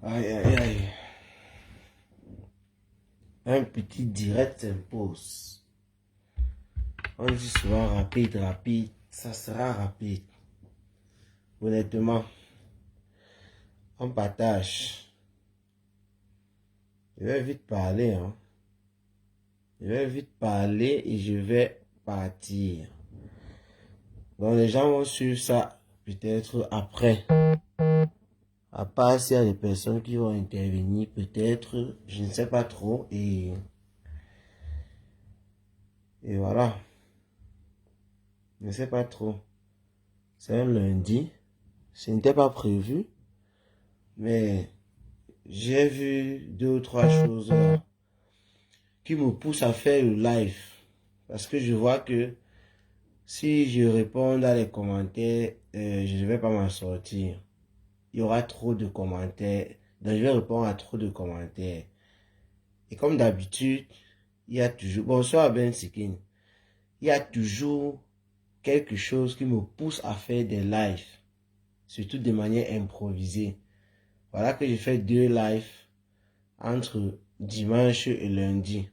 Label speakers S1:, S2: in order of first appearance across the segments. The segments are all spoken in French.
S1: Aïe, aïe, aïe. Un petit direct s'impose. On dit souvent rapide, rapide. Ça sera rapide. Honnêtement, on partage. Je vais vite parler, hein. Je vais vite parler et je vais partir. Donc les gens vont suivre ça peut-être après. À part s'il y a des personnes qui vont intervenir, peut-être, je ne sais pas trop. Et voilà. Je ne sais pas trop. C'est un lundi. Ce n'était pas prévu. Mais j'ai vu 2 ou 3 choses qui me poussent à faire le live. Parce que je vois que si je réponds dans les commentaires, je ne vais pas m'en sortir. Il y aura trop de commentaires. Donc je vais répondre à trop de commentaires. Et comme d'habitude, il y a toujours... Bonsoir Ben Sikin. Il y a toujours quelque chose qui me pousse à faire des lives. Surtout de manière improvisée. Voilà que j'ai fait 2 lives entre dimanche et lundi.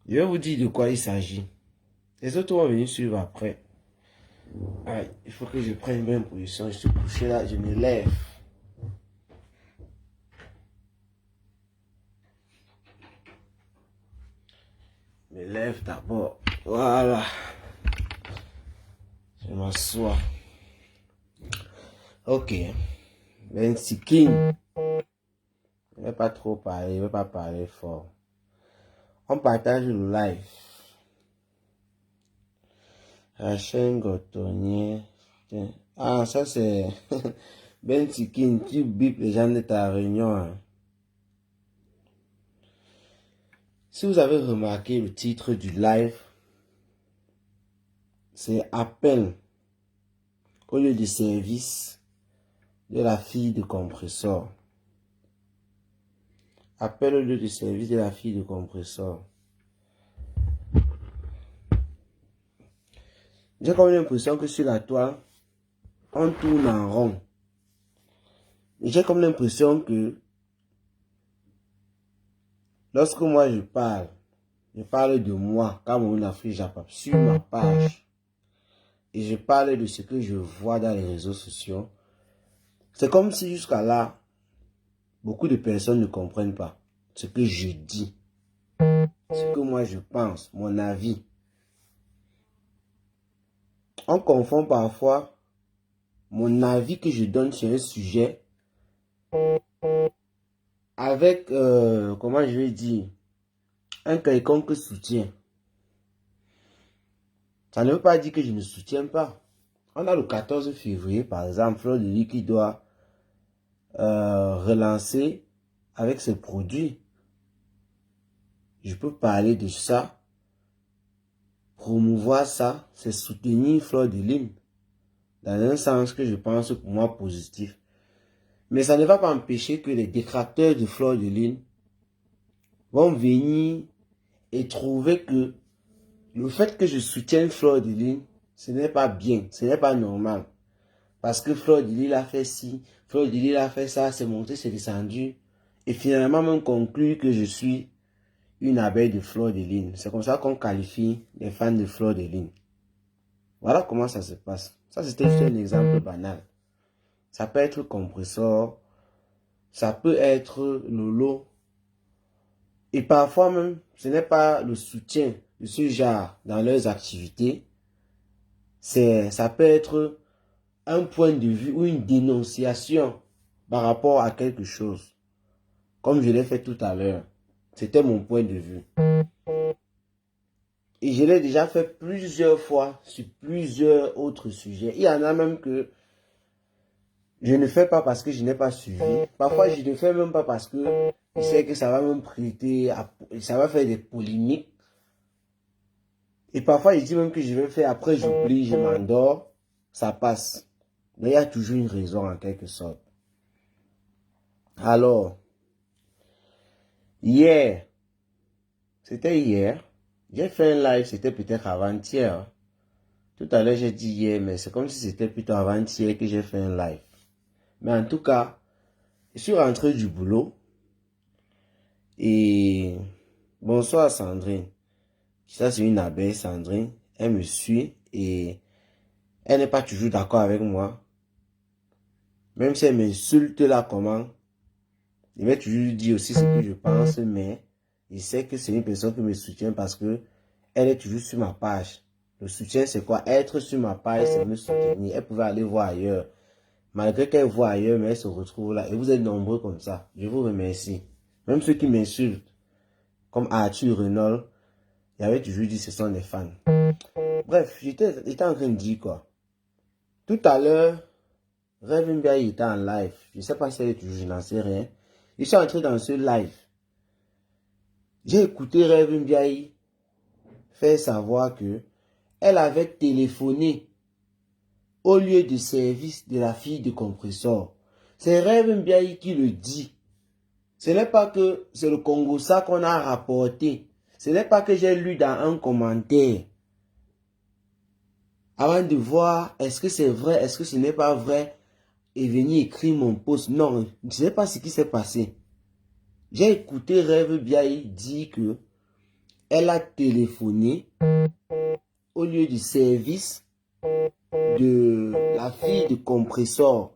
S1: Je vais vous dire de quoi il s'agit. Les autres vont venir suivre après. Ah, il faut que je prenne une bonne position. Je suis couché là, je me lève. Je me lève d'abord. Voilà. Je m'assois. Ok. Ben Sikin. Je ne vais pas trop parler, je ne vais pas parler fort. On partage le live. La chaîne Gotonnier. Ah, ça c'est Ben Sikin, tu bipes les gens de ta réunion. Hein. Si vous avez remarqué le titre du live, c'est appel au lieu de service de la fille de compresseur. Appel au lieu de service de la fille de compresseur. J'ai comme l'impression que sur la toile, on tourne en rond. J'ai comme l'impression que lorsque moi je parle de moi, Cameroun Afrique Japap, sur ma page, et je parle de ce que je vois dans les réseaux sociaux, c'est comme si jusqu'à là, beaucoup de personnes ne comprennent pas ce que je dis, ce que moi je pense, mon avis. On confond parfois mon avis que je donne sur un sujet avec, comment je vais dire, un quelconque soutien. Ça ne veut pas dire que je ne soutiens pas. On a le 14 février, par exemple, Fleur de Lys qui doit relancer avec ses produits. Je peux parler de ça, promouvoir ça, c'est soutenir Fleur de Lys dans un sens que je pense pour moi positif. Mais ça ne va pas empêcher que les détracteurs de Fleur de Lys vont venir et trouver que le fait que je soutienne Fleur de Lys, ce n'est pas bien, ce n'est pas normal. Parce que Fleur de Lys a fait ci, Fleur de Lys a fait ça, c'est monté, c'est descendu. Et finalement, même conclut que je suis une abeille de Fleur de Lys. C'est comme ça qu'on qualifie les fans de Fleur de Lys. Voilà comment ça se passe. Ça, c'était juste un exemple banal. Ça peut être compresseur, ça peut être Lolo. Et parfois même, ce n'est pas le soutien de ce genre dans leurs activités. Ça peut être un point de vue ou une dénonciation par rapport à quelque chose. Comme je l'ai fait tout à l'heure. C'était mon point de vue. Et je l'ai déjà fait plusieurs fois sur plusieurs autres sujets. Il y en a même que je ne fais pas parce que je n'ai pas suivi. Parfois, je ne fais même pas parce que je sais que ça va me prêter, ça va faire des polémiques. Et parfois, je dis même que je vais faire, après j'oublie, je m'endors, ça passe. Mais il y a toujours une raison en quelque sorte. Alors, hier, c'était hier, j'ai fait un live, c'était peut-être avant-hier. Tout à l'heure, j'ai dit hier, mais c'est comme si c'était plutôt avant-hier que j'ai fait un live. Mais en tout cas, Je suis rentré du boulot et bonsoir Sandrine. Ça c'est une abeille Sandrine. Elle me suit et elle n'est pas toujours d'accord avec moi. Même si elle m'insulte là comment, je vais toujours dire aussi ce que je pense, mais je sais que c'est une personne qui me soutient parce que elle est toujours sur ma page. Le soutien c'est quoi? Être sur ma page c'est me soutenir. Elle pouvait aller voir ailleurs. Malgré qu'elle voit ailleurs, mais elle se retrouve là. Et vous êtes nombreux comme ça. Je vous remercie. Même ceux qui m'insultent, comme Arthur Renault, il avait toujours dit que ce sont des fans. Bref, j'étais en train de dire quoi. Tout à l'heure, Rêve Mbiaye était en live. Je ne sais pas si elle est toujours, je n'en sais rien. Je suis entré dans ce live. J'ai écouté Rêve Mbiaye faire savoir que elle avait téléphoné au lieu de service de la fille de compresseur. C'est Rêve Mbiaye qui le dit. Ce n'est pas que c'est le Congo ça qu'on a rapporté. Ce n'est pas que j'ai lu dans un commentaire. Avant de voir est-ce que c'est vrai, est-ce que ce n'est pas vrai, et venir écrire mon post. Non, je ne sais pas ce qui s'est passé. J'ai écouté Rêve Mbiaye dire que elle a téléphoné au lieu du service de la fille de compresseur.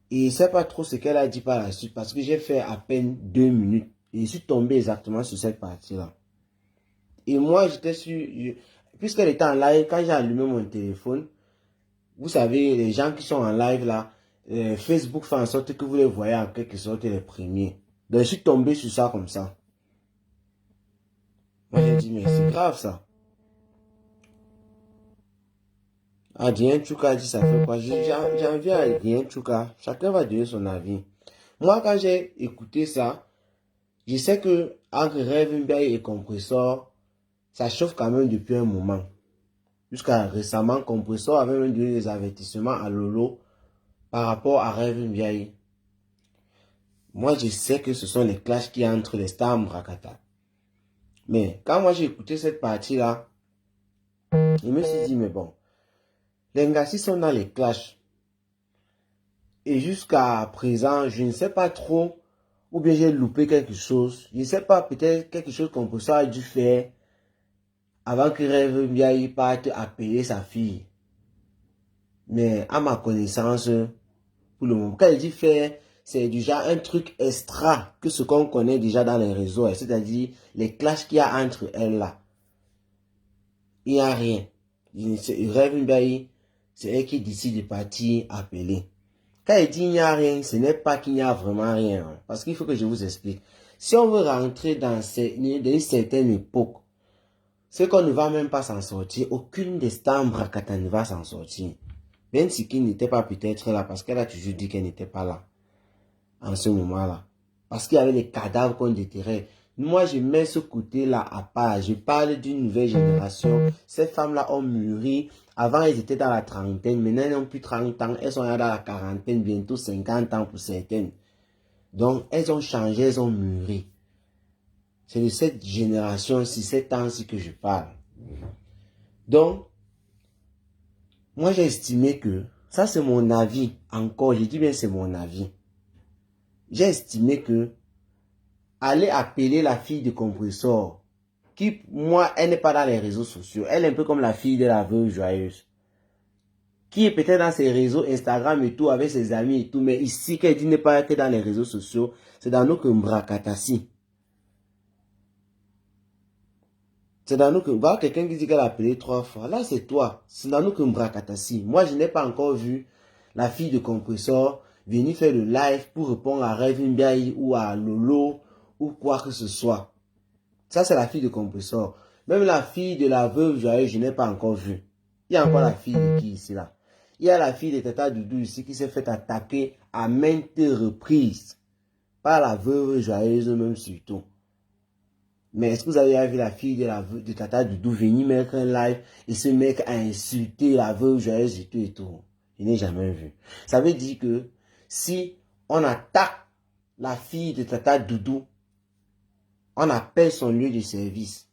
S1: Et je ne sais pas trop ce qu'elle a dit par la suite parce que j'ai fait à peine 2 minutes. Et je suis tombé exactement sur cette partie-là. Et moi, j'étais sur... Puisqu'elle était en live, quand j'ai allumé mon téléphone, vous savez, les gens qui sont en live là, Facebook fait en sorte que vous les voyez en quelque sorte les premiers. Donc, je suis tombé sur ça comme ça. Moi, j'ai dit, mais c'est grave ça. Ah, Dien Chouka dit ça fait quoi? J'en viens à Dien Chouka. Chacun va donner son avis. Moi, quand j'ai écouté ça, je sais que entre Rêve Mbiaye et Compressor, ça chauffe quand même depuis un moment. Jusqu'à récemment, Compressor avait même donné des avertissements à Lolo par rapport à Rêve Mbiaye. Moi, je sais que ce sont les clashs qui entre les stars Mbrakata. Mais quand moi j'ai écouté cette partie-là, je me suis dit, mais bon, les Ngassi sont dans les clashs. Et jusqu'à présent, je ne sais pas trop, ou bien j'ai loupé quelque chose. Je ne sais pas, peut-être quelque chose Compressor a dû faire avant que Rêve Mbiaye parte appeler sa fille. Mais à ma connaissance, pour le moment, quand il dit faire, c'est déjà un truc extra que ce qu'on connaît déjà dans les réseaux, c'est-à-dire les clashs qu'il y a entre elles là. Il n'y a rien. Rêve Mbiaye, c'est elle qui décide de partir appeler. Quand il dit il n'y a rien, ce n'est pas qu'il n'y a vraiment rien. Hein, parce qu'il faut que je vous explique. Si on veut rentrer dans une certaine époque, c'est qu'on ne va même pas s'en sortir. Aucune des stars Mbrakata ne va s'en sortir. Même si qui n'était pas peut-être là, parce qu'elle a toujours dit qu'elle n'était pas là, en ce moment-là. Parce qu'il y avait les cadavres qu'on déterrait. Moi, je mets ce côté-là à part. Je parle d'une nouvelle génération. Ces femmes-là ont mûri. Avant, elles étaient dans la trentaine. Maintenant, elles n'ont plus 30 ans. Elles sont là dans la quarantaine, bientôt 50 ans pour certaines. Donc, elles ont changé, elles ont mûri. C'est de cette génération-ci, ces temps-ci que je parle. Donc, moi, j'ai estimé que, ça c'est mon avis, encore, je dis bien c'est mon avis. J'ai estimé que, aller appeler la fille de compresseur, qui, moi, elle n'est pas dans les réseaux sociaux, elle est un peu comme la fille de la veuve joyeuse, qui est peut-être dans ses réseaux Instagram et tout, avec ses amis et tout, mais ici, qu'elle dit n'est pas que dans les réseaux sociaux, c'est dans nos Mbrakatasi. C'est dans nous que, voilà quelqu'un qui dit qu'elle a appelé 3 fois. Là, c'est toi. C'est dans nous que Mbrakatasi. Moi, je n'ai pas encore vu la fille de compresseur venir faire le live pour répondre à Rêve Mbiaye ou à Lolo ou quoi que ce soit. Ça, c'est la fille de compresseur. Même la fille de la veuve joyeuse, je n'ai pas encore vu. Il y a encore la fille de qui ici, là? Il y a la fille de Tata Doudou ici qui s'est fait attaquer à maintes reprises par la veuve joyeuse même surtout. Mais est-ce que vous avez vu la fille de Tata Doudou venir mettre un live et ce mec a insulté la veuve joyeuse et tout et tout? Je n'ai jamais vu. Ça veut dire que si on attaque la fille de Tata Doudou, on appelle son lieu de service.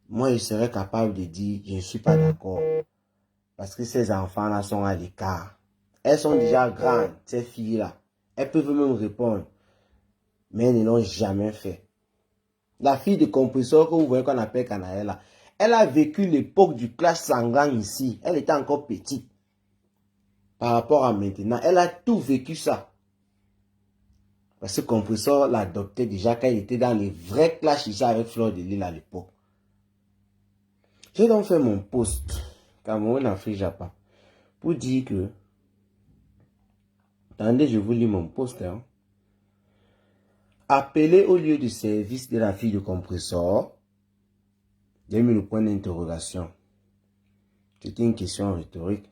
S1: Moi, je serais capable de dire, je ne suis pas d'accord. Parce que ces enfants-là sont à l'écart. Elles sont déjà grandes, ces filles-là. Elles peuvent même répondre. Mais elles ne l'ont jamais fait. La fille de compresseur que vous voyez qu'on appelle Canaëlla, elle a vécu l'époque du clash sanglant ici. Elle était encore petite. Par rapport à maintenant, elle a tout vécu ça. Parce que compresseur l'adoptait déjà quand il était dans les vrais clashs ici avec Fleur de Lille à l'époque. J'ai donc fait mon post, Cameroun Afrique Japan, pour dire que, attendez, je vous lis mon post. Hein. Appelez au lieu de service de la fille de compresseur. J'ai mis le point d'interrogation. C'était une question rhétorique.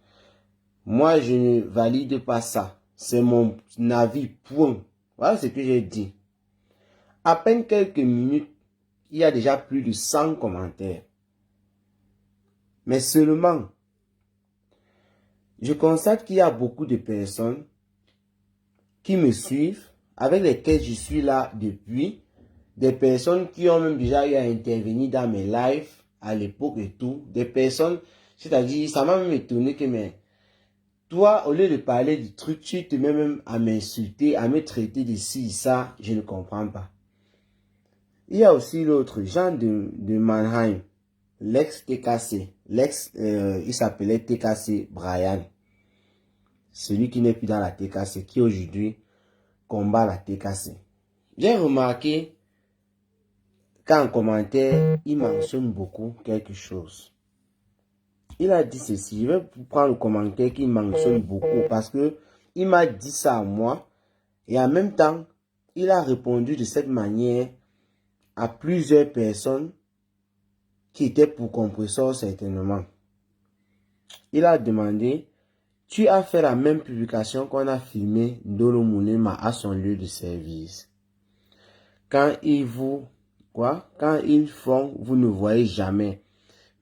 S1: Moi, je ne valide pas ça. C'est mon avis, point. Voilà ce que j'ai dit. À peine quelques minutes, il y a déjà plus de 100 commentaires. Mais seulement, je constate qu'il y a beaucoup de personnes qui me suivent, avec lesquelles je suis là depuis, des personnes qui ont même déjà eu à intervenir dans mes lives à l'époque et tout, des personnes, c'est-à-dire, ça m'a même étonné que, mais, toi, au lieu de parler du truc, tu te mets même à m'insulter, à me traiter de ci, ça, je ne comprends pas. Il y a aussi l'autre, Jean de Mannheim, l'ex-TKC, il s'appelait TKC Brian. Celui qui n'est plus dans la TKC, qui aujourd'hui combat la TKC. J'ai remarqué qu'en commentaire, il mentionne beaucoup quelque chose. Il a dit ceci, je vais prendre le commentaire qu'il mentionne beaucoup parce que il m'a dit ça à moi et en même temps, il a répondu de cette manière à plusieurs personnes qui étaient pour compresseur certainement. Il a demandé, tu as fait la même publication qu'on a filmé Ndolo Moulema à son lieu de service. Quand ils font, vous ne voyez jamais.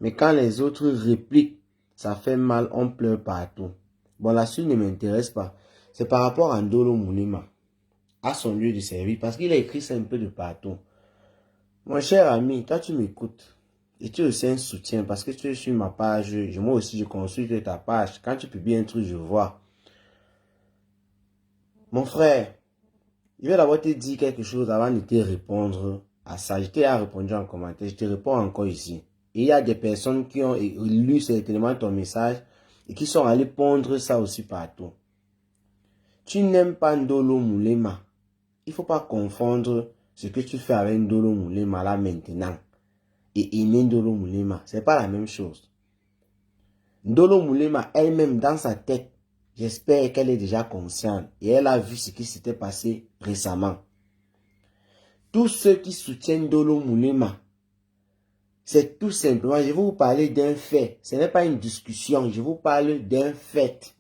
S1: Mais quand les autres répliquent, ça fait mal, on pleure partout. Bon, la suite ne m'intéresse pas. C'est par rapport à Ndolo Moulema, à son lieu de service, parce qu'il a écrit ça un peu de partout. Mon cher ami, toi tu m'écoutes, et tu es aussi un soutien, parce que tu es sur ma page, moi aussi je consulte ta page. Quand tu publies un truc, je vois. Mon frère, je vais d'abord te dire quelque chose avant de te répondre à ça. Je t'ai répondu en commentaire, je te réponds encore ici. Et il y a des personnes qui ont lu certainement ton message et qui sont allées pondre ça aussi partout. Tu n'aimes pas Ndolo Moulema. Il ne faut pas confondre ce que tu fais avec Ndolo Moulema là maintenant et aimer Ndolo Moulema. Ce n'est pas la même chose. Ndolo Moulema elle-même dans sa tête, j'espère qu'elle est déjà consciente et elle a vu ce qui s'était passé récemment. Tous ceux qui soutiennent Ndolo Moulema, c'est tout simplement, je vais vous parler d'un fait. Ce n'est pas une discussion, je vous parle d'un fait.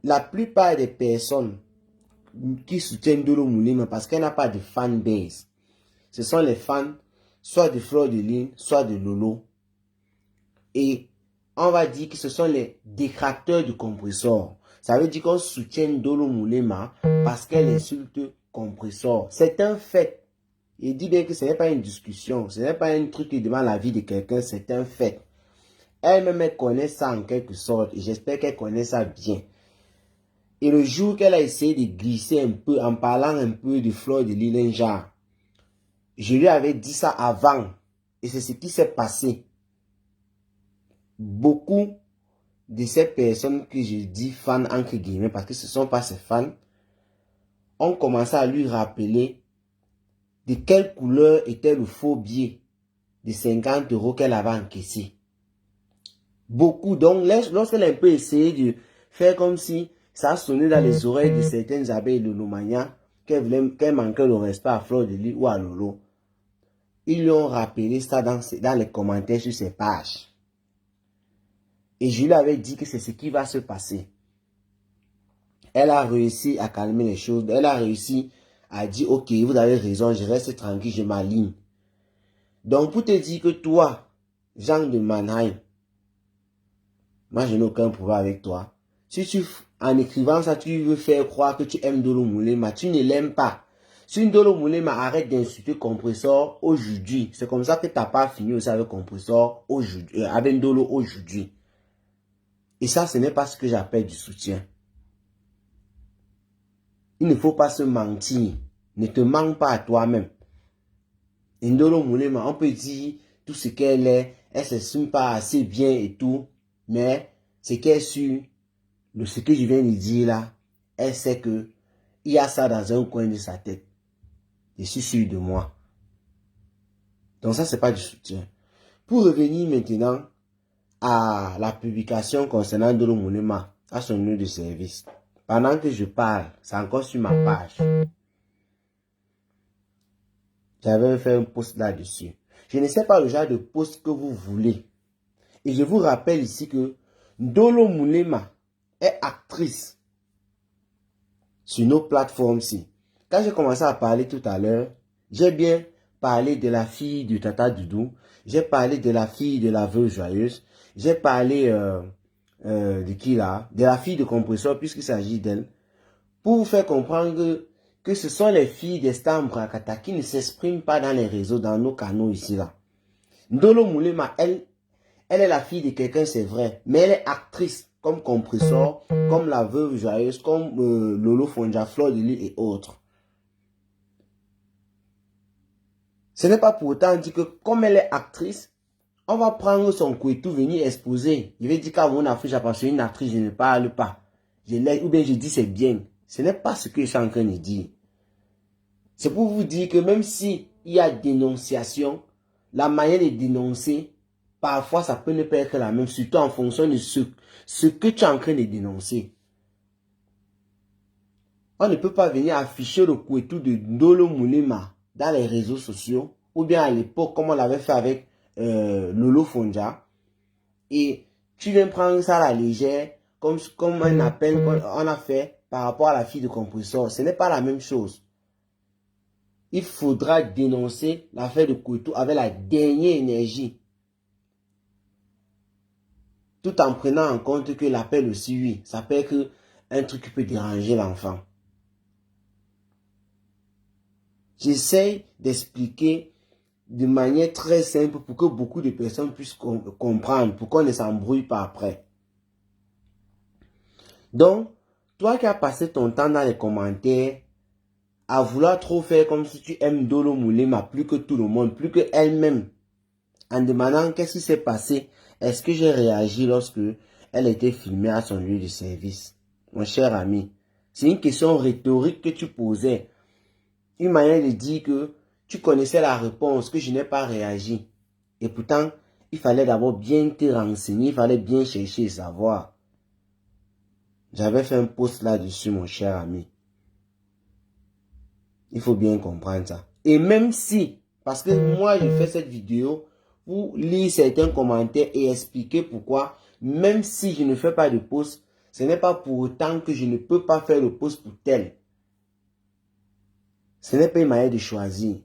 S1: La plupart des personnes qui soutiennent Ndolo Moulema parce qu'elle n'a pas de fanbase, ce sont les fans soit de Fleur de Lille, soit de Lolo. Et on va dire que ce sont les détracteurs du compresseur. Ça veut dire qu'on soutient Ndolo Moulema parce qu'elle insulte compresseur. C'est un fait. Il dit bien que ce n'est pas une discussion, ce n'est pas un truc qui demande l'avis de quelqu'un, c'est un fait. Elle-même, elle connaît ça en quelque sorte, et j'espère qu'elle connaît ça bien. Et le jour qu'elle a essayé de glisser un peu, en parlant un peu de Fleur de Lille, genre, je lui avais dit ça avant, et c'est ce qui s'est passé. Beaucoup de ces personnes que je dis fans, entre guillemets, parce que ce ne sont pas ses fans, ont commencé à lui rappeler de quelle couleur était le faux billet de 50 € qu'elle avait encaissé. Beaucoup. Donc, lorsqu'elle a un peu essayé de faire comme si ça sonnait dans les oreilles de certaines abeilles de Lomania, qu'elle manquait le respect à Fleur de Lille ou à Lolo, ils lui ont rappelé ça dans les commentaires sur ses pages. Et je lui avais dit que c'est ce qui va se passer. Elle a réussi à calmer les choses. Elle a réussi à dire, ok, vous avez raison, je reste tranquille, je m'aligne. Donc, pour te dire que toi, Jean de Mannheim, moi, je n'ai aucun pouvoir avec toi. Si en écrivant ça, tu veux faire croire que tu aimes Ndolo Moulema, tu ne l'aimes pas. Si Ndolo Moulema arrête d'insulter compresseur aujourd'hui, c'est comme ça que tu n'as pas fini aussi avec compresseur aujourd'hui, avec Ndolo aujourd'hui. Et ça, ce n'est pas ce que j'appelle du soutien. Il ne faut pas se mentir. Ne te mens pas à toi-même. Ndolo Moulema, on peut dire tout ce qu'elle est, elle ne s'exprime pas assez bien et tout, mais ce qu'elle est sûr, ce que je viens de dire là, elle sait que il y a ça dans un coin de sa tête. Je suis sûr de moi. Donc ça, c'est pas du soutien. Pour revenir maintenant à la publication concernant Ndolo Moulema, à son nom de service. Pendant que je parle, c'est encore sur ma page. J'avais fait un post là-dessus. Je ne sais pas le genre de post que vous voulez. Et je vous rappelle ici que Ndolo Moulema est actrice sur nos plateformes-ci. Quand j'ai commencé à parler tout à l'heure, j'ai bien parlé de la fille du Tata Doudou. J'ai parlé de la fille de la veuve joyeuse. J'ai parlé de qui là? De la fille de compresseur puisqu'il s'agit d'elle. Pour vous faire comprendre que ce sont les filles des stars Mbrakata qui ne s'expriment pas dans les réseaux, dans nos canaux ici là. Ndolo Moulema, elle est la fille de quelqu'un, c'est vrai, mais elle est actrice comme compresseur, comme la veuve joyeuse, comme Lolo Fonja, Fleur de Lys et autres. Ce n'est pas pour autant dit que comme elle est actrice, on va prendre son couetou, venir exposer. Je vais dire qu'à mon Afrique, j'ai une actrice, je ne parle pas. Ou bien je dis c'est bien. Ce n'est pas ce que je suis en train de dire. C'est pour vous dire que même si il y a dénonciation, la manière de dénoncer, parfois ça peut ne pas être la même, surtout en fonction de ce que tu es en train de dénoncer. On ne peut pas venir afficher le couetou de Ndolo Moulema dans les réseaux sociaux, ou bien à l'époque, comme on l'avait fait avec Lolo Fonja, et tu viens prendre ça à la légère, comme un appel qu'on a fait par rapport à la fille de compresseur. Ce n'est pas la même chose. Il faudra dénoncer l'affaire de couetou avec la dernière énergie. Tout en prenant en compte que l'appel aussi, oui, ça peut être un truc qui peut déranger l'enfant. J'essaie d'expliquer de manière très simple pour que beaucoup de personnes puissent comprendre, pour qu'on ne s'embrouille pas après. Donc, toi qui as passé ton temps dans les commentaires à vouloir trop faire comme si tu aimes Ndolo Moulema plus que tout le monde, plus que elle-même, en demandant qu'est-ce qui s'est passé, est-ce que j'ai réagi lorsque elle a été filmée à son lieu de service? Mon cher ami, c'est une question rhétorique que tu posais. Une manière de dire que tu connaissais la réponse, que je n'ai pas réagi. Et pourtant, il fallait d'abord bien te renseigner, il fallait bien chercher et savoir. J'avais fait un post là-dessus, mon cher ami. Il faut bien comprendre ça. Et même si, parce que moi, je fais cette vidéo pour lire certains commentaires et expliquer pourquoi, même si je ne fais pas de post, ce n'est pas pour autant que je ne peux pas faire le post pour tel. Ce n'est pas une manière de choisir.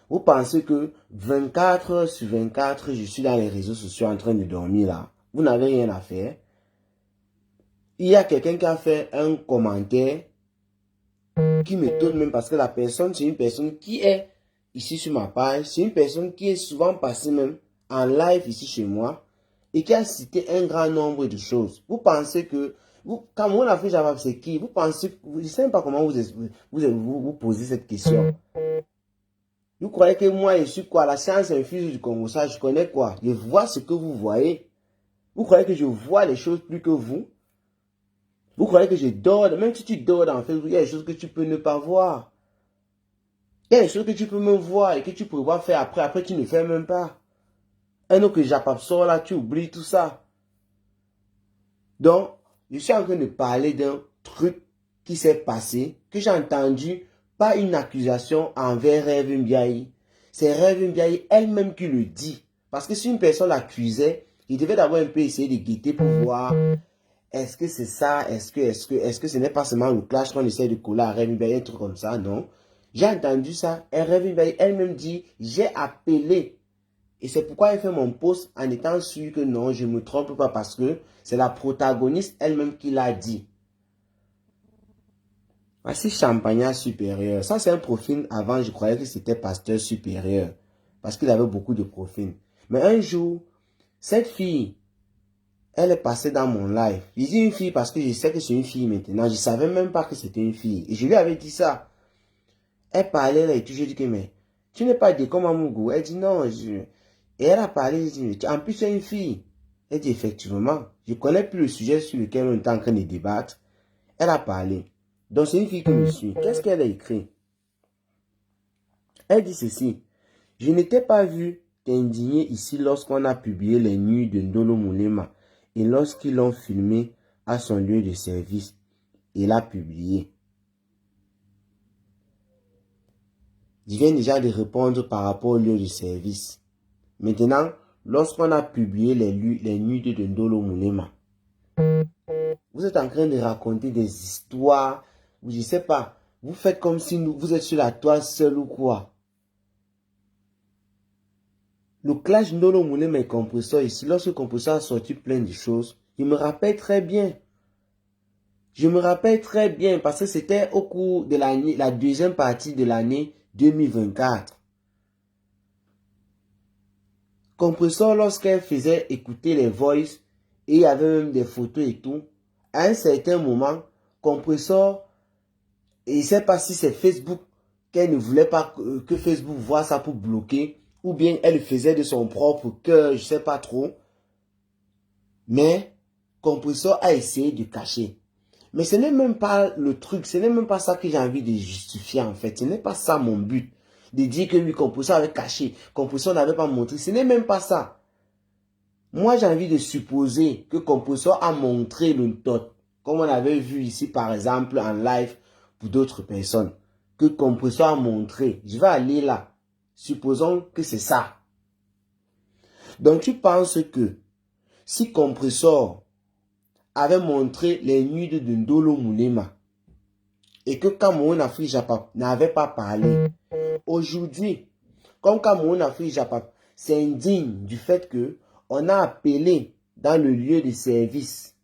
S1: Vous pensez que 24 heures sur 24, je suis dans les réseaux sociaux en train de dormir là. Vous n'avez rien à faire. Il y a quelqu'un qui a fait un commentaire qui m'étonne même parce que la personne, c'est une personne qui est ici sur ma page. C'est une personne qui est souvent passée même en live ici chez moi et qui a cité un grand nombre de choses. Vous pensez que, quand on a fait Java, c'est qui? Vous pensez, je ne sais même pas comment vous posez cette question. Vous croyez que moi, je suis quoi? La science infuse du Congo, ça, je connais quoi? Je vois ce que vous voyez. Vous croyez que je vois les choses plus que vous? Vous croyez que je dors? Même si tu dors dans Facebook, il y a des choses que tu peux ne pas voir. Il y a des choses que tu peux même voir et que tu pourras faire après. Après, tu ne fais même pas. Un autre que j'absorbe là, tu oublies tout ça. Donc, je suis en train de parler d'un truc qui s'est passé, que j'ai entendu, pas une accusation envers Rev Mbiaye. C'est Rev Mbiaye elle-même qui le dit. Parce que si une personne l'accusait, il devait d'abord un peu essayer de guetter pour voir est-ce que c'est ça, est-ce que ce n'est pas seulement le clash qu'on essaie de coller à Rev Mbiaye, un truc comme ça, non. J'ai entendu ça et Rev Mbiaye elle-même dit, j'ai appelé. Et c'est pourquoi elle fait mon post en étant sûr que non, je ne me trompe pas parce que c'est la protagoniste elle-même qui l'a dit. Voici Champagnat supérieur. Ça, c'est un profil. Avant, je croyais que c'était pasteur supérieur. Parce qu'il avait beaucoup de profils. Mais un jour, cette fille, Elle est passée dans mon live. Je dis une fille parce que je sais que c'est une fille maintenant. Je savais même pas que c'était une fille. Et je lui avais dit ça. Elle parlait là et tout. Je dis que mais tu n'es pas de comme Amougou. Elle dit non. Et elle a parlé. Je dis, en plus c'est une fille. Elle dit effectivement. Je connais plus le sujet sur lequel on est en train de débattre. Elle a parlé. Donc c'est une fille qui me suit. Qu'est-ce qu'elle a écrit? Elle dit ceci. Je n'étais pas vu t'indigner ici lorsqu'on a publié les nuits de Ndolo Moulema et lorsqu'ils l'ont filmé à son lieu de service et l'a publié. Je viens déjà de répondre par rapport au lieu de service. Maintenant, lorsqu'on a publié les nuits de Ndolo Moulema, vous êtes en train de raconter des histoires, ou je ne sais pas, vous faites comme si vous êtes sur la toile seul ou quoi. Le clash Ndolo Moulema et Compressor ici, lorsque Compressor a sorti plein de choses, je me rappelle très bien. Je me rappelle très bien parce que c'était au cours de l'année, la deuxième partie de l'année 2024. Compressor, lorsqu'elle faisait écouter les voices, et il y avait même des photos et tout, à un certain moment, Compressor, et je ne sais pas si c'est Facebook qu'elle ne voulait pas que Facebook voit ça pour bloquer, ou bien elle le faisait de son propre cœur, je ne sais pas trop. Mais Compressor a essayé de cacher. Mais ce n'est même pas le truc, ce n'est même pas ça que j'ai envie de justifier en fait. Ce n'est pas ça mon but. De dire que oui, Compressor avait caché, Compressor n'avait pas montré. Ce n'est même pas ça. Moi, j'ai envie de supposer que Compressor a montré le tot. Comme on avait vu ici par exemple en live pour d'autres personnes. Que Compressor a montré. Je vais aller là. Supposons que c'est ça. Donc tu penses que si Compressor avait montré les nuits de Ndolo Moulema et que Cameroun Afrique Japap n'avait pas parlé, aujourd'hui, comme Cameroun Afrique Japap s'indigne du fait que on a appelé dans le lieu de service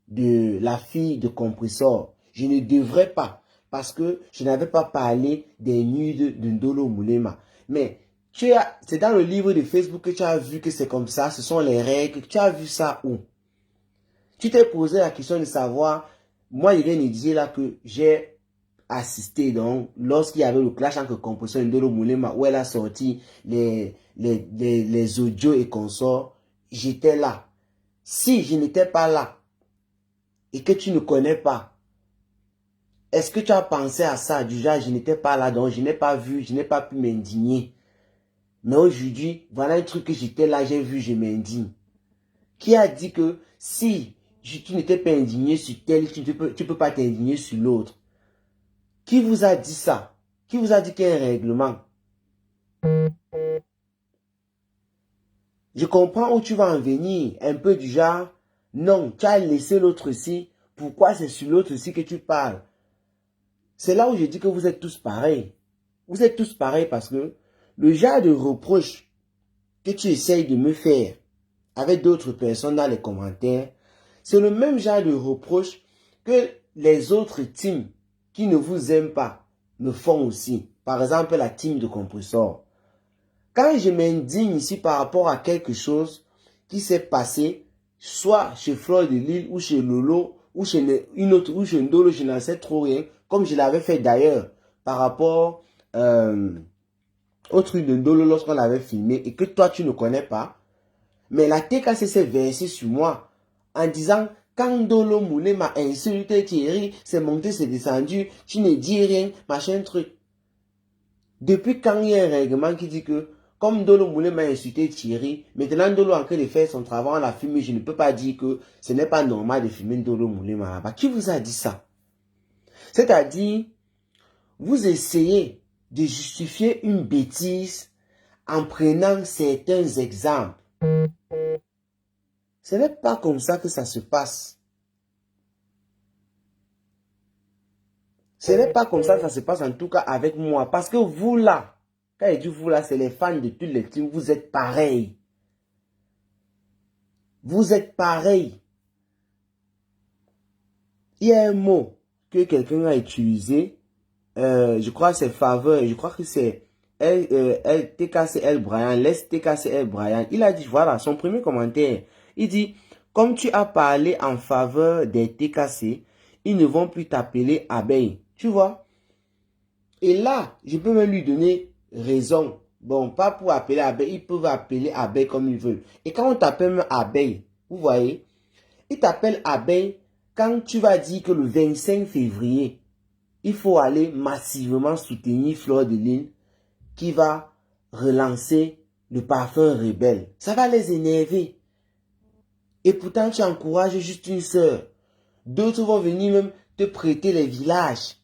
S1: de la fille de Compressor, je ne devrais pas parce que je n'avais pas parlé des nuits de Ndolo Moulema. Mais c'est dans le livre de Facebook que tu as vu que c'est comme ça, ce sont les règles. Tu as vu ça où? Tu t'es posé la question de savoir, moi je viens de dire là que j'ai assisté donc lorsqu'il y avait le clash entre Compressor et Ndolo Moulema où elle a sorti les audios et consorts, j'étais là. Si je n'étais pas là et que tu ne connais pas, est-ce que tu as pensé à ça? Du genre, je n'étais pas là, donc je n'ai pas vu, je n'ai pas pu m'indigner. Mais aujourd'hui, voilà un truc que j'étais là, j'ai vu, je m'indigne. Qui a dit que si tu n'étais pas indigné sur tel, tu peux pas t'indigner sur l'autre? Qui vous a dit ça? Qui vous a dit qu'il y a un règlement? Je comprends où tu vas en venir. Un peu du genre, non, tu as laissé l'autre ici. Pourquoi c'est sur l'autre ici que tu parles? C'est là où je dis que vous êtes tous pareils. Vous êtes tous pareils parce que le genre de reproche que tu essayes de me faire avec d'autres personnes dans les commentaires, c'est le même genre de reproche que les autres teams qui ne vous aiment pas me font aussi. Par exemple, la team de Compressor. Quand je m'indigne ici par rapport à quelque chose qui s'est passé, soit chez Floyd de Lille ou chez Lolo, ou chez une autre, ou chez Ndolo, je n'en sais trop rien, comme je l'avais fait d'ailleurs par rapport au truc de Ndolo lorsqu'on l'avait filmé et que toi tu ne connais pas. Mais la TKC s'est versée sur moi en disant quand Ndolo Moulema m'a insulté Thierry, c'est monté, c'est descendu, tu ne dis rien, machin truc. Depuis quand il y a un règlement qui dit que comme Ndolo Moulema m'a insulté Thierry, maintenant Ndolo est en train de faire son travail, on l'a filmé, je ne peux pas dire que ce n'est pas normal de filmer Ndolo Moulema là-bas. Qui vous a dit ça? C'est-à-dire, vous essayez de justifier une bêtise en prenant certains exemples. Ce n'est pas comme ça que ça se passe. Ce n'est pas comme ça que ça se passe en tout cas avec moi. Parce que vous là, quand je dis vous là, c'est les fans de toutes les teams, vous êtes pareils. Vous êtes pareils. Il y a un mot que quelqu'un a utilisé, je crois que c'est faveur, je crois que c'est TKCL Brian, laisse TKCL Brian. Il a dit, voilà, son premier commentaire, il dit, Comme tu as parlé en faveur des TKC, ils ne vont plus t'appeler abeille. Tu vois? Et là, je peux même lui donner raison. Bon, pas pour appeler abeille, ils peuvent appeler abeille comme ils veulent. Et quand on t'appelle même abeille, vous voyez, ils t'appellent abeille quand tu vas dire que le 25 février, il faut aller massivement soutenir Fleur de Lys qui va relancer le parfum rebelle. Ça va les énerver. Et pourtant, tu encourages juste une sœur. D'autres vont venir même te prêter les villages.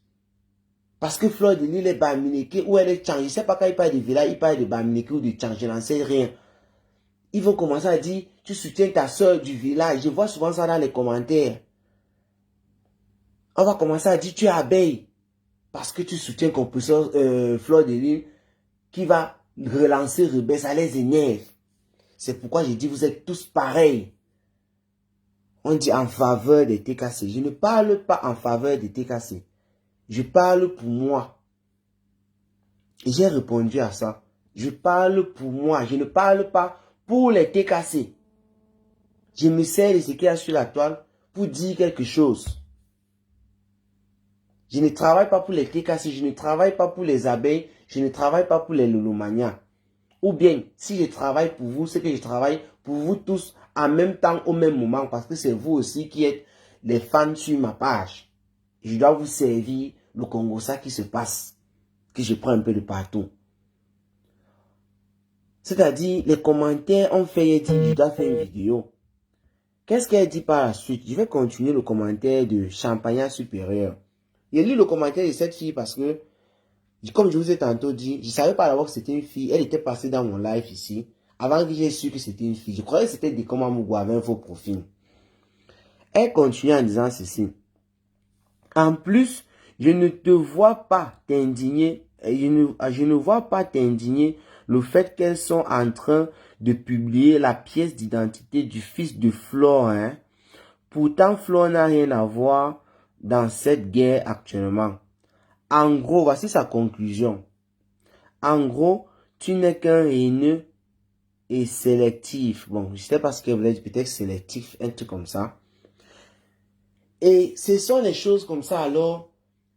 S1: Parce que Fleur de Lys est Bamileke ou elle est Tchang. Je ne sais pas quand il parle de village, il parle de Bamileke ou de Tchang. Je n'en sais rien. Ils vont commencer à dire, tu soutiens ta sœur du village. Je vois souvent ça dans les commentaires. On va commencer à dire, tu es abeille. Parce que tu soutiens compresseur Fleur de Lys qui va relancer Rebelle. Ça les énerve. C'est pourquoi je dis, vous êtes tous pareils. On dit en faveur des TKC. Je ne parle pas en faveur des TKC. Je parle pour moi. Et j'ai répondu à ça. Je parle pour moi. Je ne parle pas pour les TKC. Je me sers de ce qu'il y a sur la toile pour dire quelque chose. Je ne travaille pas pour les TKC. Je ne travaille pas pour les abeilles. Je ne travaille pas pour les lolomanias. Ou bien, si je travaille pour vous, c'est que je travaille pour vous tous en même temps, au même moment, parce que c'est vous aussi qui êtes les fans sur ma page. Je dois vous servir le Congo, ça qui se passe, que je prends un peu de partout. C'est-à-dire, les commentaires ont fait dire, je dois faire une vidéo. Qu'est-ce qu'elle dit par la suite? Je vais continuer le commentaire de Champagnat Supérieur. J'ai lu le commentaire de cette fille parce que, comme je vous ai tantôt dit, je ne savais pas d'abord que c'était une fille. Elle était passée dans mon live ici. Avant que j'ai su que c'était une fille. Je croyais que c'était des Mougou avec un faux profil. Elle continue en disant ceci. En plus, je ne te vois pas t'indigner. Je ne vois pas t'indigner le fait qu'elles sont en train de publier la pièce d'identité du fils de Flore. Hein? Pourtant, Flore n'a rien à voir dans cette guerre actuellement. En gros, voici sa conclusion. En gros, tu n'es qu'un haineux et sélectif. Bon, je sais pas ce que vous êtes, peut-être sélectif, un truc comme ça. Et ce sont les choses comme ça alors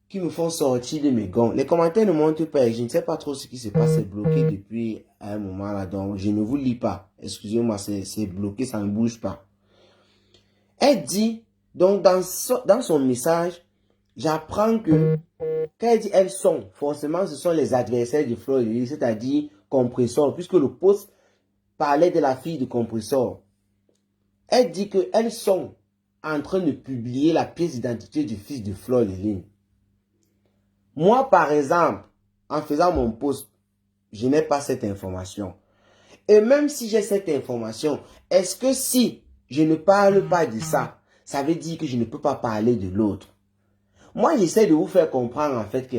S1: qui me font sortir de mes gonds. Les commentaires ne montrent pas. Je ne sais pas trop ce qui se passe. C'est bloqué depuis un moment là. Donc, je ne vous lis pas. Excusez-moi, c'est bloqué, ça ne bouge pas. Elle dit, donc dans son message, j'apprends que quand elle dit elles sont, forcément ce sont les adversaires de Fleur de Lys, c'est-à-dire Compressor, puisque le post parlait de la fille de Compressor. Elle dit qu'elles sont en train de publier la pièce d'identité du fils de Fleur de Lys. Moi, par exemple, en faisant mon post, je n'ai pas cette information. Et même si j'ai cette information, est-ce que si je ne parle pas de ça, ça veut dire que je ne peux pas parler de l'autre? Moi, j'essaie de vous faire comprendre en fait que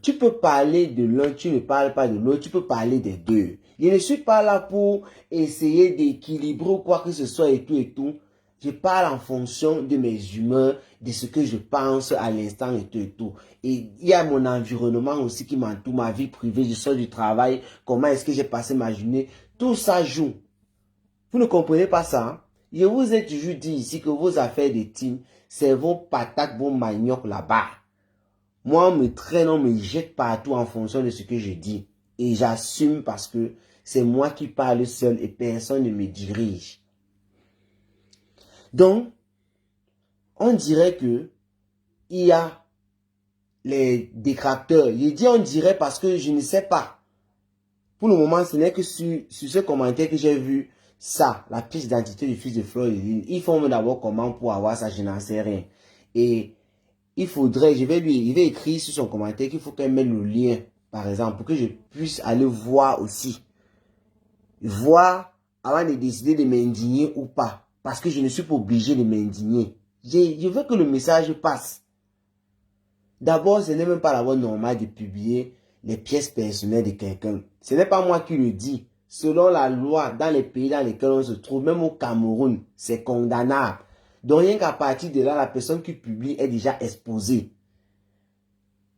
S1: tu peux parler de l'un, tu ne parles pas de l'autre, tu peux parler des deux. Je ne suis pas là pour essayer d'équilibrer ou quoi que ce soit et tout et tout. Je parle en fonction de mes humeurs, de ce que je pense à l'instant et tout et tout. Et il y a mon environnement aussi qui m'entoure, ma vie privée, je sors du travail, comment est-ce que j'ai passé ma journée. Tout ça joue. Vous ne comprenez pas ça, hein? Je vous ai toujours dit ici que vos affaires de team, c'est vos patates, vos maniocs là-bas. Moi, on me traîne, on me jette partout en fonction de ce que je dis. Et j'assume parce que c'est moi qui parle seul et personne ne me dirige. Donc, on dirait que il y a les détracteurs. Je dis on dirait parce que je ne sais pas. Pour le moment, ce n'est que sur ce commentaire que j'ai vu ça, la pièce d'identité du fils de Fleur de Lys. Ils font d'abord comment pour avoir ça, je n'en sais rien. Et il faudrait, il va écrire sur son commentaire qu'il faut qu'elle mette le lien, par exemple, pour que je puisse aller voir aussi. Voir avant de décider de m'indigner ou pas. Parce que je ne suis pas obligé de m'indigner. Je veux que le message passe. D'abord, ce n'est même pas la voie normale de publier les pièces personnelles de quelqu'un. Ce n'est pas moi qui le dis. Selon la loi, dans les pays dans lesquels on se trouve, même au Cameroun, c'est condamnable. Donc rien qu'à partir de là, la personne qui publie est déjà exposée.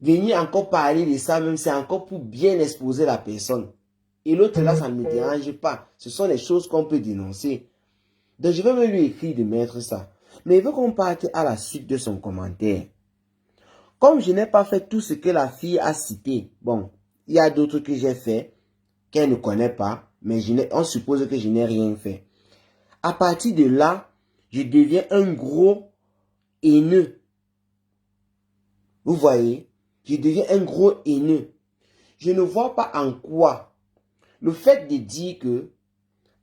S1: Venir encore parler de ça, même c'est encore pour bien exposer la personne. Et l'autre là, ça ne me dérange pas. Ce sont les choses qu'on peut dénoncer. Donc, je vais même lui écrire de mettre ça. Mais il veut qu'on parte à la suite de son commentaire. Comme je n'ai pas fait tout ce que la fille a cité, bon, il y a d'autres que j'ai fait, qu'elle ne connaît pas, mais on suppose que je n'ai rien fait. À partir de là, je deviens un gros haineux. Vous voyez, je deviens un gros haineux. Je ne vois pas en quoi le fait de dire que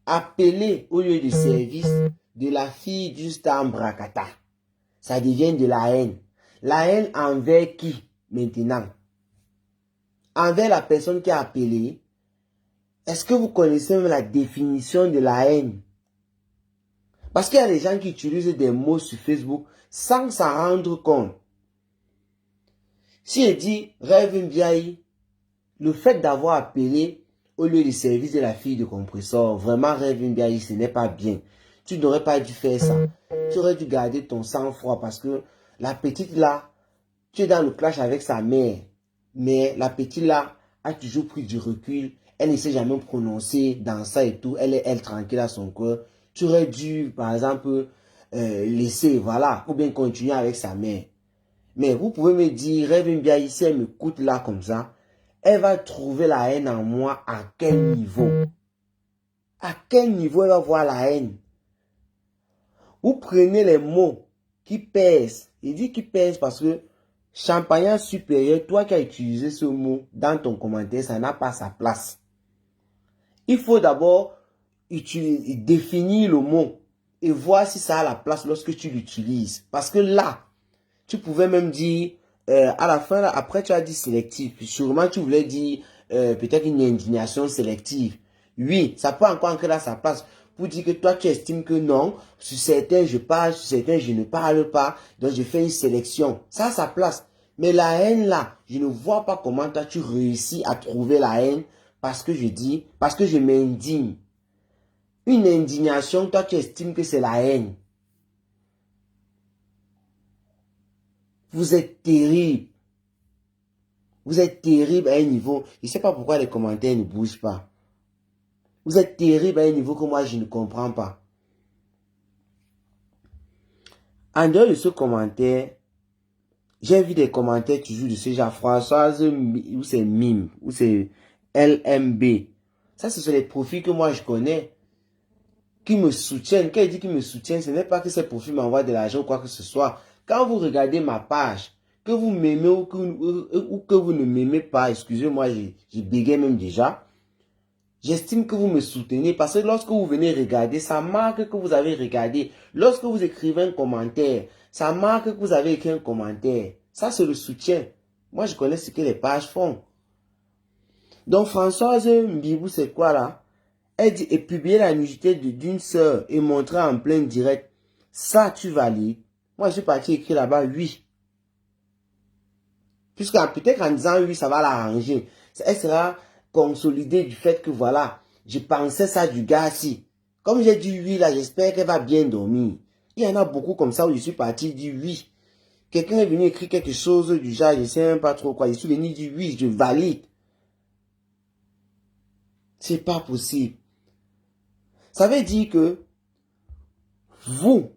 S1: appeler au lieu de service de la fille du star Mbrakata, ça devient de la haine. La haine envers qui maintenant? Envers la personne qui a appelé. Est-ce que vous connaissez même la définition de la haine? Parce qu'il y a des gens qui utilisent des mots sur Facebook sans s'en rendre compte. Si je dis Rêve Mbiaye, le fait d'avoir appelé au lieu du service de la fille de compresseur, vraiment Rêve Mbiaye, ce n'est pas bien. Tu n'aurais pas dû faire ça. Tu aurais dû garder ton sang-froid parce que la petite là, tu es dans le clash avec sa mère. Mais la petite là a toujours pris du recul. Elle ne s'est jamais prononcée dans ça et tout. Elle est tranquille à son cœur. Tu aurais dû, par exemple, laisser, voilà, ou bien continuer avec sa mère. Mais vous pouvez me dire, Rêve Mbiaye, si elle m'écoute là comme ça, elle va trouver la haine en moi à quel niveau? À quel niveau elle va voir la haine? Vous prenez les mots qui pèsent. Il dit qui pèsent parce que champagnat supérieur, toi qui as utilisé ce mot dans ton commentaire, ça n'a pas sa place. Il faut d'abord définir le mot et voir si ça a la place lorsque tu l'utilises. Parce que là, tu pouvais même dire, à la fin, là, après tu as dit sélectif. Sûrement tu voulais dire peut-être une indignation sélective. Oui, ça peut encore entrer dans sa place pour dire que toi tu estimes que non, sur certains je parle, sur certains je ne parle pas, donc je fais une sélection. Ça a sa place. Mais la haine là, je ne vois pas comment toi tu réussis à trouver la haine parce que je m'indigne. Une indignation, toi tu estimes que c'est la haine. Vous êtes terrible. Vous êtes terrible à un niveau. Je ne sais pas pourquoi les commentaires ne bougent pas. Vous êtes terrible à un niveau que moi je ne comprends pas. En dehors de ce commentaire, j'ai vu des commentaires toujours de ce genre. Françoise, ou c'est Mime, ou c'est LMB. Ça, ce sont les profils que moi je connais. Qui me soutiennent. Quand il dit qu'ils me soutiennent, ce n'est pas que ces profils m'envoient de l'argent ou quoi que ce soit. Quand vous regardez ma page, que vous m'aimez ou que vous ne m'aimez pas, excusez-moi, je bégaye même déjà. J'estime que vous me soutenez parce que lorsque vous venez regarder, ça marque que vous avez regardé. Lorsque vous écrivez un commentaire, ça marque que vous avez écrit un commentaire. Ça, c'est le soutien. Moi, je connais ce que les pages font. Donc, Françoise Mbibou, c'est quoi là? Elle dit, et publier la nudité d'une sœur et montrer en plein direct. Ça, tu valides? Moi, je suis parti écrire là-bas, oui. Puisque peut-être en disant oui, ça va l'arranger. Elle sera consolidée du fait que voilà, je pensais ça du gars-ci. Comme j'ai dit oui là, j'espère qu'elle va bien dormir. Il y en a beaucoup comme ça où je suis parti dire oui. Quelqu'un est venu écrire quelque chose du genre, je ne sais même pas trop quoi. Je suis venu dire oui, je valide. C'est pas possible. Ça veut dire que vous,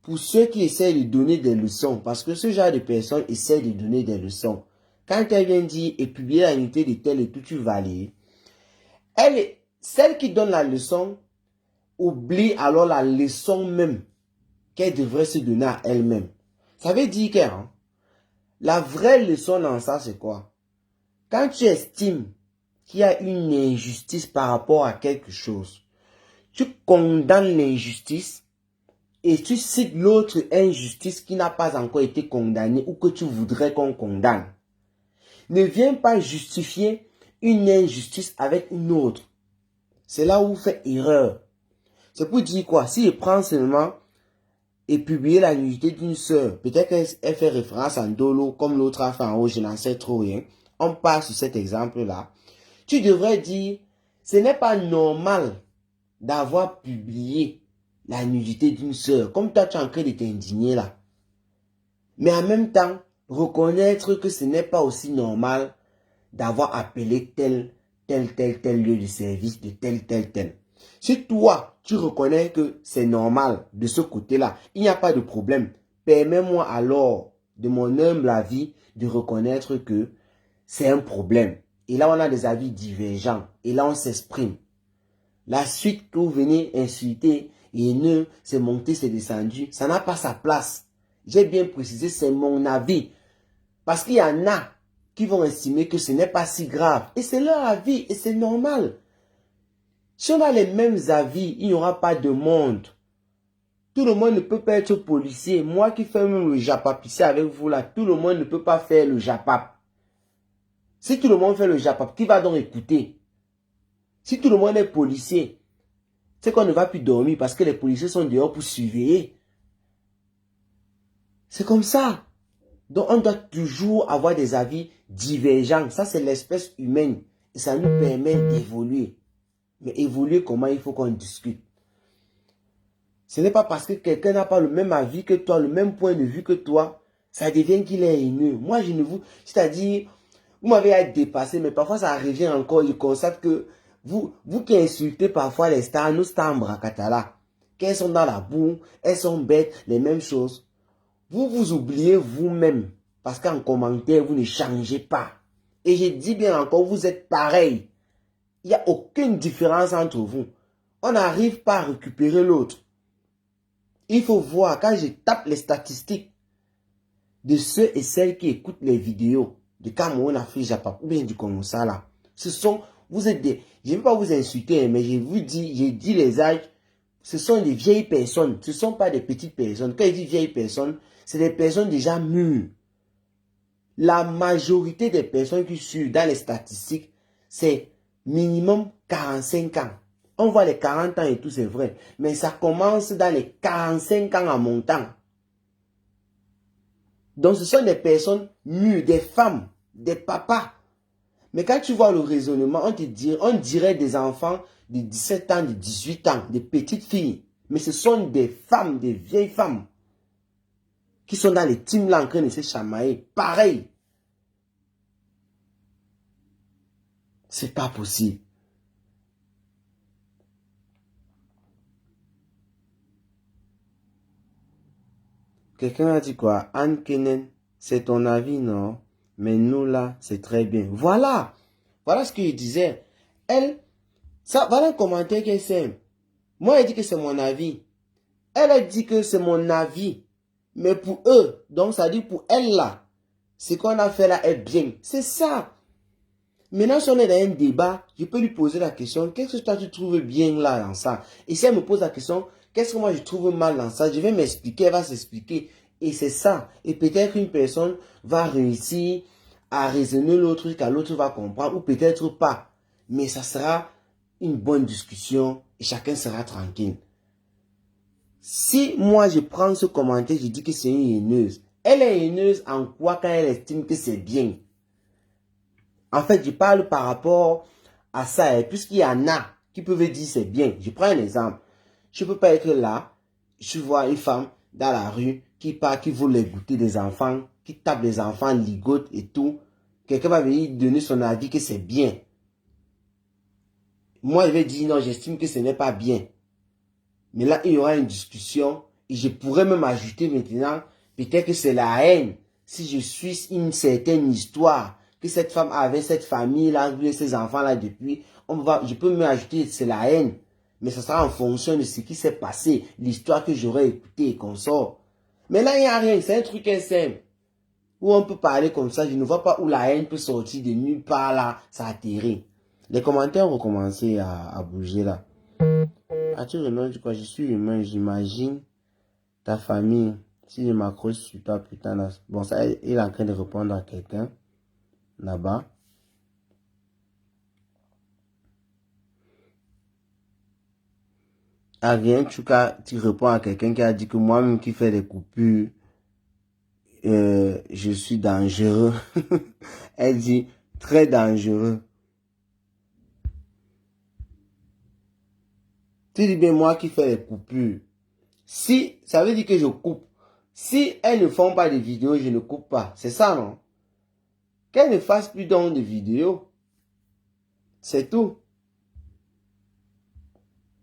S1: pour ceux qui essaient de donner des leçons, parce que ce genre de personnes essaient de donner des leçons, quand elle vient dire et publier la unité de tel et tout, tu valides, celle qui donne la leçon oublie alors la leçon même qu'elle devrait se donner à elle-même. Ça veut dire que la vraie leçon dans ça, c'est quoi? Quand tu estimes qu'il y a une injustice par rapport à quelque chose, tu condamnes l'injustice et tu cites l'autre injustice qui n'a pas encore été condamnée ou que tu voudrais qu'on condamne. Ne viens pas justifier une injustice avec une autre. C'est là où vous faites erreur. C'est pour dire quoi? Si je prends seulement et publier la nudité d'une sœur, peut-être qu'elle fait référence à Ndolo comme l'autre a fait en haut, je n'en sais trop rien. On passe sur cet exemple-là. Tu devrais dire, ce n'est pas normal d'avoir publié la nudité d'une sœur, comme toi tu es en train de t'indigner là. Mais en même temps, reconnaître que ce n'est pas aussi normal d'avoir appelé tel lieu de service de tel. Si toi, tu reconnais que c'est normal de ce côté-là, il n'y a pas de problème. Permets-moi alors, de mon humble avis, de reconnaître que c'est un problème. Et là, on a des avis divergents. Et là, on s'exprime. La suite que vous venez insulter, haineux, c'est monté, c'est descendu, ça n'a pas sa place. J'ai bien précisé, c'est mon avis. Parce qu'il y en a qui vont estimer que ce n'est pas si grave. Et c'est leur avis, et c'est normal. Si on a les mêmes avis, il n'y aura pas de monde. Tout le monde ne peut pas être policier. Moi qui fais même le japapissé avec vous là, tout le monde ne peut pas faire le japap. Si tout le monde fait le japap, qui va donc écouter? Si tout le monde est policier, c'est qu'on ne va plus dormir parce que les policiers sont dehors pour surveiller. C'est comme ça. Donc on doit toujours avoir des avis divergents. Ça c'est l'espèce humaine. Et ça nous permet d'évoluer. Mais évoluer comment? Il faut qu'on discute. Ce n'est pas parce que quelqu'un n'a pas le même avis que toi, le même point de vue que toi, ça devient qu'il est haineux. Moi, je ne vous... C'est-à-dire, vous m'avez dépassé, mais parfois ça revient encore. Je constate que vous qui insultez parfois les stars, nos stars en bracatala, qu'elles sont dans la boue, elles sont bêtes, les mêmes choses. Vous vous oubliez vous-même. Parce qu'en commentaire, vous ne changez pas. Et je dis bien encore, vous êtes pareil. Il n'y a aucune différence entre vous. On n'arrive pas à récupérer l'autre. Il faut voir, quand je tape les statistiques de ceux et celles qui écoutent les vidéos de Cameroun, Afrique, Japon, ou bien du Congo, ça là, ce sont, vous êtes des, je ne vais pas vous insulter, mais je vous dis, j'ai dit les âges, ce sont des vieilles personnes, ce ne sont pas des petites personnes. Quand je dis vieilles personnes, c'est des personnes déjà mûres. La majorité des personnes qui suivent dans les statistiques, c'est minimum 45 ans. On voit les 40 ans et tout, c'est vrai. Mais ça commence dans les 45 ans en montant. Donc ce sont des personnes mûres, des femmes, des papas. Mais quand tu vois le raisonnement, on dirait des enfants de 17 ans, de 18 ans, des petites filles. Mais ce sont des femmes, des vieilles femmes, qui sont dans les teams là en train de se chamailler. Pareil. C'est pas possible. Quelqu'un a dit quoi? Anne Kenen, c'est ton avis, non? Mais nous là, c'est très bien. Voilà. Voilà ce que je disais. Elle, ça, voilà un commentaire qu'elle sème. Moi, elle dit que c'est mon avis. Elle a dit que c'est mon avis. Mais pour eux, donc ça dit pour elle là, ce qu'on a fait là est bien. C'est ça. Maintenant, si on est dans un débat, je peux lui poser la question, qu'est-ce que toi tu trouves bien là dans ça? Et si elle me pose la question, qu'est-ce que moi je trouve mal dans ça? Je vais m'expliquer, elle va s'expliquer. Et c'est ça. Et peut-être qu'une personne va réussir à raisonner l'autre, jusqu'à l'autre va comprendre, ou peut-être pas. Mais ça sera une bonne discussion et chacun sera tranquille. Si moi je prends ce commentaire, je dis que c'est une haineuse. Elle est haineuse en quoi quand elle estime que c'est bien? En fait, je parle par rapport à ça, puisqu'il y en a qui peuvent dire c'est bien. Je prends un exemple. Je ne peux pas être là, je vois une femme dans la rue qui part, qui voulait goûter des enfants, qui tape des enfants, ligote et tout. Quelqu'un va venir donner son avis que c'est bien. Moi, je vais dire non, j'estime que ce n'est pas bien. Mais là, il y aura une discussion et je pourrais même ajouter maintenant, peut-être que c'est la haine. Si je suis une certaine histoire, que cette femme avait cette famille-là, ces enfants-là depuis, je peux même ajouter c'est la haine. Mais ça sera en fonction de ce qui s'est passé, l'histoire que j'aurais écoutée et qu'on sort. Mais là, il n'y a rien, c'est un truc simple. Où on peut parler comme ça, je ne vois pas où la haine peut sortir de nulle part là, ça atterrit. Les commentaires ont commencé à bouger là. As-tu le du quoi? Je suis humain, j'imagine ta famille. Si je m'accroche sur toi, putain là. Bon, ça, il est en train de répondre à quelqu'un là-bas. Ah, rien, tu réponds à quelqu'un qui a dit que moi-même qui fais des coupures, je suis dangereux. Elle dit très dangereux. Tu dis bien moi qui fais les coupures. Si, ça veut dire que je coupe. Si elles ne font pas de vidéos, je ne coupe pas. C'est ça, non? Qu'elles ne fassent plus donc de vidéos. C'est tout.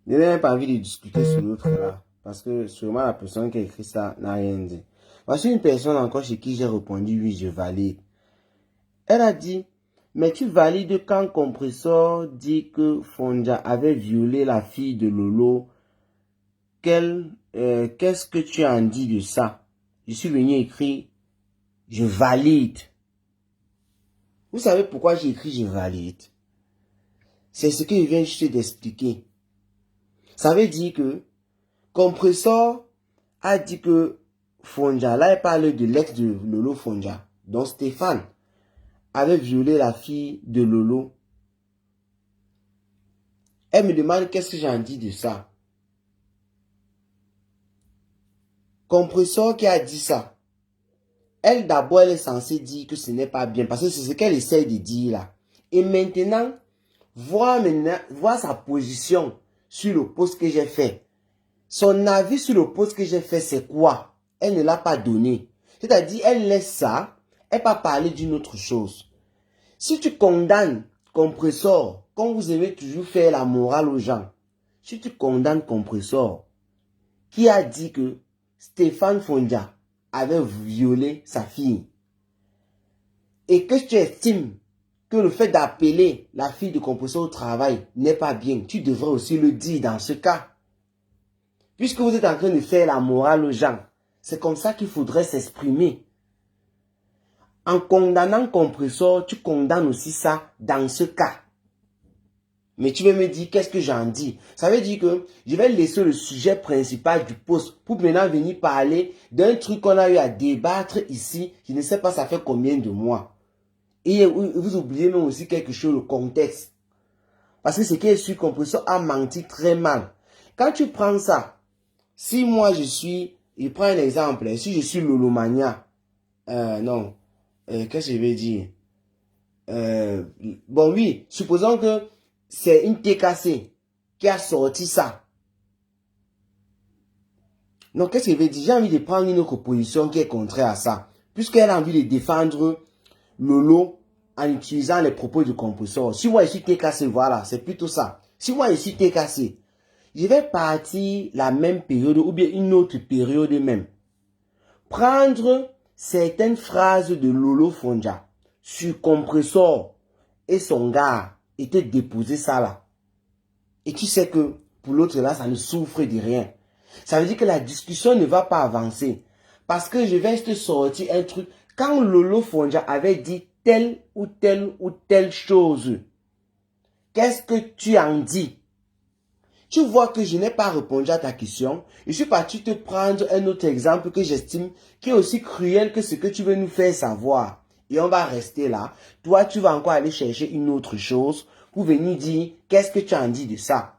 S1: Je n'ai même pas envie de discuter sur l'autre là. Parce que sûrement la personne qui a écrit ça n'a rien dit. Voici une personne encore chez qui j'ai répondu oui, je valide. Elle a dit, mais tu valides quand Compressor dit que Fonja avait violé la fille de Lolo. Qu'est-ce que tu en dis de ça? Je suis venu écrire, je valide. Vous savez pourquoi j'ai écrit je valide? C'est ce que je viens juste d'expliquer. Ça veut dire que Compressor a dit que Fonja, là il parle de l'ex de Lolo Fonja, donc Stéphane, avait violé la fille de Lolo. Elle me demande qu'est-ce que j'en dis de ça. Compressor qui a dit ça. Elle d'abord elle est censée dire que ce n'est pas bien parce que c'est ce qu'elle essaie de dire là. Et maintenant, voir sa position sur le post que j'ai fait. Son avis sur le post que j'ai fait, c'est quoi? Elle ne l'a pas donné. C'est-à-dire, elle laisse ça, elle va parler d'une autre chose. Si tu condamnes Compressor, comme vous aimez toujours faire la morale aux gens, si tu condamnes Compressor, qui a dit que Stéphane Fonja avait violé sa fille, et que tu estimes que le fait d'appeler la fille de Compressor au travail n'est pas bien, tu devrais aussi le dire dans ce cas. Puisque vous êtes en train de faire la morale aux gens, c'est comme ça qu'il faudrait s'exprimer. En condamnant Compressor, tu condamnes aussi ça dans ce cas. Mais tu veux me dire qu'est-ce que j'en dis? Ça veut dire que je vais laisser le sujet principal du post pour maintenant venir parler d'un truc qu'on a eu à débattre ici. Je ne sais pas ça fait combien de mois. Et vous oubliez même aussi quelque chose, le contexte. Parce que ce qui est sûr, Compressor a menti très mal. Quand tu prends ça, si moi je prends un exemple, si je suis Lolomania, qu'est-ce que je vais dire? Bon oui, supposons que c'est une TKC qui a sorti ça. Donc qu'est-ce que je vais dire? J'ai envie de prendre une autre position qui est contraire à ça. Puisqu'elle a envie de défendre Lolo en utilisant les propos du Compressor. Si moi je suis TKC, voilà, c'est plutôt ça. Si moi je suis TKC, je vais partir la même période ou bien une autre période même. Prendre certaines phrases de Lolo Fonja sur Compressor et son gars et te déposer ça là. Et tu sais que pour l'autre là, ça ne souffre de rien. Ça veut dire que la discussion ne va pas avancer. Parce que je vais te sortir un truc. Quand Lolo Fonja avait dit telle ou telle ou telle chose, qu'est-ce que tu en dis? Tu vois que je n'ai pas répondu à ta question. Je suis parti te prendre un autre exemple que j'estime qui est aussi cruel que ce que tu veux nous faire savoir. Et on va rester là. Toi, tu vas encore aller chercher une autre chose pour venir dire qu'est-ce que tu en dis de ça.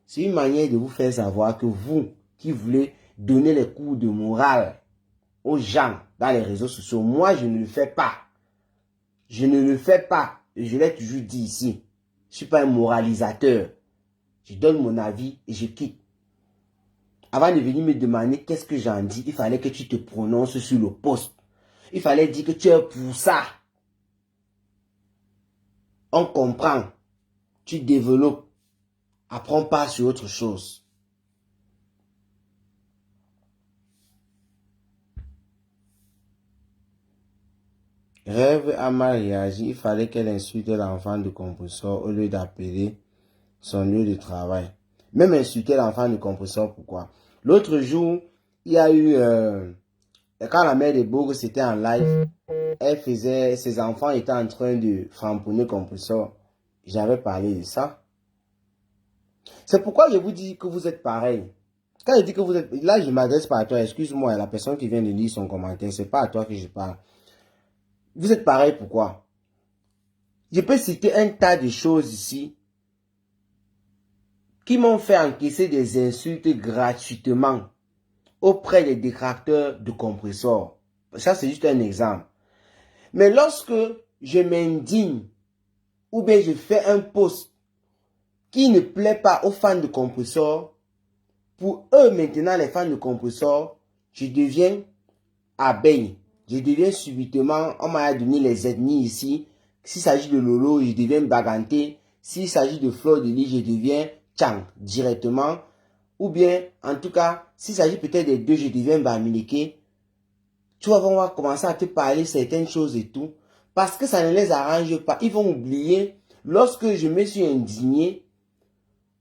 S1: C'est une manière de vous faire savoir que vous, qui voulez donner les cours de morale aux gens dans les réseaux sociaux, moi, je ne le fais pas. Je ne le fais pas. Et je l'ai toujours dit ici. Je ne suis pas un moralisateur. Je donne mon avis et je quitte. Avant de venir me demander qu'est-ce que j'en dis, il fallait que tu te prononces sur le post. Il fallait dire que tu es pour ça. On comprend. Tu développes. Apprends pas sur autre chose. Rêve a mal réagi. Il fallait qu'elle insulte l'enfant de Compressor au lieu d'appeler son lieu de travail. Même insulter l'enfant de Compressor, pourquoi? L'autre jour, il y a eu... quand la mère de Bourg c'était en live, ses enfants étaient en train de framponner Compressor. J'avais parlé de ça. C'est pourquoi je vous dis que vous êtes pareil. Quand je dis que vous êtes... Là, je ne m'adresse pas à toi. Excuse-moi, la personne qui vient de lire son commentaire, c'est pas à toi que je parle. Vous êtes pareil, pourquoi? Je peux citer un tas de choses ici qui m'ont fait encaisser des insultes gratuitement auprès des détracteurs de Compressor. Ça, c'est juste un exemple. Mais lorsque je m'indigne ou bien je fais un post qui ne plaît pas aux fans de Compressor, pour eux maintenant, les fans de Compressor, je deviens abeille. Je deviens subitement, on m'a donné les ethnies ici. S'il s'agit de Lolo, je deviens Baganté. S'il s'agit de Fleur de Lis, je deviens tchang directement. Ou bien, en tout cas, s'il s'agit peut-être des deux, je deviens bamileke. Tu vois, on va commencer à te parler certaines choses et tout. Parce que ça ne les arrange pas. Ils vont oublier. Lorsque je me suis indigné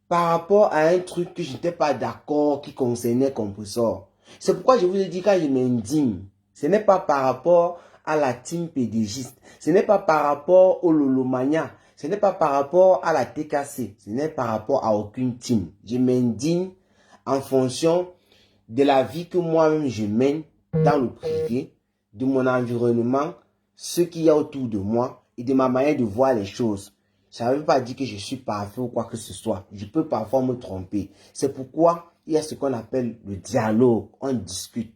S1: par rapport à un truc que je n'étais pas d'accord qui concernait Compressor. C'est pourquoi je vous ai dit quand je m'indigne. Ce n'est pas par rapport à la team pédégiste. Ce n'est pas par rapport au Lolomania. Ce n'est pas par rapport à la TKC. Ce n'est par rapport à aucune team. Je m'indigne en fonction de la vie que moi-même je mène dans le privé, de mon environnement, ce qu'il y a autour de moi et de ma manière de voir les choses. Ça ne veut pas dire que je suis parfait ou quoi que ce soit. Je peux parfois me tromper. C'est pourquoi il y a ce qu'on appelle le dialogue. On discute.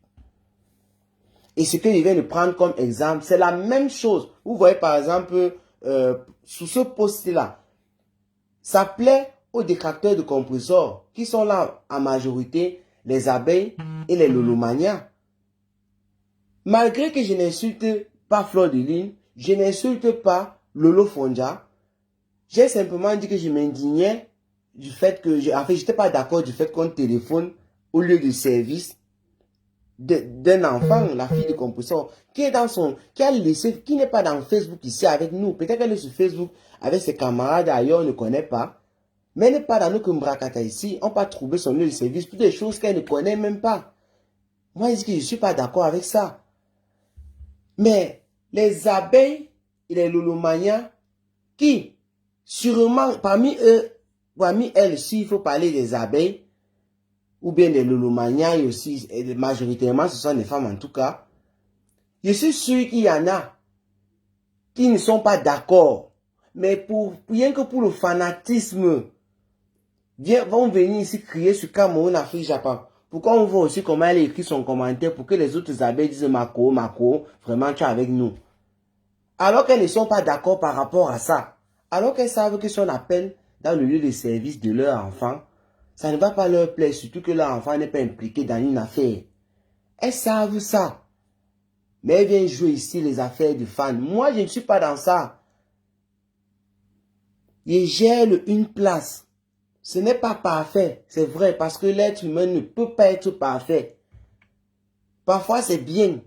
S1: Et ce que je viens de prendre comme exemple, c'est la même chose. Vous voyez par exemple, sous ce post-là, ça plaît aux détracteurs de compresseurs qui sont là en majorité, les abeilles et les lolomanias. Malgré que je n'insulte pas Fleur de Lune, je n'insulte pas Lolo Fonja, j'ai simplement dit que je m'indignais du fait que, en fait, j'étais pas d'accord du fait qu'on téléphone au lieu de service d'un enfant, la fille de compresseur, qui est dans son, qui a laissé, qui n'est pas dans Facebook ici avec nous. Peut-être qu'elle est sur Facebook avec ses camarades ailleurs, on ne connaît pas. Mais elle n'est pas dans nos Kumbrakata ici. On peut trouver son lieu de service, toutes des choses qu'elle ne connaît même pas. Moi, je dis que je ne suis pas d'accord avec ça. Mais les abeilles et les lolomanias, qui, sûrement, parmi eux, parmi elles, s'il faut parler des abeilles, ou bien des lolomanias, et aussi, et majoritairement, ce sont des femmes en tout cas, je suis sûr qu'il y en a qui ne sont pas d'accord. Mais rien que pour le fanatisme, vont venir ici crier sur Cameroun, Afrique, Japon. Pourquoi on voit aussi comment elle écrit son commentaire pour que les autres abeilles disent Mako, vraiment tu es avec nous. Alors qu'elles ne sont pas d'accord par rapport à ça. Alors qu'elles savent que si on appelle dans le lieu de service de leur enfant, ça ne va pas leur plaire, surtout que leur enfant n'est pas impliqué dans une affaire. Elles savent ça. Mais elles viennent jouer ici les affaires de fans. Moi, je ne suis pas dans ça. Je gère une place. Ce n'est pas parfait, c'est vrai, parce que l'être humain ne peut pas être parfait. Parfois, c'est bien,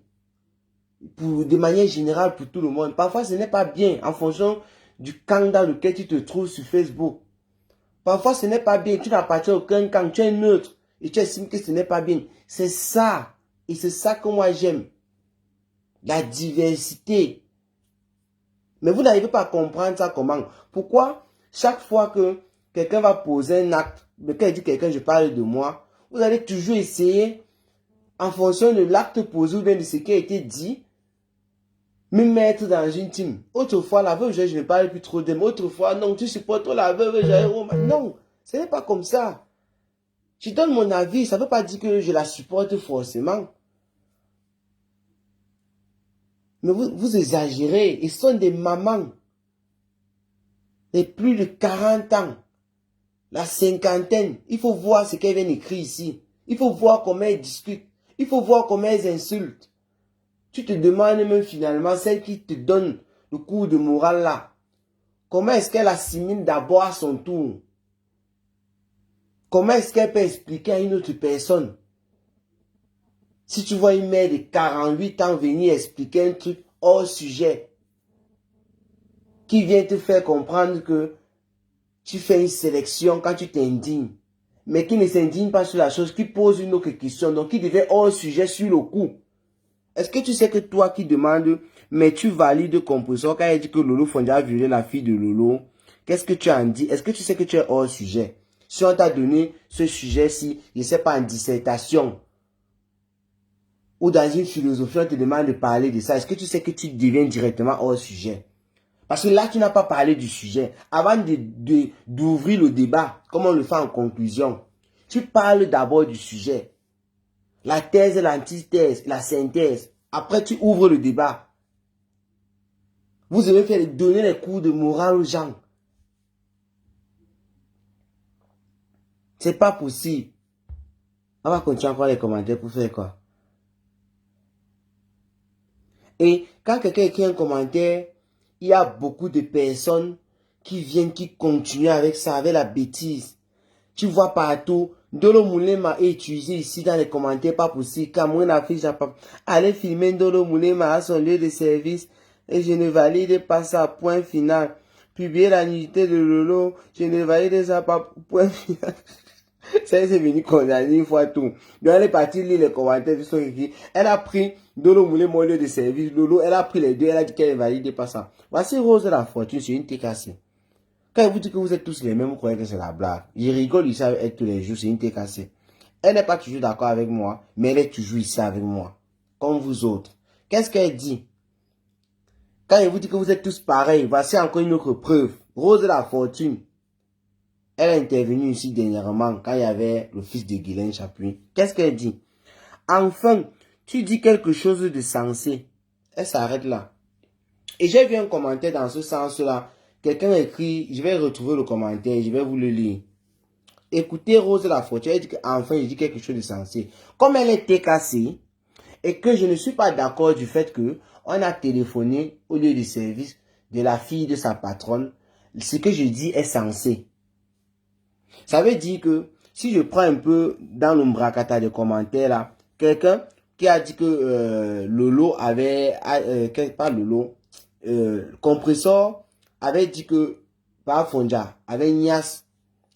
S1: de manière générale pour tout le monde. Parfois, ce n'est pas bien en fonction du camp dans lequel tu te trouves sur Facebook. Parfois, ce n'est pas bien, tu n'appartiens à aucun camp, tu es neutre et tu estimes que ce n'est pas bien. C'est ça, et c'est ça que moi j'aime. La diversité. Mais vous n'arrivez pas à comprendre ça comment. Pourquoi chaque fois que quelqu'un va poser un acte, mais quand il dit quelqu'un, je parle de moi, vous allez toujours essayer, en fonction de l'acte posé ou bien de ce qui a été dit, me mettre dans une team. Autrefois, la veuve, je ne parle plus trop d'elle. Autrefois, non, tu supportes la veuve, non, ce n'est pas comme ça. Je donne mon avis, ça ne veut pas dire que je la supporte forcément. Mais vous exagérez, ils sont des mamans. De plus de 40 ans. La cinquantaine, il faut voir ce qu'elles viennent écrire ici. Il faut voir comment elles discutent. Il faut voir comment elles insultent. Tu te demandes même finalement, celle qui te donne le coup de morale là, comment est-ce qu'elle assimile d'abord à son tour? Comment est-ce qu'elle peut expliquer à une autre personne? Si tu vois une mère de 48 ans venir expliquer un truc hors sujet, qui vient te faire comprendre que tu fais une sélection quand tu t'indignes, mais qui ne s'indigne pas sur la chose, qui pose une autre question, donc qui devient hors sujet sur le coup. Est-ce que tu sais que toi qui demandes, mais tu valides Compressor quand il dit que Lolo Fonja a violé la fille de Lolo, qu'est-ce que tu en dis? Est-ce que tu sais que tu es hors sujet? Si on t'a donné ce sujet-ci, je ne sais pas, en dissertation, ou dans une philosophie, on te demande de parler de ça, est-ce que tu sais que tu deviens directement hors sujet? Parce que là, tu n'as pas parlé du sujet. Avant d'ouvrir le débat, comme on le fait en conclusion, tu parles d'abord du sujet. La thèse, l'antithèse, la synthèse. Après, tu ouvres le débat. Vous avez fait donner les cours de morale aux gens. C'est pas possible. On va continuer encore les commentaires pour faire quoi? Et quand quelqu'un écrit un commentaire, il y a beaucoup de personnes qui viennent, qui continuent avec ça, avec la bêtise. Tu vois partout. Ndolo Moulema est utilisé ici dans les commentaires, pas possible. Cameroun affiche pas. Allez filmer Ndolo Moulema à son lieu de service et je ne valide pas ça, point final. Publier la nudité de Lolo, je ne valide ça pas, point final. Ça, c'est venu condamner une fois tout. Donc, elle est partie lire les commentaires qui sont écrits. Elle a pris Ndolo Moulema au lieu de service. Lolo, elle a pris les deux, elle a dit qu'elle ne valide pas ça. Voici Rose de la Fortune sur une TKC. Quand elle vous dit que vous êtes tous les mêmes, vous croyez que c'est la blague. Je rigole ici avec elle tous les jours, c'est une TKC. Elle n'est pas toujours d'accord avec moi, mais elle est toujours ici avec moi. Comme vous autres. Qu'est-ce qu'elle dit? Quand elle vous dit que vous êtes tous pareils, voici encore une autre preuve. Rose de la Fortune. Elle est intervenue ici dernièrement quand il y avait le fils de Guylaine Chapuis. Qu'est-ce qu'elle dit? Enfin, tu dis quelque chose de sensé. Elle s'arrête là. Et j'ai vu un commentaire dans ce sens-là. Quelqu'un écrit, je vais retrouver le commentaire, je vais vous le lire. Écoutez Rose de la Fortune, elle dit qu'enfin je dis quelque chose de sensé. Comme elle est TKC et que je ne suis pas d'accord du fait que on a téléphoné au lieu du service de la fille de sa patronne, ce que je dis est sensé. Ça veut dire que si je prends un peu dans le bracata de commentaires là, quelqu'un qui a dit que Lolo avait, pas Lolo, Compressor avait dit que par Fonja avait Nias,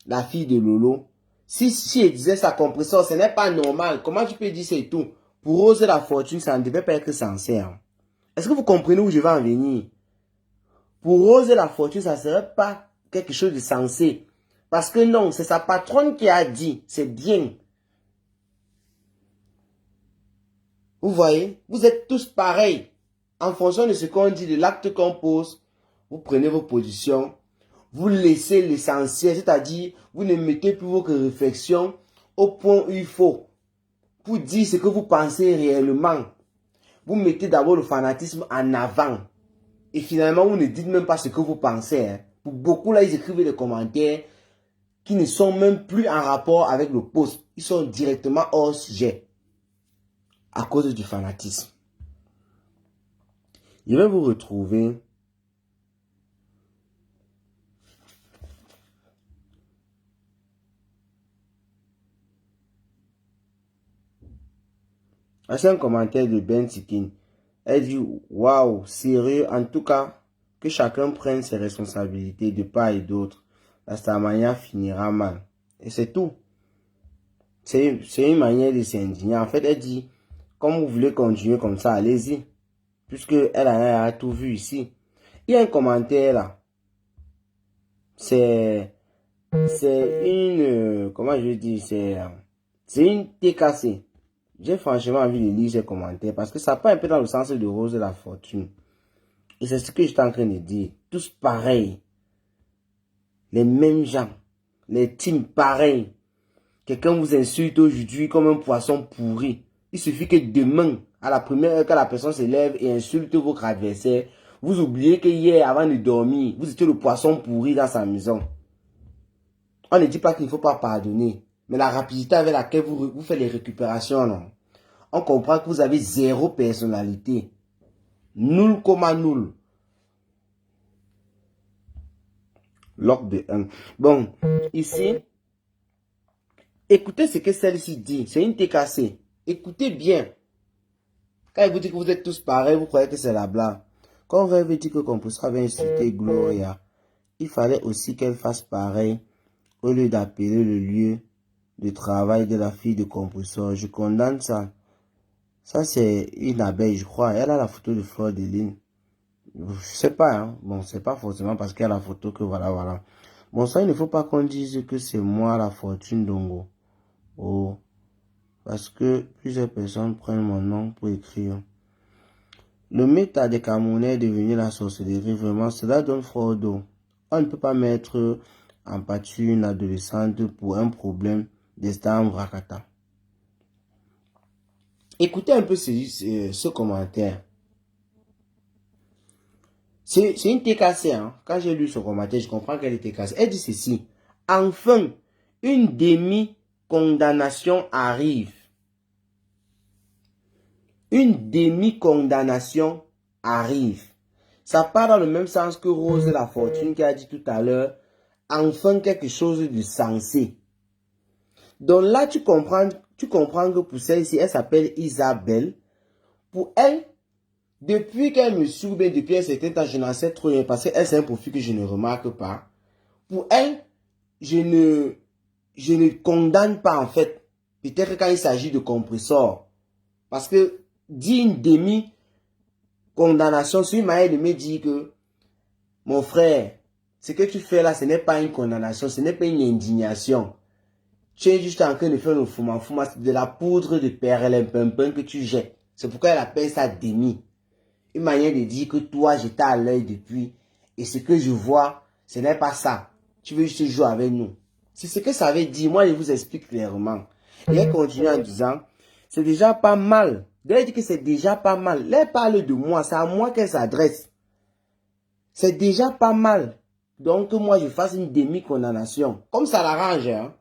S1: la fille de Lolo. Si elle disait ça, Compressor, ce n'est pas normal. Comment tu peux dire c'est tout? Pour Rose de la Fortune, ça ne devait pas être sincère. Est-ce que vous comprenez où je vais en venir? Pour Rose de la Fortune, ça ne serait pas quelque chose de sensé. Parce que non, c'est sa patronne qui a dit, c'est bien. Vous voyez, vous êtes tous pareils. En fonction de ce qu'on dit, de l'acte qu'on pose, vous prenez vos positions, vous laissez l'essentiel, c'est-à-dire, vous ne mettez plus vos réflexions au point où il faut. Pour dire ce que vous pensez réellement. Vous mettez d'abord le fanatisme en avant. Et finalement, vous ne dites même pas ce que vous pensez. Hein. Pour beaucoup, là, ils écrivent des commentaires qui ne sont même plus en rapport avec le post. Ils sont directement hors sujet. À cause du fanatisme. Je vais vous retrouver. C'est un commentaire de Ben Tikin. Elle dit, waouh, sérieux, en tout cas, que chacun prenne ses responsabilités de part et d'autre. La Starmania finira mal. Et c'est tout. C'est une manière de s'indigner. En fait, elle dit, comme vous voulez continuer comme ça, allez-y. Puisque elle a tout vu ici. Il y a un commentaire là. C'est une, comment je dis, c'est une TKC. J'ai franchement envie de lire ces commentaires parce que ça part un peu dans le sens de Rose de la Fortune. Et c'est ce que j'étais en train de dire. Tous pareils. Les mêmes gens. Les teams pareils. Quelqu'un vous insulte aujourd'hui comme un poisson pourri. Il suffit que demain, à la première heure que la personne se lève et insulte votre adversaire, vous oubliez que hier, avant de dormir, vous étiez le poisson pourri dans sa maison. On ne dit pas qu'il ne faut pas pardonner. Mais la rapidité avec laquelle vous faites les récupérations, non. On comprend que vous avez zéro personnalité. Nul comme nul. Log de 1. Bon, ici, écoutez ce que celle-ci dit. C'est une TKC. Écoutez bien. Quand elle vous dit que vous êtes tous pareils, vous croyez que c'est la blague. Quand on veut dire que Compressor avait insulté Gloria, il fallait aussi qu'elle fasse pareil au lieu d'appeler le lieu de travail de la fille de Compressor. Je condamne ça. Ça, c'est une abeille, je crois. Elle a la photo de Fleur de Lune. Je sais pas, hein. Bon, c'est pas forcément parce qu'elle a la photo que voilà. Bon, ça, il ne faut pas qu'on dise que c'est moi la Fortune Dongo. Oh. Parce que plusieurs personnes prennent mon nom pour écrire. Le méta des Camerounais est devenu la sorcellerie. Vraiment, cela donne froid au dos. On ne peut pas mettre en pâture une adolescente pour un problème d'estin en vracata. Écoutez un peu ce commentaire. C'est une TKC. Hein. Quand j'ai lu ce commentaire, je comprends qu'elle est TKC. Elle dit ceci. Enfin, une demi-condamnation arrive. Une demi-condamnation arrive. Ça part dans le même sens que Rose de la Fortune qui a dit tout à l'heure. Enfin, quelque chose de sensé. Donc là, tu comprends que pour celle-ci, elle s'appelle Isabelle. Pour elle, depuis qu'elle me suit, bien depuis un certain temps, je n'en sais trop rien parce qu'elle, c'est un profil que je ne remarque pas. Pour elle, je ne condamne pas en fait. Peut-être quand il s'agit de compresseur. Parce que dire une demi-condamnation, c'est une manière de me dire que, mon frère, ce que tu fais là, ce n'est pas une condamnation, ce n'est pas une indignation. Tu es juste en train de faire le fouma, c'est de la poudre de perlimpinpin que tu jettes. C'est pourquoi elle appelle ça demi. Une manière de dire que toi, j'étais à l'œil depuis. Et ce que je vois, ce n'est pas ça. Tu veux juste jouer avec nous. C'est ce que ça veut dire. Moi, je vous explique clairement. Et elle continue en disant, c'est déjà pas mal. Elle dit que c'est déjà pas mal. Elle parle de moi. C'est à moi qu'elle s'adresse. C'est déjà pas mal. Donc, moi, je fasse une demi-condamnation. Comme ça l'arrange, hein.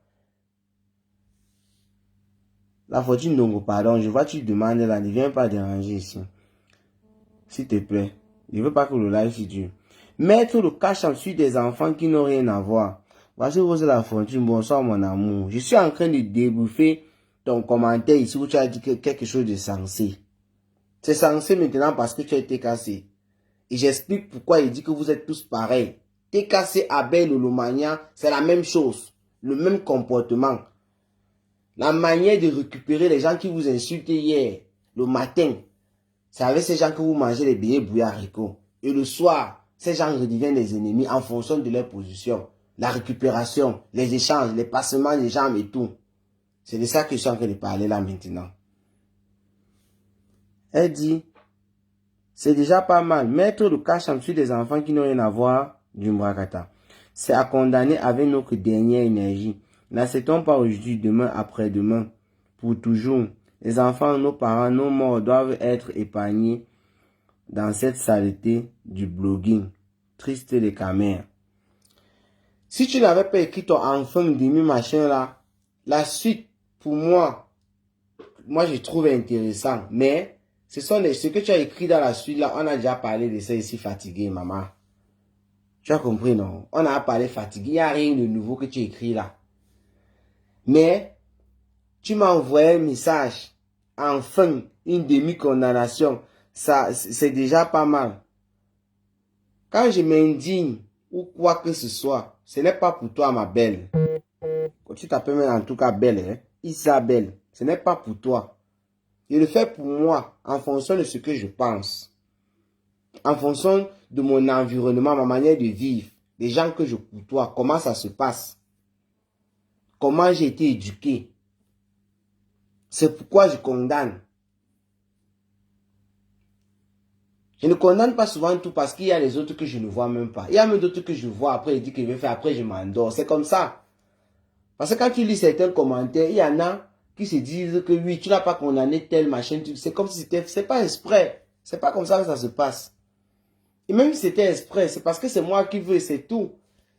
S1: La fortune donc, pardon, je vois tu demandes là, ne viens pas déranger ici. S'il te plaît. Je veux pas que le live se dure. Mettre le cash en dessus des enfants qui n'ont rien à voir. Voici Rose la fortune, bonsoir mon amour. Je suis en train de débouffer ton commentaire ici où tu as dit quelque chose de sensé. C'est sensé maintenant parce que tu as été cassé. Et j'explique pourquoi il dit que vous êtes tous pareils. T'es cassé, Abel ou Lomania, c'est la même chose. Le même comportement. La manière de récupérer les gens qui vous insultent hier, le matin, c'est avec ces gens que vous mangez les billets bouillis haricots. Et le soir, ces gens redeviennent des ennemis en fonction de leur position. La récupération, les échanges, les passements des jambes et tout. C'est de ça que je suis en train de parler là maintenant. Elle dit, c'est déjà pas mal. Mettre le cash en dessous des enfants qui n'ont rien à voir du Mbrakata. C'est à condamner avec notre dernière énergie. N'acceptons pas aujourd'hui, demain, après-demain, pour toujours. Les enfants, nos parents, nos morts doivent être épargnés dans cette saleté du blogging. Triste les camères. Si tu n'avais pas écrit ton enfant demi machin là, la suite, pour moi, je trouve intéressant. Mais, ce que tu as écrit dans la suite là, on a déjà parlé de ça ici, fatigué, maman. Tu as compris, non? On a parlé fatigué. Il n'y a rien de nouveau que tu écris là. Mais, tu m'as envoyé un message. Enfin, une demi-condamnation. Ça, c'est déjà pas mal. Quand je m'indigne ou quoi que ce soit, ce n'est pas pour toi, ma belle. Quand tu t'appelles en tout cas belle, hein? Isabelle, ce n'est pas pour toi. Je le fais pour moi, en fonction de ce que je pense. En fonction de mon environnement, ma manière de vivre, les gens que je côtoie, comment ça se passe. Comment j'ai été éduqué. C'est pourquoi je condamne. Je ne condamne pas souvent tout parce qu'il y a les autres que je ne vois même pas. Il y a même d'autres que je vois, après il dit que je vais faire, après je m'endors. C'est comme ça. Parce que quand tu lis certains commentaires, il y en a qui se disent que oui, tu n'as pas condamné tel machin. C'est comme si c'est pas exprès. C'est pas comme ça que ça se passe. Et même si c'était exprès, c'est parce que c'est moi qui veux, c'est tout.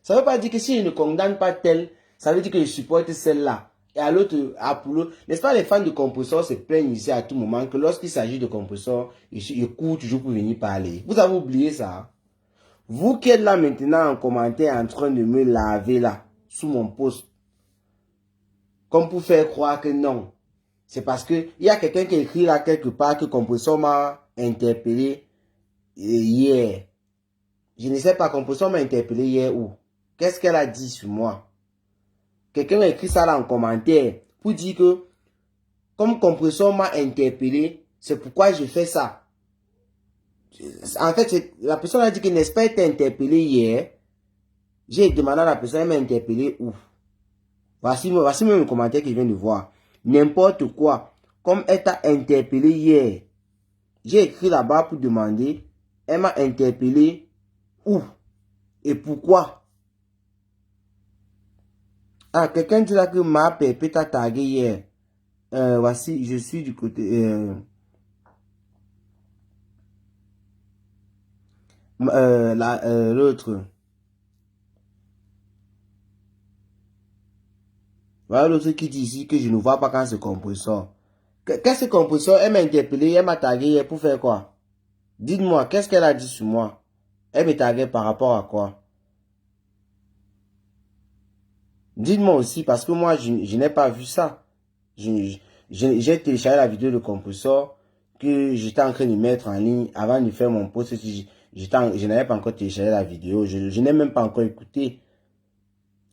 S1: Ça ne veut pas dire que si je ne condamne pas tel, ça veut dire que je supporte celle-là. Et à l'autre, n'est-ce pas, les fans de compresseurs se plaignent ici à tout moment que lorsqu'il s'agit de compresseurs, ils courent toujours pour venir parler. Vous avez oublié ça. Vous qui êtes là maintenant en commentaire en train de me laver là, sous mon post, comme pour faire croire que non. C'est parce que il y a quelqu'un qui écrit là quelque part que compresseur m'a interpellé hier. Je ne sais pas, compresseur m'a interpellé hier où. Qu'est-ce qu'elle a dit sur moi? Quelqu'un a écrit ça là en commentaire pour dire que comme compresseur m'a interpellé, c'est pourquoi je fais ça. En fait, la personne a dit que n'est-ce pas été interpellé hier. J'ai demandé à la personne, elle m'a interpellé où? Voici même le commentaire que je viens de voir. N'importe quoi. Comme elle t'a interpellé hier. J'ai écrit là-bas pour demander. Elle m'a interpellé où? Et pourquoi? Ah, quelqu'un dit là que ma pépé t'a tagué hier. Voici, je suis du côté... l'autre. Voilà l'autre qui dit ici que je ne vois pas quand ce compresseur. Qu'est-ce que compresseur? Elle m'a interpellé, elle m'a tagué hier pour faire quoi? Dites-moi, qu'est-ce qu'elle a dit sur moi? Elle m'a tagué par rapport à quoi? Dites-moi aussi, parce que moi, je n'ai pas vu ça. J'ai téléchargé la vidéo de compresseur que j'étais en train de mettre en ligne avant de faire mon post. Je n'avais pas encore téléchargé la vidéo. Je n'ai même pas encore écouté.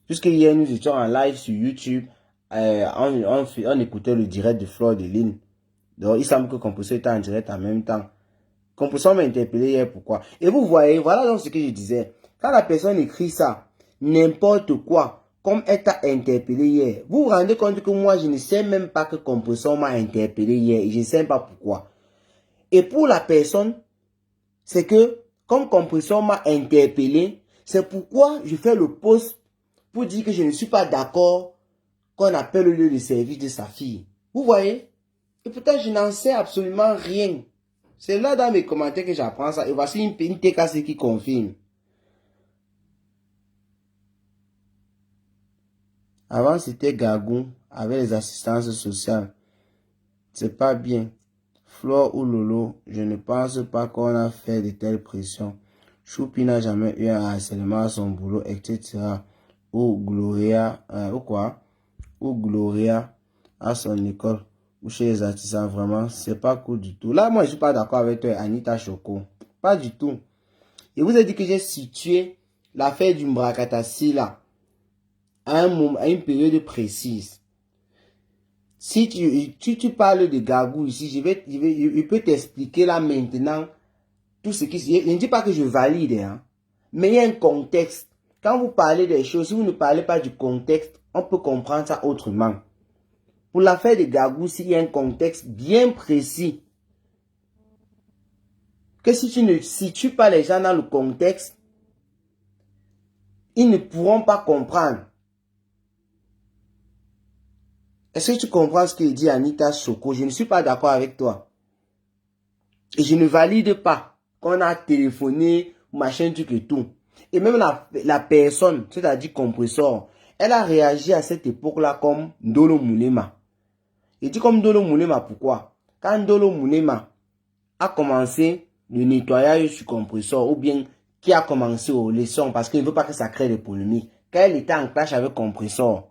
S1: Puisque hier, nous étions en live sur YouTube, on écoutait le direct de Fleur de Lune. Donc, il semble que compresseur était en direct en même temps. Compresseur m'a interpellé hier, pourquoi? Et vous voyez, voilà donc ce que je disais. Quand la personne écrit ça, n'importe quoi, comme elle t'a interpellé hier, vous vous rendez compte que moi, je ne sais même pas que compresseur m'a interpellé hier, et je ne sais même pas pourquoi. Et pour la personne, c'est que, comme compresseur m'a interpellé, c'est pourquoi je fais le post pour dire que je ne suis pas d'accord qu'on appelle le lieu de service de sa fille. Vous voyez? Et pourtant, je n'en sais absolument rien. C'est là dans mes commentaires que j'apprends ça. Et voici une TKC qui confirme. Avant, c'était Gagou avec les assistances sociales. C'est pas bien. Flore ou Lolo, je ne pense pas qu'on a fait de telles pressions. Choupi n'a jamais eu un harcèlement à son boulot, etc. Ou Gloria, ou Gloria à son école. Ou chez les artisans, vraiment, c'est pas cool du tout. Là, moi, je suis pas d'accord avec toi, Anita Choco. Pas du tout. Et vous avez dit que j'ai situé l'affaire du Mbrakatasi là, à une période précise. Si tu parles de Gagou ici, je peux t'expliquer là maintenant tout ce qui se... Je ne dis pas que je valide, hein, mais il y a un contexte. Quand vous parlez des choses, si vous ne parlez pas du contexte, on peut comprendre ça autrement. Pour l'affaire de Gagou, il y a un contexte bien précis. Que si tu ne situes pas les gens dans le contexte, ils ne pourront pas comprendre. Est-ce que tu comprends ce que dit Anita Soko? Je ne suis pas d'accord avec toi. Et je ne valide pas qu'on a téléphoné, machin, truc et tout. Et même la personne, c'est-à-dire compresseur, elle a réagi à cette époque-là comme Ndolo Moulema. Et dit comme Ndolo Moulema, pourquoi? Quand Ndolo Moulema a commencé le nettoyage sur compresseur, ou bien qui a commencé aux leçons, parce qu'il ne veut pas que ça crée des polémiques. Quand elle était en clash avec compresseur,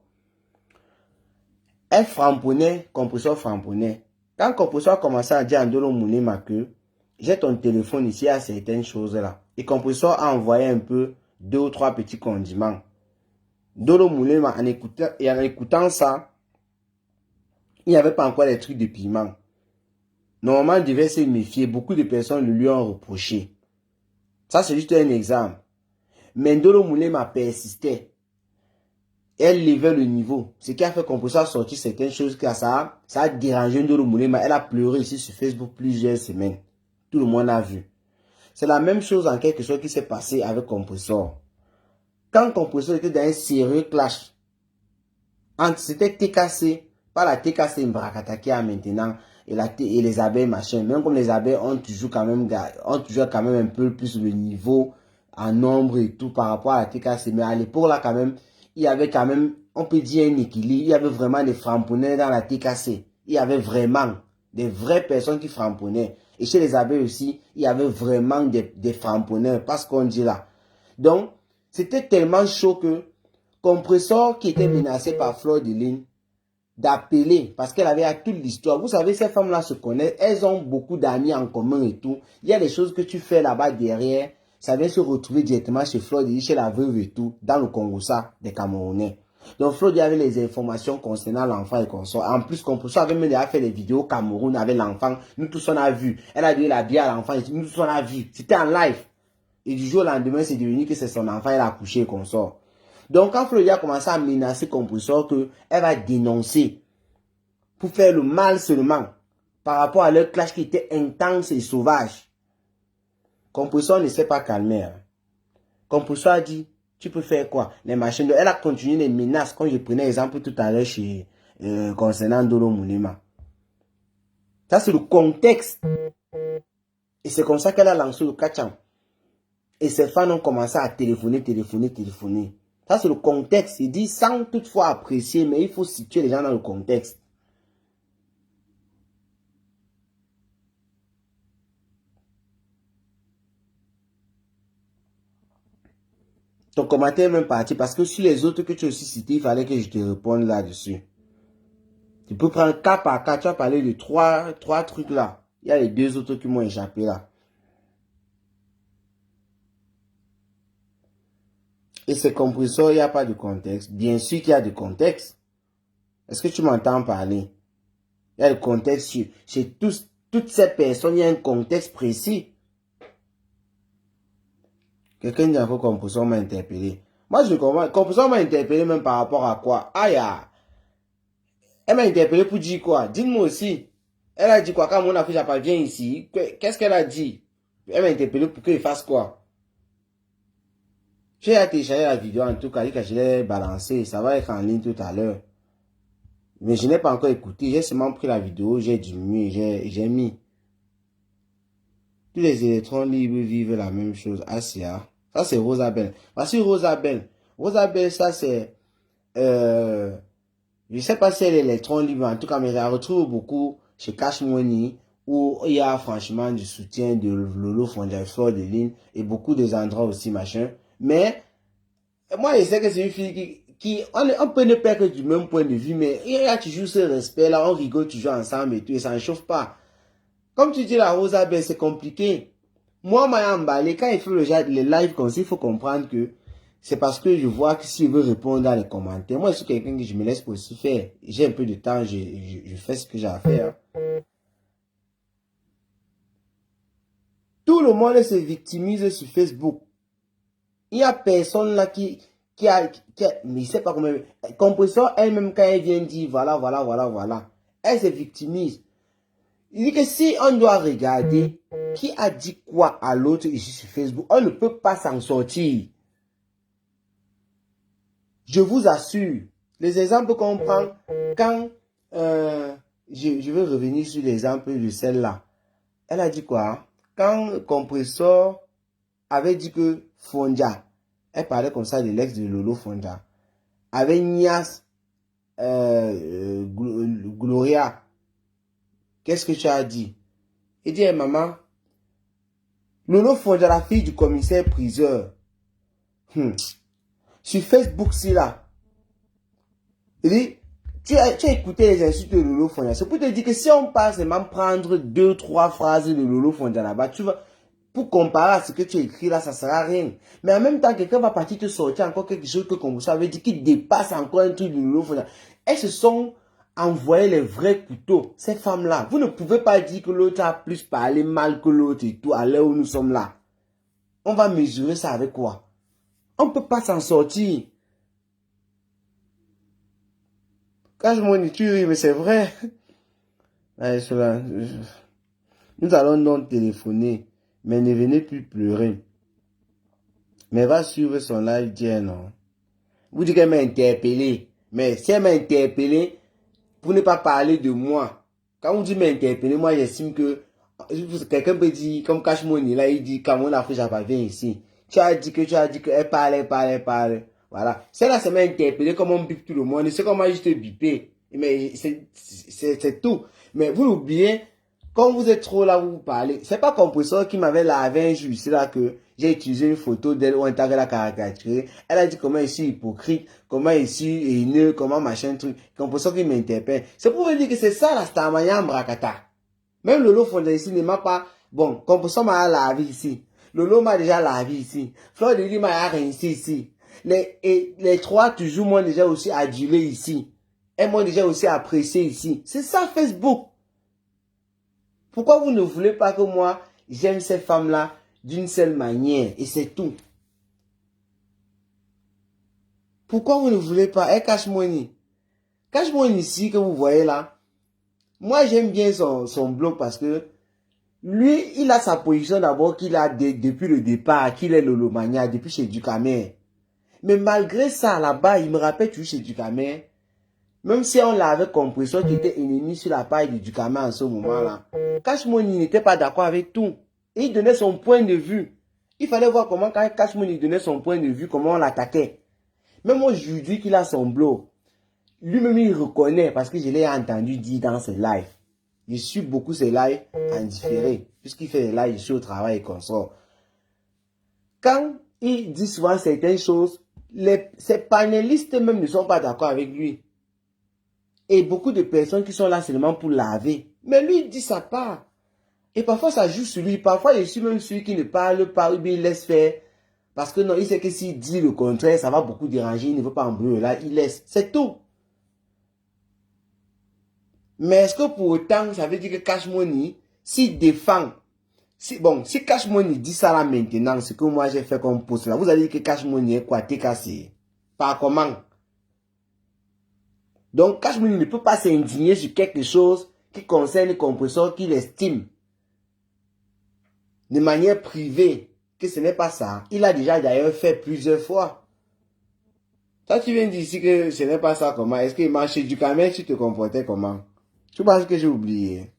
S1: elle framponnait, compresseur framponnait. Quand compresseur a commencé à dire à Ndolo Moulema que j'ai ton téléphone ici à certaines choses là, et compresseur a envoyé un peu 2 ou 3 petits condiments. Ndolo Moulema, en écoutant ça, il n'y avait pas encore les trucs de piment. Normalement, il devait se méfier. Beaucoup de personnes le lui ont reproché. Ça, c'est juste un exemple. Mais Ndolo Moulema persistait. Elle levait le niveau. Ce qui a fait qu'on puisse sortir certaines choses que ça a dérangé Ndolo Moulema. Elle a pleuré ici sur Facebook plusieurs semaines. Tout le monde a vu. C'est la même chose en quelque sorte qui s'est passé avec Compressor. Quand Compressor était dans un sérieux clash, c'était TKC, pas la TKC Mbrakata qui a maintenant, et les abeilles machin. Même comme les abeilles ont toujours quand même un peu plus le niveau en nombre et tout par rapport à la TKC. Mais à l'époque là quand même, il y avait quand même, on peut dire un équilibre. Il y avait vraiment des framponneurs dans la TKC. Il y avait vraiment des vraies personnes qui framponnaient. Et chez les abeilles aussi, il y avait vraiment des framponneurs, parce qu'on dit là. Donc, c'était tellement chaud que Compressor qui était menacé par Fleur de Lune d'appeler, parce qu'elle avait toute l'histoire. Vous savez, ces femmes-là se connaissent, elles ont beaucoup d'amis en commun et tout. Il y a des choses que tu fais là-bas derrière, ça vient se retrouver directement chez Fleur de Lune, chez la veuve et tout, dans le Congo, ça, des Camerounais. Donc Fleur avait les informations concernant l'enfant et consort. En plus, Compressor avait même déjà fait des vidéos au Cameroun avec l'enfant. Nous tous on a vu. Elle a donné la bière à l'enfant, nous tous on a vu. C'était en live. Et du jour au lendemain, c'est devenu que c'est son enfant, elle a accouché et consort. Donc, quand Florida a commencé à menacer Compressor qu'elle va dénoncer pour faire le mal seulement par rapport à leur clash qui était intense et sauvage, Compressor ne s'est pas calmé. Compressor a dit, tu peux faire quoi? Les machines. Elle a continué les menaces, comme je prenais l'exemple tout à l'heure concernant Ndolo Moulema. Ça, c'est le contexte. Et c'est comme ça qu'elle a lancé le catch-up. Et ses fans ont commencé à téléphoner. Ça, c'est le contexte. Il dit sans toutefois apprécier, mais il faut situer les gens dans le contexte. Ton commentaire est même parti parce que sur les autres que tu as aussi cités, il fallait que je te réponde là-dessus. Tu peux prendre cas par cas. Tu as parlé de trois trucs là. Il y a les 2 autres qui m'ont échappé là. Et ces compresseurs, il n'y a pas de contexte. Bien sûr qu'il y a de contexte. Est-ce que tu m'entends parler? Il y a le contexte chez toutes ces personnes, il y a un contexte précis. Quelqu'un dit encore compresseur m'a interpellé. Moi, je comprends. Compresseur m'a interpellé même par rapport à quoi? Aïe, elle m'a interpellé pour dire quoi? Dites-moi aussi. Elle a dit quoi? Quand mon affiche pas vient ici, qu'est-ce qu'elle a dit? Elle m'a interpellé pour qu'il fasse quoi? J'ai téléchargé la vidéo en tout cas, je l'ai balancée. Ça va être en ligne tout à l'heure. Mais je n'ai pas encore écouté. J'ai seulement pris la vidéo, j'ai diminué, j'ai mis. Tous les électrons libres vivent la même chose. Asia. Ça, c'est Rosabelle. Voici Rosabelle. Rosabelle, ça, c'est... je ne sais pas si elle est électron libre, en tout cas, mais je la retrouve beaucoup chez Cash Money, où il y a franchement du soutien de Lolo Fondiafor de ligne, et beaucoup des endroits aussi, machin. Mais, moi, je sais que c'est une fille on peut ne pas que du même point de vue, mais il y a toujours ce respect-là, on rigole toujours ensemble et tout, et ça ne chauffe pas. Comme tu dis, la Rosabelle, c'est compliqué. Moi, m'a emballé. Quand il fait les lives comme ça, il faut comprendre que c'est parce que je vois que s'il veut répondre dans les commentaires, moi, je suis quelqu'un que je me laisse aussi faire. J'ai un peu de temps, je fais ce que j'ai à faire. Tout le monde se victimise sur Facebook. Il n'y a personne là qui mais il sait pas comment, Compresseur elle-même quand elle vient dire, voilà, elle se victimise. Il dit que si on doit regarder qui a dit quoi à l'autre ici sur Facebook, on ne peut pas s'en sortir. Je vous assure, les exemples qu'on prend, quand je veux revenir sur l'exemple de celle-là. Elle a dit quoi? Quand Compresseur avait dit que Fondia, elle parlait comme ça de l'ex de Lolo Fondia, avec Nias Gloria, qu'est-ce que tu as dit? Il dit, maman, Lolo Fondia, la fille du commissaire priseur, sur Facebook, c'est là. Il dit, tu as écouté les insultes de Lolo Fondia. C'est pour te dire que si on passe et même prendre 2-3 phrases de Lolo Fondia là-bas, tu vas, pour comparer à ce que tu as écrit là, ça ne sera rien. Mais en même temps, quelqu'un va partir te sortir encore quelque chose que comme vous savez dit qui dépasse encore un truc de Lolo Fondia. Elles se sont envoyées les vrais couteaux, ces femmes-là. Vous ne pouvez pas dire que l'autre a plus parlé mal que l'autre et tout à l'heure où nous sommes là. On va mesurer ça avec quoi? On ne peut pas s'en sortir. Quand je m'en dis, mais c'est vrai. Allez, cela, nous allons donc téléphoner, mais ne venez plus pleurer. Mais va suivre son live, dire non. Vous dites qu'elle m'a interpellé. Mais si elle m'a interpellé, pour ne pas parler de moi. Quand on dit m'a interpellé, moi j'estime que quelqu'un peut dire, comme Cash Money, là il dit, quand mon Afrique n'a pas vient ici. Tu as dit qu'elle parle. Voilà. Celle-là, ça m'a interpellé, comme on bip tout le monde. C'est comment juste biper. Mais c'est tout. Mais vous oubliez, quand vous êtes trop là où vous parlez, c'est pas Compresseur qui m'avait lavé un jour ici là que j'ai utilisé une photo d'elle où on t'a la caricaturée. Elle a dit comment je suis hypocrite, comment je suis haineux, comment machin truc. Compresseur qui m'interpelle. C'est pour vous dire que c'est ça la Starmania en Bracata. Même Lolo Fonda ici ne m'a pas, bon, Compresseur m'a lavé ici. Lolo m'a déjà lavé ici. Fleur de Lille m'a rincé ici. Les trois toujours m'ont déjà aussi adulé ici. Elles m'ont déjà aussi apprécié ici. C'est ça Facebook. Pourquoi vous ne voulez pas que moi, j'aime ces femmes-là d'une seule manière et c'est tout? Pourquoi vous ne voulez pas? Cash Money. Cash Money ici que vous voyez là, moi j'aime bien son blog parce que lui, il a sa position d'abord qu'il a depuis le départ, qu'il est Lolomania, depuis chez Ducamer. Mais malgré ça, là-bas, il me rappelle toujours chez Ducamer. Même si on l'avait compris, soit qu'il était ennemi sur la paille de Ducamer en ce moment-là. Cash Money n'était pas d'accord avec tout. Et il donnait son point de vue. Il fallait voir comment quand Cash Money donnait son point de vue, comment on l'attaquait. Même aujourd'hui qu'il a son blog, lui-même il reconnaît parce que je l'ai entendu dire dans ses lives. Je suis beaucoup ses lives en différé. Puisqu'il fait des lives, je suis au travail et consort. Quand il dit souvent certaines choses. Ses panélistes même ne sont pas d'accord avec lui. Et beaucoup de personnes qui sont là seulement pour laver. Mais lui, il dit sa part. Et parfois, ça joue sur lui. Parfois, je suis même celui qui ne parle pas ou bien il laisse faire. Parce que non, il sait que s'il dit le contraire, ça va beaucoup déranger. Il ne veut pas embrouiller. Là, il laisse. C'est tout. Mais est-ce que pour autant, ça veut dire que Cash Money, s'il défend, si Cash Money dit ça là maintenant, ce que moi j'ai fait comme post là, vous allez dire que Cash Money est quoi, t'es cassé. Par comment? Donc, Cash Money ne peut pas s'indigner sur quelque chose qui concerne le compresseur qu'il estime de manière privée que ce n'est pas ça. Il a déjà d'ailleurs fait plusieurs fois. Toi, tu viens d'ici que ce n'est pas ça comment? Est-ce qu'il marchait du camel, tu te comportais comment? Tu penses que j'ai oublié?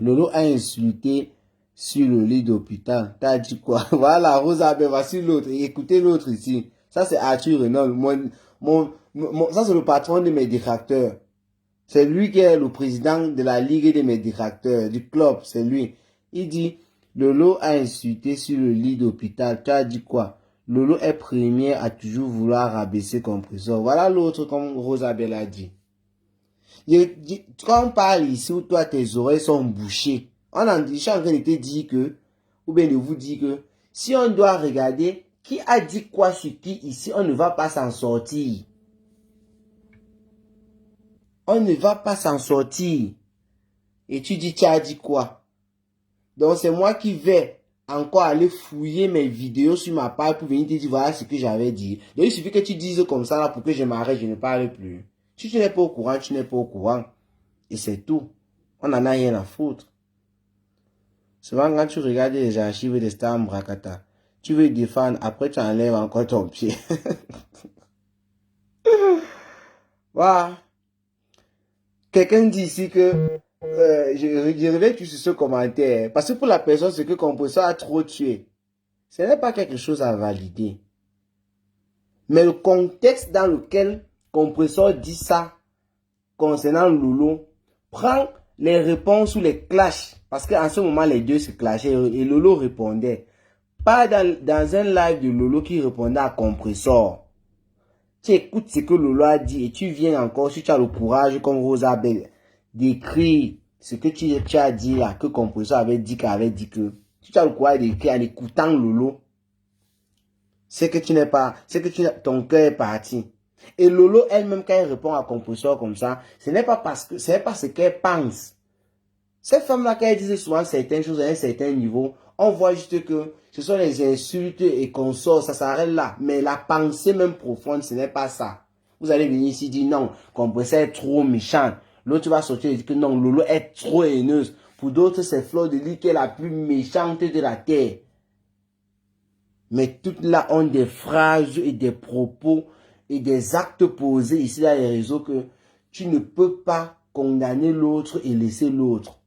S1: Lolo a insulté sur le lit d'hôpital. T'as dit quoi? Voilà, Rosabelle, voici l'autre. Écoutez l'autre ici. Ça, c'est Arthur Renaud. Ça, c'est le patron de mes détracteurs. C'est lui qui est le président de la ligue de mes détracteurs, du club, c'est lui. Il dit, Lolo a insulté sur le lit d'hôpital. Tu as dit quoi? Lolo est premier à toujours vouloir rabaisser compresseur. Voilà l'autre, comme Rosabelle a dit. Quand on parle ici où toi tes oreilles sont bouchées, je suis en train de te dire que, ou bien de vous dire que, si on doit regarder qui a dit quoi sur qui ici, on ne va pas s'en sortir. On ne va pas s'en sortir. Et tu dis, tu as dit quoi? Donc c'est moi qui vais encore aller fouiller mes vidéos sur ma page pour venir te dire, voilà ce que j'avais dit. Donc il suffit que tu dises comme ça là pour que je m'arrête, je ne parle plus. Si tu n'es pas au courant, tu n'es pas au courant. Et c'est tout. On n'en a rien à foutre. Souvent, quand tu regardes les archives de Star Mbrakata, tu veux défendre, après tu enlèves encore ton pied. Voilà. Quelqu'un dit ici que je reviens sur ce commentaire. Parce que pour la personne, ce que Compresseur a trop tué, ce n'est pas quelque chose à valider. Mais le contexte dans lequel Compresseur dit ça concernant Lolo prend les réponses ou les clashs. Parce qu'en ce moment, les deux se clashaient et Lolo répondait. Pas dans un live de Lolo qui répondait à Compresseur. Tu écoutes ce que Lolo a dit et tu viens encore, si tu as le courage comme Rosabelle, d'écrire ce que tu as dit là, que Compresseur avait dit que. Si tu as le courage d'écrire en écoutant Lolo, c'est que tu n'es pas, c'est que ton cœur est parti. Et Lolo elle-même, quand elle répond à Compresseur comme ça, ce n'est pas ce qu'elle pense. Cette femme-là, quand elle disait souvent certaines choses à un certain niveau, on voit juste que ce sont les insultes et consorts, ça s'arrête là. Mais la pensée même profonde, ce n'est pas ça. Vous allez venir ici dire non, Compresseur est trop méchant. L'autre va sortir et dire que non, Lolo est trop haineuse. Pour d'autres, c'est Fleur de Lys qui est la plus méchante de la terre. Mais toutes là ont des phrases et des propos et des actes posés ici dans les réseaux que tu ne peux pas condamner l'autre et laisser l'autre.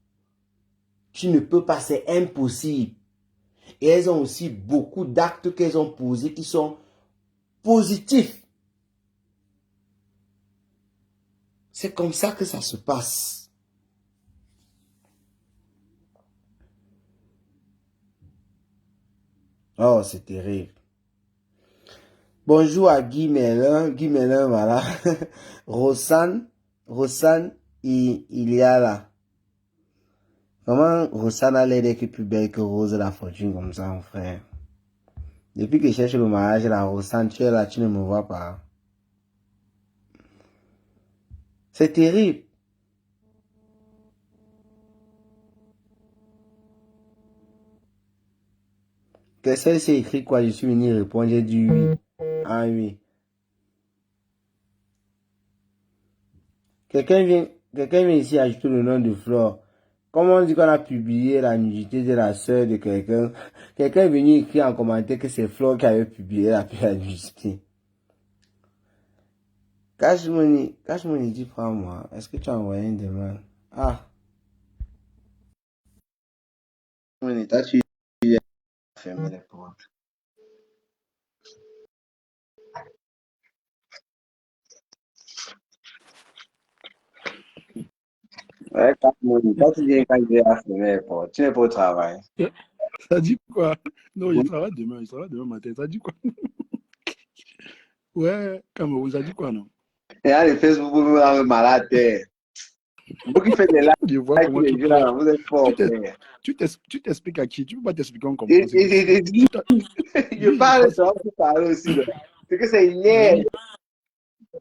S1: Tu ne peux pas, c'est impossible. Et elles ont aussi beaucoup d'actes qu'elles ont posés qui sont positifs. C'est comme ça que ça se passe. Oh, c'est terrible. Bonjour à Guy Mellin, voilà. Rosanne, il y a là. Comment Rosanne a l'air d'être plus belle que Rose la fortune comme ça, mon frère? Depuis que je cherche le mariage, la Rosanne, tu es là, tu ne me vois pas. C'est terrible. Que celle-ci écrit quoi? Je suis venu répondre, j'ai dit oui. Ah oui. Quelqu'un vient ici ajouter le nom de Flore. Comment on dit qu'on a publié la nudité de la sœur de quelqu'un? Quelqu'un est venu écrire en commentaire que c'est Flore qui avait publié la nudité. Cash Money dit prends-moi. Est-ce que tu as envoyé une demande? Ah. Money, toi tu as fermé les portes. Ouais, Cash Money, toi tu viens quand je vais fermer les portes. Tu n'es pas au travail.
S2: Ça dit quoi? Non, il travaille demain matin. Ça dit quoi? Ouais, Cameroun, ça dit quoi, non?
S1: Et là, les Facebook, vous me rendez malade. Vous qui faites des
S2: Je vois
S1: likes tous
S2: comment
S1: les
S2: tu
S1: jours,
S2: parles.
S1: là, vous êtes
S2: Tu
S1: fort,
S2: t'es-
S1: frère.
S2: tu t'expliques à qui? Tu peux pas t'expliquer, on
S1: Et,
S2: comprend, c'est
S1: et,
S2: difficile.
S1: et, je
S2: Oui,
S1: parle, ça va vous parler aussi. Là. C'est que c'est
S2: ben
S1: hier.
S2: oui.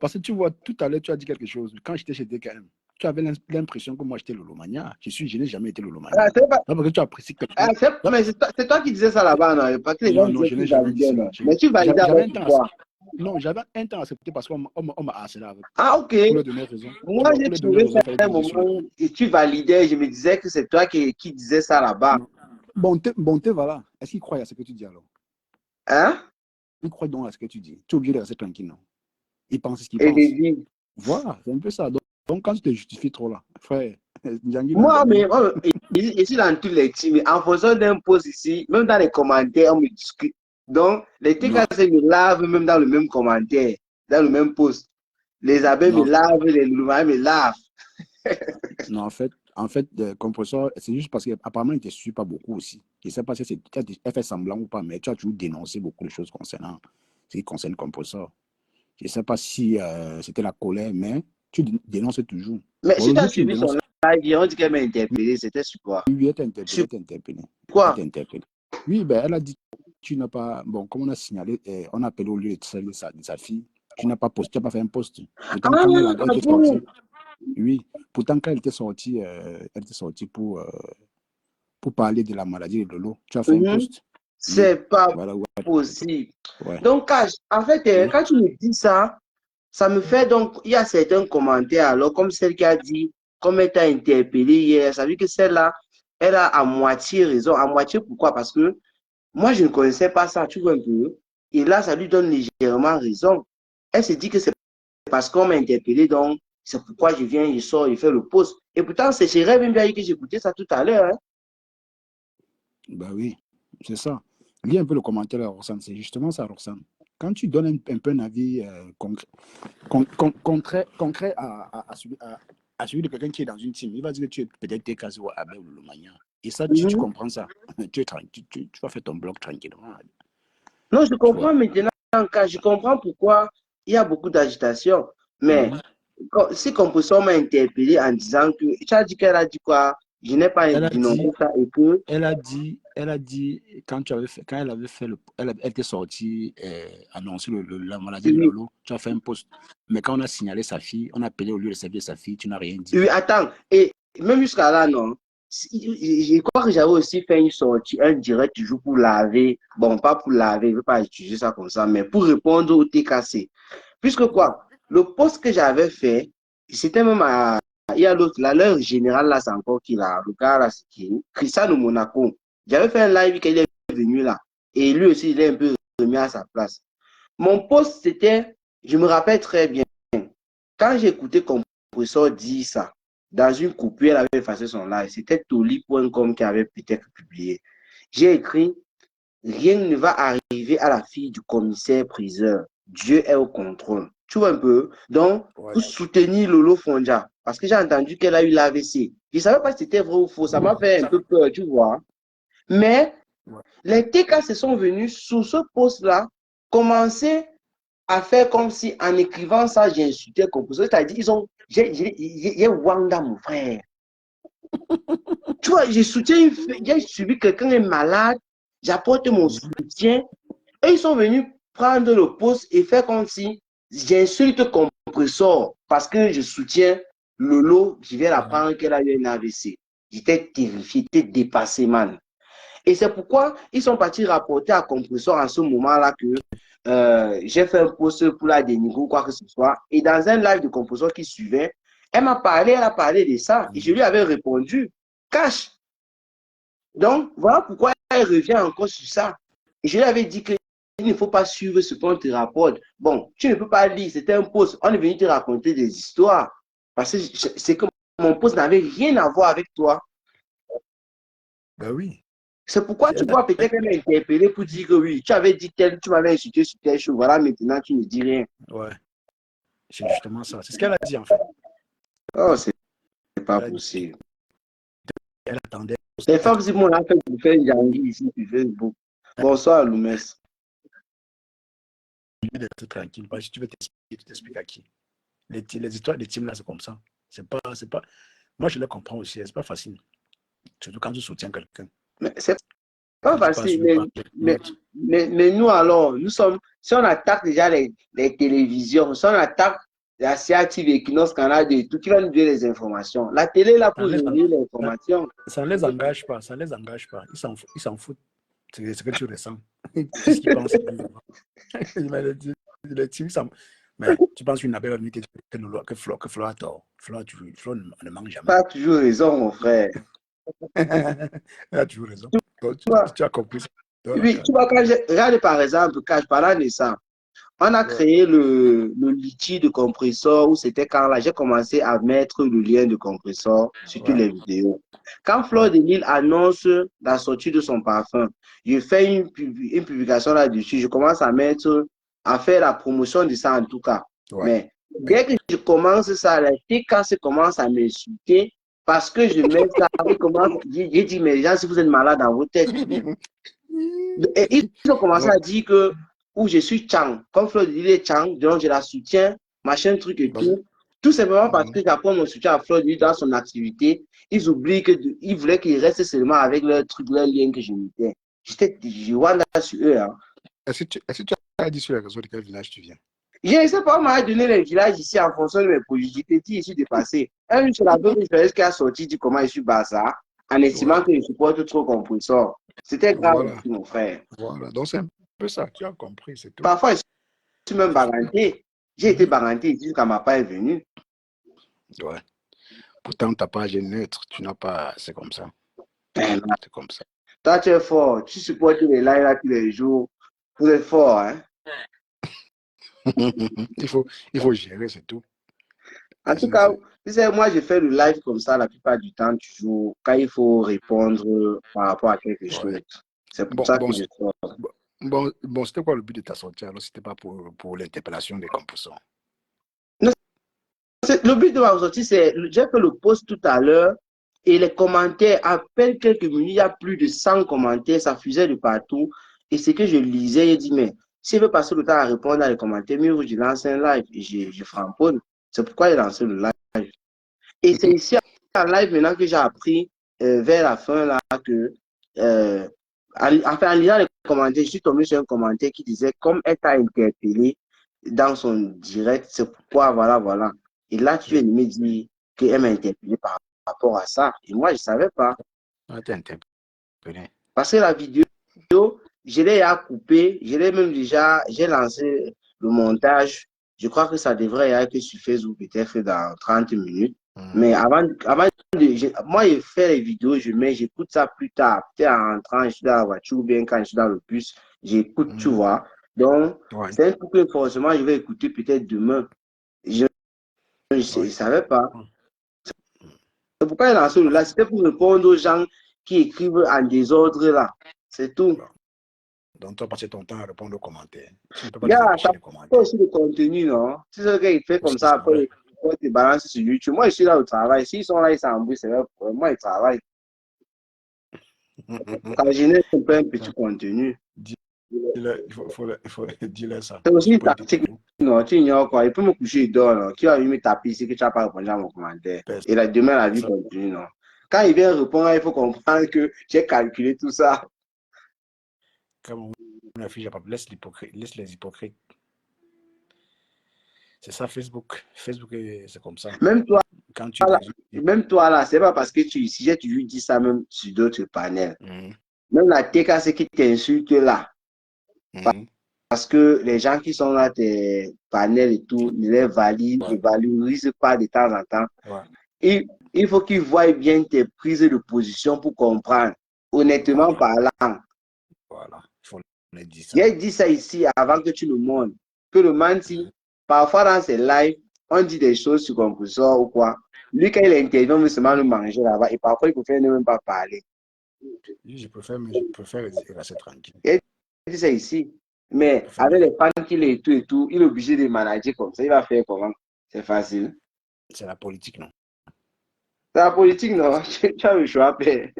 S2: Parce que tu vois, tout à l'heure, tu as dit quelque chose. Quand j'étais chez DKM, tu avais l'impression que moi, j'étais Lolomania. Je n'ai jamais été
S1: Ah,
S2: Lolomania.
S1: c'est pas,
S2: Là, parce que tu apprécies quelqu'un.
S1: mais c'est toi qui disais ça là-bas, non? Parce que les gens
S2: Non, non,
S1: disaient
S2: je
S1: que tu
S2: n'ai jamais dit
S1: validais,
S2: ça.
S1: non? Mais tu validais
S2: J'avais
S1: avec
S2: un temps
S1: quoi?
S2: Non, j'avais un temps accepté parce qu'on m'a harcelé avec.
S1: Ah, ok.
S2: Pour leur donner raison. Tu
S1: Moi,
S2: vois,
S1: j'ai
S2: pour leur donner
S1: trouvé
S2: raison,
S1: ça
S2: il fallait
S1: à un
S2: que je suis là.
S1: moment et tu validais. Je me disais que c'est toi qui disais ça là-bas.
S2: Non. Bonté, voilà. Est-ce qu'ils croient à ce que tu dis alors?
S1: Hein?
S2: Ils croient donc à ce que tu dis. Tu es obligé de rester tranquille, non? Ils pensent ce qu'ils
S1: Et j'ai
S2: pensent.
S1: dit,
S2: Voilà, c'est un peu ça. Donc, quand tu te justifies trop là, frère, Djangui n'a
S1: moi,
S2: jamais.
S1: mais ici dans tous les teams, en faisant d'un post ici, même dans les commentaires, on me discute. Donc, les TK
S2: Non,
S1: me lavent même dans le même commentaire, dans le même post. Les abeilles me
S2: non,
S1: lavent, les louvains me lavent.
S2: non, en fait, compresseur, c'est juste parce qu'apparemment, il ne te suit pas beaucoup aussi. Je ne sais pas si elle fait semblant ou pas, mais tu as toujours dénoncé beaucoup de choses concernant ce qui concerne le compresseur. Je ne sais pas si c'était la colère, mais tu dénonces toujours.
S1: Mais
S2: Bon,
S1: si
S2: le
S1: tu as
S2: jour où tu me
S1: suivi son
S2: dénonces,
S1: live, on dit qu'elle m'a interpellé, c'était sur quoi?
S2: oui, elle t'a interpellé,
S1: Sur
S2: elle t'a interpellé. Elle
S1: quoi?
S2: t'a interpellé. Oui, ben, elle a dit, tu n'as pas, bon, comme on a signalé, on a appelé au lieu de sa fille, tu n'as pas posté, tu n'as pas fait un post. Pourtant, quand
S1: Ah
S2: elle était
S1: bon?
S2: sortie, oui, pourtant, quand elle était sortie pour parler de la maladie de Lolo, tu as fait un
S1: Mhm.
S2: post. Oui,
S1: C'est pas
S2: voilà,
S1: possible.
S2: ouais,
S1: Donc, en fait,
S2: oui.
S1: quand tu me dis ça, ça me fait donc, il y a certains commentaires, alors, comme celle qui a dit, comme elle t'a interpellé hier, ça veut dire que celle-là, elle a à moitié raison. À moitié, pourquoi? Parce que moi, je ne connaissais pas ça, tu vois un peu. Et là, ça lui donne légèrement raison. Elle se dit que c'est parce qu'on m'a interpellé, donc c'est pourquoi je viens, je sors, je fais le post. Et pourtant, c'est chez Rêve bien que j'écoutais ça tout à l'heure. Hein.
S2: Bah oui, c'est ça. Lis un peu le commentaire à Roxane, c'est justement ça, Roxane. Quand tu donnes un peu un avis concret à celui de quelqu'un qui est dans une team, il va dire que tu es peut-être TKZ ou Abel ou Lomagna. Et ça, tu
S1: Mhm.
S2: comprends ça. Tu, es tranquille, tu vas faire ton blog tranquillement.
S1: Non, je
S2: Tu
S1: comprends
S2: vois.
S1: maintenant, je comprends pourquoi il y a beaucoup d'agitation. Mais
S2: Mhm.
S1: si Composition m'a interpellé en disant que, tu as dit qu'elle a dit quoi? Je n'ai pas
S2: Elle a
S1: dénoncé
S2: dit,
S1: ça et que,
S2: elle a dit, quand elle avait fait elle était sortie annoncer la maladie de
S1: oui,
S2: Lolo, tu as fait un post. Mais quand on a signalé sa fille, on a appelé au lieu de servir sa fille, tu n'as rien dit.
S1: oui, attends, et même jusqu'à là, non, je crois que j'avais aussi fait une sortie, un direct toujours pour laver, bon, pas pour laver, je ne veux pas utiliser ça comme ça, mais pour répondre au TKC. Puisque
S2: Ouais.
S1: quoi, le post que j'avais fait, c'était même à, il y a l'autre, là, l'heure générale, là, c'est encore qui, là, le gars, là, c'est qui, Christian de Monaco. J'avais fait un live qu'il est venu là, et lui aussi, il est un peu remis à sa place. Mon post, c'était, je me rappelle très bien, quand j'ai écouté Compressor dire ça, dans une coupure, elle avait effacé son live, c'était toli.com qui avait peut-être publié. J'ai écrit, rien ne va arriver à la fille du commissaire priseur. Dieu est au contrôle. Tu vois un peu? Donc,
S2: Ouais.
S1: pour soutenir Lolo Fonja, parce que j'ai entendu qu'elle a eu l'AVC. Je ne savais pas si c'était vrai ou faux. Ça m'a fait un peu peur, tu vois. Mais
S2: Ouais.
S1: les TK se sont venus sous ce poste-là, commencer à faire comme si en écrivant ça, j'ai insulté le compositeur. C'est-à-dire, j'ai Wanda, mon frère. Tu vois, j'ai suivi quelqu'un est malade, j'apporte mon
S2: Mhm.
S1: soutien. Et ils sont venus prendre le poste et faire comme si j'insulte Compressor parce que je soutiens Lolo, je viens
S2: Mhm.
S1: d'apprendre qu'elle a eu un AVC. J'étais terrifié, j'étais dépassé, man. Et c'est pourquoi ils sont partis rapporter à Compressor en ce moment-là que j'ai fait un post pour la dénigrer ou quoi que ce soit. Et dans un live de Compressor qui suivait, elle a parlé de ça et je lui avais répondu, cash. Donc, voilà pourquoi elle revient encore sur ça. Et je lui avais dit qu'il ne faut pas suivre ce qu'on te rapporte. Bon, tu ne peux pas lire, c'était un post. On est venu te raconter des histoires. Parce que c'est que mon post n'avait rien à voir avec toi.
S2: Ben oui.
S1: C'est pourquoi tu vois peut-être qu'elle m'a interpellé pour dire que oui, tu avais dit tel, tu m'avais insulté sur telle chose. Voilà, maintenant tu ne dis rien.
S2: Ouais. C'est justement ça. C'est ce qu'elle a dit en fait.
S1: Oh, c'est pas
S2: Elle a dit
S1: possible.
S2: qu'elle attendait
S1: Les femmes, si mon a fait pour faire Yangi ici sur Facebook. Bonsoir, Loumès.
S2: D'être tranquille. Parce que si tu veux t'expliquer, tu t'expliques à qui? Les histoires des teams là, c'est comme ça. C'est pas. Moi, je les comprends aussi. C'est pas facile. Surtout quand tu soutiens quelqu'un.
S1: Mais c'est pas
S2: Quand tu passes
S1: facile.
S2: sur une page,
S1: Mais nous, alors, nous sommes. Si on attaque déjà les télévisions, si on attaque la CATV, Equinox, Canal et tout, qui va nous donner les informations. La télé est là
S2: ça
S1: pour
S2: ne les,
S1: nous donner l'information.
S2: ça ne les engage pas. Ça ne les engage pas. Ils s'en foutent. C'est ce que tu ressens. C'est ce qu'ils pensent. Mais les teams, mais tu penses qu'une abeille va venir que Flo a tort. Flo ne mange jamais.
S1: Pas toujours raison, mon frère.
S2: Elle a toujours raison. Donc, tu as compris ça.
S1: Oui, tu vois, regarde par exemple, quand je parlais de ça, on a créé le litige de compresseur où c'était quand là, j'ai commencé à mettre le lien de compresseur sur toutes les vidéos. Quand Fleur de Lille annonce la sortie de son parfum, je fais une publication là-dessus, je commence à faire la promotion de ça en tout cas. Mais dès que je commence ça, les TK commencent à m'insulter parce que je mets ça, j'ai dit, mais les gens, si vous êtes malade dans vos têtes, et ils ont commencé à dire que où je suis Chang, comme Fleur de Lille est Chang, donc je la soutiens, machin, truc et tout. Tout simplement parce que j'apprends mon soutien à Fleur de Lille dans son activité. Ils oublient qu'ils voulaient qu'ils restent seulement avec leur truc, leur lien que je mettais. Je vois là sur eux. Hein.
S2: Est-ce que tu as dit sur les réseaux de quel village tu viens?
S1: Je ne sais pas, on m'a donné les villages ici en fonction de mes produits. J'étais dit, je suis dépassé. Un jour, c'est la bonne expérience qui a sorti, dit comment je suis Barça, en estimant que je supporte trop compresseur. C'était grave, mon frère.
S2: Voilà, donc c'est un peu ça, tu as compris, c'est tout.
S1: Parfois, je suis même baranté. J'ai été baranté ici quand ma part est venue.
S2: Ouais. Pourtant, ta page est neutre, tu n'as pas. C'est comme ça. C'est comme ça.
S1: Toi, tu es fort. Tu supportes les lives là tous les jours. Vous êtes fort, hein?
S2: il faut gérer, c'est tout.
S1: En tout cas, tu sais, moi, je fais le live comme ça la plupart du temps, toujours, quand il faut répondre par rapport à quelque chose. C'est pour ça que je sors.
S2: Bon, c'était quoi le but de ta sortie? Alors, c'était pas pour l'interpellation des composants.
S1: Le but de ma sortie, c'est, j'ai fait le post tout à l'heure et les commentaires, à peine quelques minutes, il y a plus de 100 commentaires, ça fusait de partout. Et ce que je lisais, j'ai dit, mais si je veux passer le temps à répondre à les commentaires, mieux je lance un live et je framponne. C'est pourquoi j'ai lancé le live. Et c'est ici en live maintenant que j'ai appris vers la fin là que, en lisant les commentaires, je suis tombé sur un commentaire qui disait, comme elle t'a interpellé dans son direct, c'est pourquoi, voilà. Et là, tu viens de me dire qu'elle m'a interpellé par rapport à ça. Et moi, je ne savais pas. Parce que la vidéo, je l'ai coupée, j'ai lancé le montage. Je crois que ça devrait être sur Facebook peut-être dans 30 minutes. Mais avant moi, je fais les vidéos, j'écoute ça plus tard. Peut-être en rentrant, je suis dans la voiture ou bien quand je suis dans le bus, j'écoute, tu vois. Donc, c'est un truc que forcément, je vais écouter peut-être demain. Je ne savais pas. C'est pourquoi il a lancé le live. C'était pour répondre aux gens qui écrivent en désordre là. C'est tout.
S2: Donc, tu as passé ton temps à répondre aux commentaires.
S1: Ça fait aussi le contenu, non? Si c'est qu'il fait comme ça, après, il te balance sur YouTube. Moi, je suis là au travail. S'ils sont là, ils s'embrouillent, c'est vrai. Moi, ils travaillent. Quand je n'ai pas un petit contenu.
S2: Il faut dire ça.
S1: C'est aussi une tactique. Non, tu ignores quoi. Il peut me coucher, il dort. Non? Qui va venir me taper ici que tu n'as pas répondu à mon commentaire? Et là, demain, la vie continue, non? Quand il vient répondre, il faut comprendre que j'ai calculé tout ça.
S2: Comme on affiche, laisse les hypocrites. C'est ça, Facebook. Facebook, c'est comme ça.
S1: Même toi, là, c'est pas parce que si j'ai toujours dit ça même sur d'autres panels. Même la TK, c'est qui t'insulte là. Parce que les gens qui sont là, tes panels et tout, ils les valident, ne valorisent pas de temps en temps. Il faut qu'ils voient bien tes prises de position pour comprendre, honnêtement parlant.
S2: Voilà, il faut le dire ça.
S1: J'ai dit ça ici avant que tu nous montres. Que le menti, parfois dans ses lives, on dit des choses sur compresseur ou quoi. Lui, quand il intervient, il veut seulement nous manger là-bas. Et parfois, il préfère ne même pas parler.
S2: Je préfère rester tranquille.
S1: Il dit ça ici. Mais avec les fans qu'il est et tout, il est obligé de manager comme ça. Il va faire comment? C'est facile.
S2: C'est la politique, non?
S1: C'est la politique, non? Tu as le choix, père.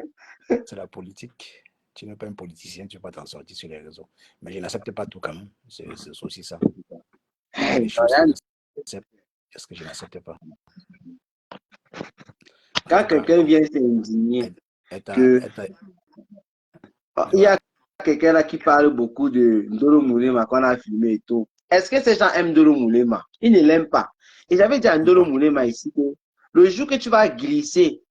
S2: C'est la politique. Tu n'es pas un politicien, tu ne vas pas t'en sortir sur les réseaux. Mais je n'accepte pas tout quand même. C'est aussi ça. Il y a des choses que j'accepte, il y a ce que je n'accepte pas. En
S1: Quand
S2: tout cas,
S1: quelqu'un vient s'indigner que il y a quelqu'un là qui parle beaucoup de Ndolo Moulema qu'on a filmé et tout. Est-ce que ces gens aiment Ndolo Moulema? Ils ne l'aiment pas. Et j'avais dit à Ndolo Moulema ici que le jour que tu vas glisser,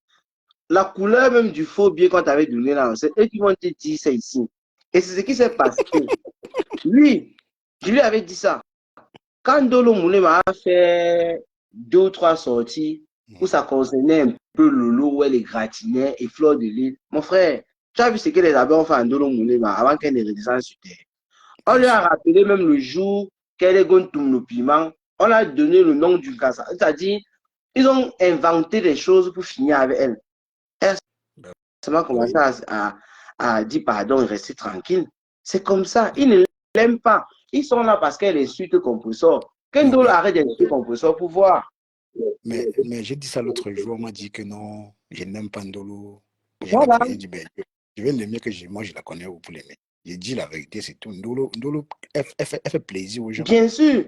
S1: la couleur même du faux billet qu'on t'avait donné là, c'est eux qui vont te dire c'est ici. Et c'est ce qui s'est passé. Lui, je lui avais dit ça. Quand Ndolo Moulema a fait 2 ou 3 sorties où ça concernait un peu Lolo, où elle égratignait et Fleur de Lys, mon frère, tu as vu ce que les abeilles ont fait à Ndolo Moulema avant qu'elle ne redescende sur terre. On lui a rappelé même le jour qu'elle est gontoum le piment, on a donné le nom du gars. C'est-à-dire, ils ont inventé des choses pour finir avec elle. Elle a seulement commencé à dire pardon et rester tranquille. C'est comme ça. Ils ne l'aiment pas. Ils sont là parce qu'elle insulte Compressor. Qu'Ndolo arrête d'insulter Compressor pour voir.
S2: Mais j'ai dit ça l'autre jour, on m'a dit que non, je n'aime pas Ndolo.
S1: Voilà.
S2: Je vais l'aimer que moi je la connais ou pour l'aimer. J'ai dit la vérité, c'est tout. Ndolo, elle fait plaisir aux gens.
S1: Bien sûr.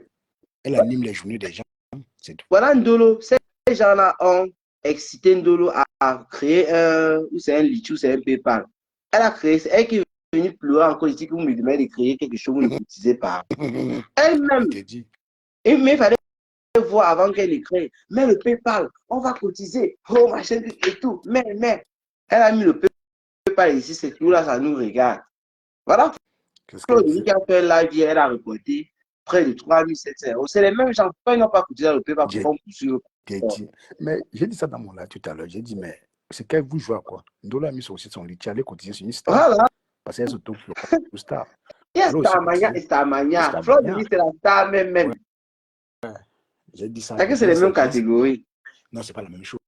S2: Elle anime les journées des gens, c'est tout.
S1: Voilà Ndolo. Ces gens-là ont excité Ndolo à créer ou c'est un Litchi ou c'est un PayPal. Elle a créé, c'est elle qui est venue pleurer encore ici que vous me demandez de créer quelque chose, vous ne cotisez pas. Elle-même. Mais il fallait voir avant qu'elle écrit. Mais le PayPal, on va cotiser. Oh, machin et tout. Mais, elle a mis le PayPal ici, c'est tout là, ça nous regarde. Voilà. Claude qui a fait la vie, elle a reporté près de 3700 €. C'est les mêmes gens. Pourquoi ils n'ont pas cotisé le PayPal pour qu'on poursuive?
S2: Mais j'ai dit ça dans mon live tout à l'heure. J'ai dit, mais c'est qu'elle vous joue à quoi? Ndolo a mis sur son lit, tu allais cotiser sur une star.
S1: Voilà.
S2: Parce qu'elle se trouve sur star.
S1: Il y a Starmania. Fleur de Lys, c'est la star même.
S2: Ouais. J'ai dit ça.
S1: C'est que c'est les mêmes catégories.
S2: Non, c'est pas la même chose,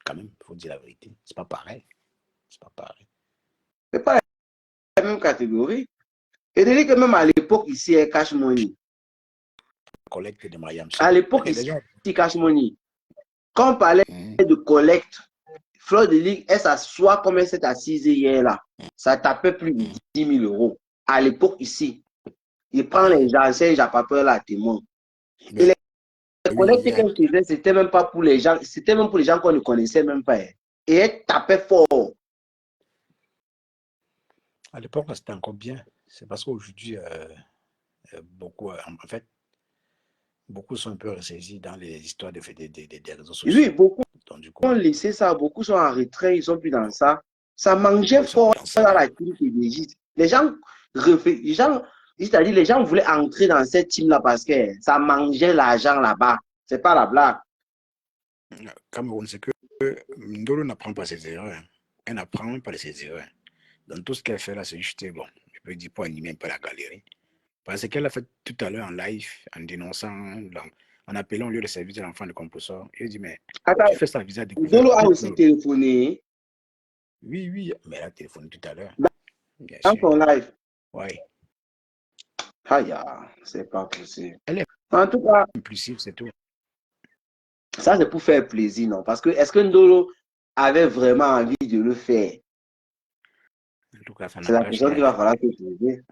S2: quand même. Il faut dire la vérité. C'est pas pareil. C'est
S1: pas la même catégorie. Et de dire que même à l'époque, ici, elle cash money.
S2: Collecte de Mariam.
S1: À l'époque, ici, cash money. Quand on parlait de collecte, Fleur de Lys, elle s'assoit comme elle s'est assise hier là. Ça tapait plus de 10 000 €. À l'époque, ici, il prend les anciens japapeurs là, témoins. Et les collectes qu'elle faisait, c'était même pas pour les gens, c'était même pour les gens qu'on ne connaissait même pas. Et elle tapait fort.
S2: À l'époque, c'était encore bien. C'est parce qu'aujourd'hui, beaucoup, en fait, beaucoup sont un peu ressaisis dans les histoires des réseaux sociaux.
S1: Oui, beaucoup ont laissé ça, beaucoup sont en retrait, ils sont plus dans ça. Ça mangeait fort dans la team PDG. Les gens, c'est-à-dire les gens voulaient entrer dans cette team-là parce que ça mangeait l'argent là-bas. C'est pas la blague.
S2: Cameroun, c'est que Ndolo n'apprend pas ses erreurs. Elle n'apprend même pas de ses erreurs. Dans tout ce qu'elle fait là, c'est juste, bon, je peux dire pour animer un peu la galerie. Parce qu'elle a fait tout à l'heure en live, en dénonçant, en appelant au lieu de service de l'enfant de Compressor. Il dit, mais tu fais ça visa de
S1: Ndolo a aussi téléphoné.
S2: Oui, mais elle a téléphoné tout à l'heure.
S1: Dans son live.
S2: Oui.
S1: Aïe, c'est pas possible.
S2: Elle est
S1: en tout cas
S2: impulsive, c'est tout.
S1: Ça, c'est pour faire plaisir, non? Parce que est-ce que Ndolo avait vraiment envie de le faire?
S2: En tout cas,
S1: c'est la question qu'il va falloir se poser.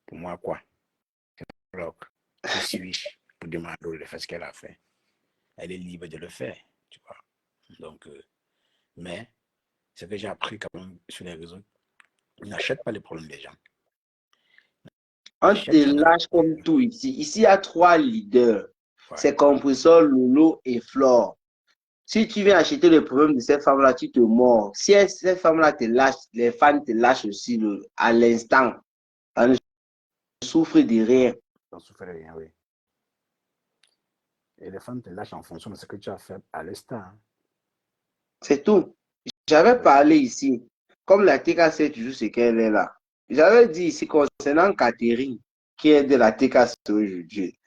S2: Pour moi, quoi? Qui suis-je pour demander de faire ce qu'elle a fait? Elle est libre de le faire, tu vois. Donc, mais ce que j'ai appris quand même sur les réseaux, n'achète pas les problèmes des gens.
S1: On te lâche comme tout ici. Ici, il y a 3 leaders. Ouais. C'est Compressor, Lolo et Flore. Si tu viens acheter le problème de cette femme-là, tu te mords. Si cette femme-là te lâche, les fans te lâchent aussi à l'instant. On ne souffre de rien.
S2: On souffre de rien, oui. Et les fans te lâchent en fonction de ce que tu as fait à l'instant.
S1: C'est tout. J'avais parlé ici, comme la TKC toujours ce qu'elle est là. J'avais dit ici concernant Catherine, qui est de la TKC aujourd'hui.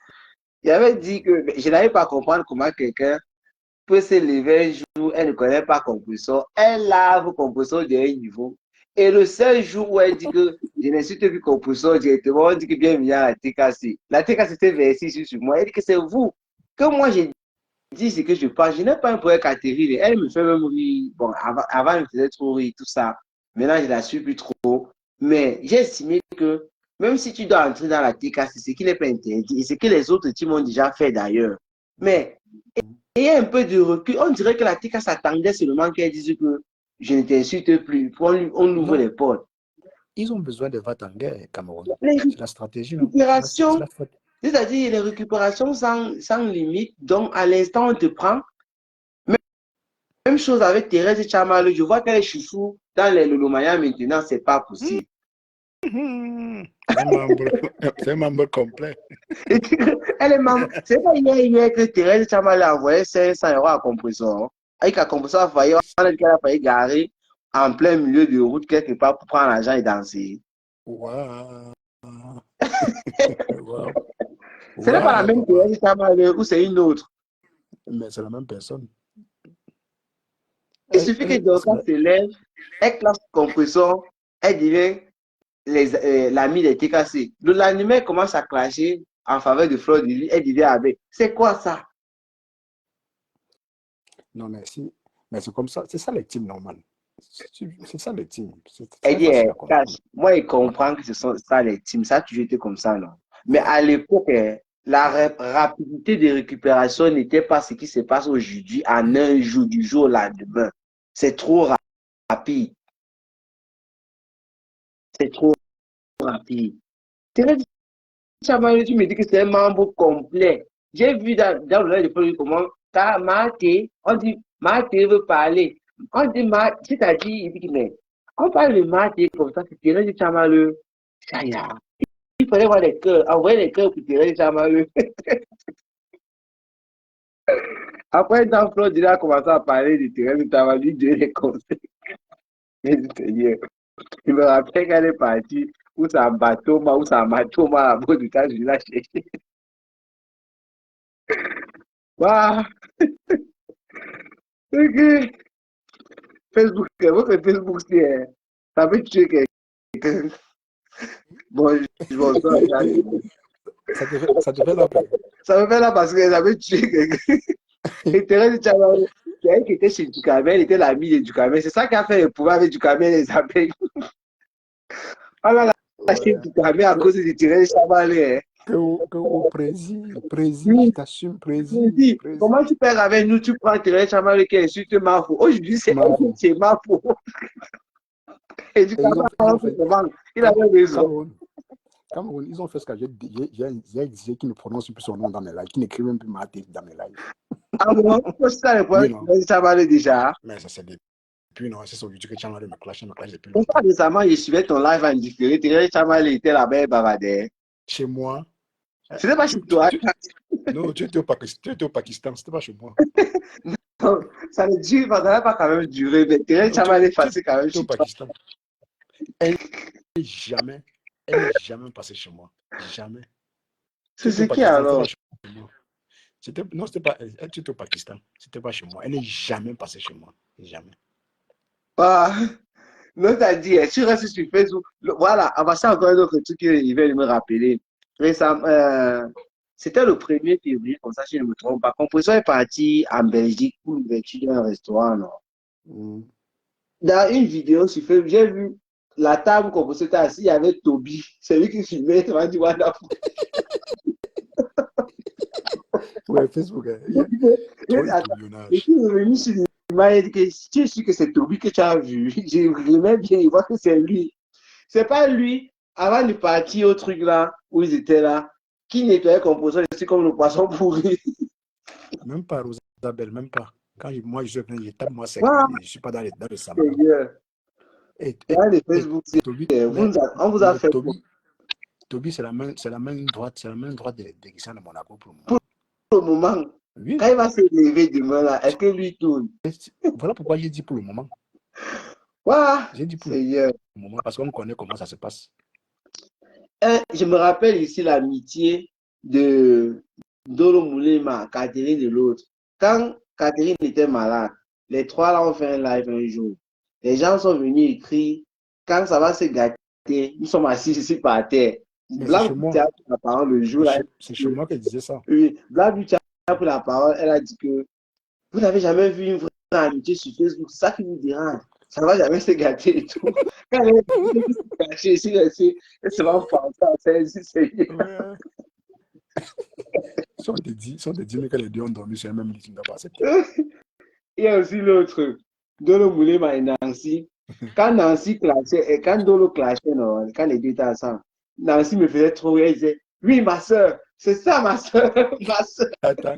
S1: J'avais dit que je n'arrive pas à comprendre comment quelqu'un peut se lever un jour, elle ne connaît pas Compressor, elle lave Compressor de un niveau. Et le seul jour où elle dit que je n'insulte plus Compressor directement, on dit que bienvenue à la TKC. La TKC s'est versée sur moi. Elle dit que c'est vous, que moi j'ai dis ce que je pense. Je n'ai pas un problème avec Catherine. Elle me fait même rire. Bon, avant, elle me faisait trop rire, tout ça. Maintenant, je la suis plus trop. Mais j'ai estimé que même si tu dois entrer dans la TKC, c'est ce qui n'est pas interdit et ce que les autres teams ont déjà fait d'ailleurs. Mais il y a un peu de recul. On dirait que la TK s'attendait seulement qu'elle dise que je ne t'insulte plus. On ouvre les portes.
S2: Ils ont besoin de va en guerre, Cameroun.
S1: Les
S2: C'est la stratégie, non?
S1: récupérations, c'est-à-dire les récupérations sans limite. Donc, à l'instant, on te prend. Même chose avec Thérèse Tchamaleu. Je vois qu'elle est chouchou dans les Lolomaya maintenant, c'est pas possible.
S2: C'est un membre complet.
S1: Elle est membre. C'est pas hier que Thérèse Tchamaleu a envoyé 500 € à Compressor. Avec la Compressor a failli, on a dit qu'elle a failli garer en plein milieu de route quelque part pour prendre l'argent et danser.
S2: Wow. Wow.
S1: Ce n'est pas la même Thérèse Tchamaleu ou c'est une autre.
S2: Mais c'est la même personne.
S1: Il suffit que Dorcas se lève, elle classe Compressor, elle devient l'ami des TKC. Le lendemain commence à clasher en faveur de Fleur de Lys, elle devient avec. C'est quoi ça?
S2: Non, mais c'est comme ça. C'est ça les teams normales. C'est ça les teams.
S1: Elle dit, moi, je comprends que ce sont ça les teams. Ça a toujours été comme ça, non? Mais à l'époque, la rapidité de récupération n'était pas ce qui se passe aujourd'hui en un jour, du jour au lendemain. C'est trop rapide. C'est trop rapide. Thérèse Tchamaleu, tu me dis que c'est un membre complet. J'ai vu dans le livre comment Maté, on dit Maté veut parler. On dit Maté, c'est-à-dire, il dit, mais on parle de Maté comme ça, c'est Thérèse Tchamaleu. Ça y est. Il fallait voir les cœurs, envoyer les cœurs pour Thérèse Tchamaleu. Après, dans Flore, il a commencé à parler de Thérèse Tchamaleu, de les conseils. Il me rappelle qu'elle est partie, où c'est un bateau, où c'est un bateau, là-bas, du temps, je l'ai cherché. Waouh! Ok. Facebook, votre Facebook, ça peut tuer quelqu'un. Bon,
S2: ça te fait la peine.
S1: Ça me fait là parce que ça peut tuer quelqu'un. Et Thérèse Tchamaleu, elle qui était chez Ducamel, elle était l'amie de Ducamel. C'est ça qui a fait le pouvoir avec Ducamel et les abeilles. On a lâché Ducamel à cause de Thérèse Tchamaleu.
S2: Que au président, t'assumes, président.
S1: Comment tu perds avec nous, tu prends Thérèse Tchamaleu qui insulte Mafo. Aujourd'hui, c'est Mafo. Et Ducamel, il avait raison.
S2: Cameroun, ils ont fait ce que j'ai dit qu'ils ne prononcent plus son nom dans mes lives, qu'ils n'écrivent même plus Maté dans mes lives.
S1: Ah bon, c'est ça le problème de Tchamaleu déjà.
S2: Mais ça c'est depuis, non, c'est sur YouTube que Tchamaleu me clash depuis
S1: longtemps. Pourquoi récemment, je suivais ton live en différé, Thérèse Tchamaleu était là-bas et bavardait.
S2: Chez moi.
S1: C'était pas chez toi.
S2: Non, tu étais au Pakistan, c'était pas chez moi.
S1: Non, ça ne dure pas, ça n'a pas quand même duré, mais Thérèse Tchamaleu est passée quand même chez toi. Pakistan.
S2: Elle n'est jamais passée chez moi. Jamais.
S1: C'est qui alors?
S2: Non, c'était pas. Elle était au Pakistan. C'était pas chez moi. Elle n'est jamais passée chez moi. Jamais.
S1: Ah, non, t'as dit, tu restes sur Facebook. Voilà, on va faire encore un autre truc qu'il va me rappeler. Récemment, c'était le 1er février, comme ça, si je ne me trompe pas. Composition est parti en Belgique pour l'ouverture d'un restaurant. Non? Dans une vidéo sur Facebook, j'ai vu la table où Composition était assis, il y avait Toby. C'est lui qui filmait, il m'a dit, voilà.
S2: Ouais, Facebook.
S1: Je suis revenu sur l'image et dit que tu es sûr que c'est Toby que tu as vu. J'aimais bien voir que c'est lui. C'est pas lui, avant de partir au truc là, où ils étaient là, qui nettoyait Composition, c'est comme le poisson pourri.
S2: Même pas, Rosabelle, même pas. Quand moi je suis venu, je tape moi sec. Je suis pas dans le salon.
S1: Et les Facebook, on vous a fait
S2: Toby, c'est la main droite de Christian de Monaco pour le moment.
S1: Pour le moment. Oui. Quand il va se lever demain là, est-ce que lui tourne?
S2: Voilà pourquoi j'ai dit pour le moment. J'ai dit pour le moment parce qu'on connaît comment ça se passe.
S1: Je me rappelle ici l'amitié de Dolo Moulema, Catherine de l'autre. Quand Catherine était malade, les trois là ont fait un live un jour. Les gens sont venus écrire, quand ça va se gâter, nous sommes assis ici par terre.
S2: Blague du théâtre,
S1: le jour là.
S2: C'est chez moi qu'elle disait ça.
S1: Oui, Blague du théâtre pris la parole, elle a dit que vous n'avez jamais vu une vraie amitié sur Facebook, c'est ça qui vous dérange. Ça ne va jamais se gâter et tout. Quand elle est se gâcher ici, elle se va penser à ça ici, c'est
S2: Ouais. Si on te dit, mais que les deux ont dormi sur un même lit, tu ne dois pas accepter.
S1: Il y a aussi l'autre, Dolo Moulema et Nancy. Quand Nancy clashait, et quand Dolo clashait, non, quand les deux étaient ensemble, Nancy me faisait trop rire, elle disait, oui, ma soeur, c'est ça, ma soeur, ma soeur.
S2: Attends,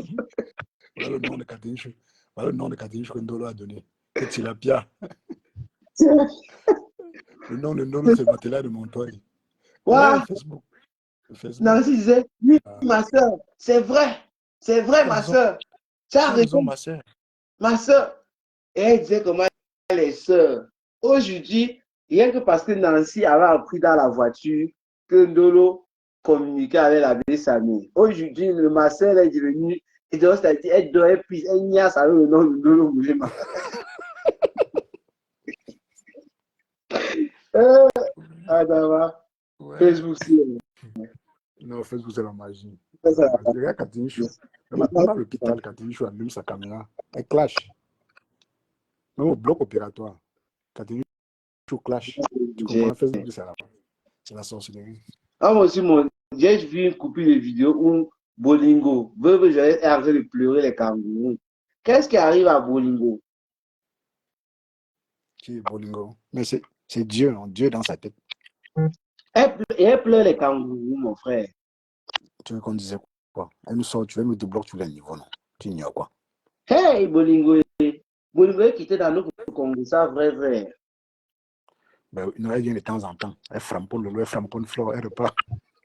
S2: voilà le nom de Katincho. Voilà le nom de Katincho que Ndolo a donné. Que Tilapia. Le nom de Ndolo, c'est Matela de Montoy. Ouais,
S1: Wow.
S2: Facebook.
S1: Nancy disait, oui, ma soeur, c'est vrai, ma soeur. Tu as raison,
S2: ma soeur.
S1: Ma soeur. Et elle disait comment elle est sœur. Aujourd'hui, rien que parce que Nancy avait appris dans la voiture que Ndolo communiquait avec la belle Samy. Aujourd'hui, ma soeur est devenue, et donc, c'est-à-dire, elle niaise avec le nom de Ndolo Moulema.
S2: Ouais.
S1: Facebook,
S2: non, Facebook, c'est la magie.
S1: c'est la
S2: magie. Regarde Katincho. Même à l'hôpital, Katincho allume sa caméra. Elle clash. Même au bloc opératoire. Katincho clash. Tu comprends? Facebook, c'est la sorcellerie.
S1: Ah, moi aussi, j'ai vu une copie de vidéo où Bolingo est en train de pleurer les kangourous. Qu'est-ce qui arrive à Bolingo?
S2: Qui est Bolingo? Mais c'est Dieu, non? Dieu dans sa tête.
S1: Elle pleure les kangourous, mon frère.
S2: Tu veux qu'on disait quoi? Elle nous sort, tu veux me débloquer tous les niveaux, non? Tu ignores quoi?
S1: Hey, Bolingo est quitté dans notre Congo, ça, vrai.
S2: Ben, elle vient de temps en temps. Elle framponne Lolo, elle framponne Flore, elle repart.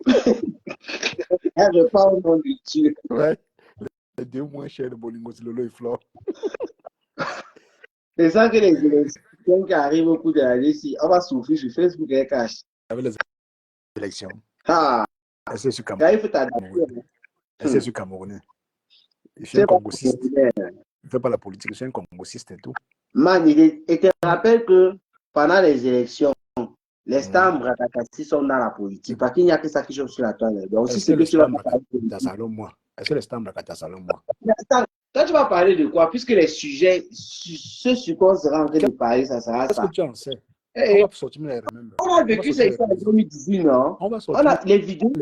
S1: Elle repart au nom de Dieu.
S2: Ouais. Les deux moins chers de Bolingo, c'est Lolo et Flore.
S1: C'est ça que les élections qui arrivent au cours de l'année, si on va souffrir sur Facebook et cash.
S2: Avec les élections.
S1: Ah,
S2: Elle s'est sur
S1: il faut t'adapter.
S2: Elle s'est sur Camerounais. Je suis un congociste. Je ne fais pas la politique, je suis un congociste et tout.
S1: Man, et te rappelle que pendant les élections, les stars Brakakassi sont dans la politique. Parce qu'il n'y a que ça qui joue sur la toile. Donc, si c'est que tu vas parler de
S2: est-ce que les stars Brakakassi salon moi?
S1: Toi, tu vas parler de quoi? Puisque les sujets, ce sur quoi on sera en train de parler, ça sera ça.
S2: Est-ce que tu en sais?
S1: Hey,
S2: on va sortir les remember.
S1: On a vécu ça en 2018, non?
S2: On va sortir.
S1: On a les vidéos.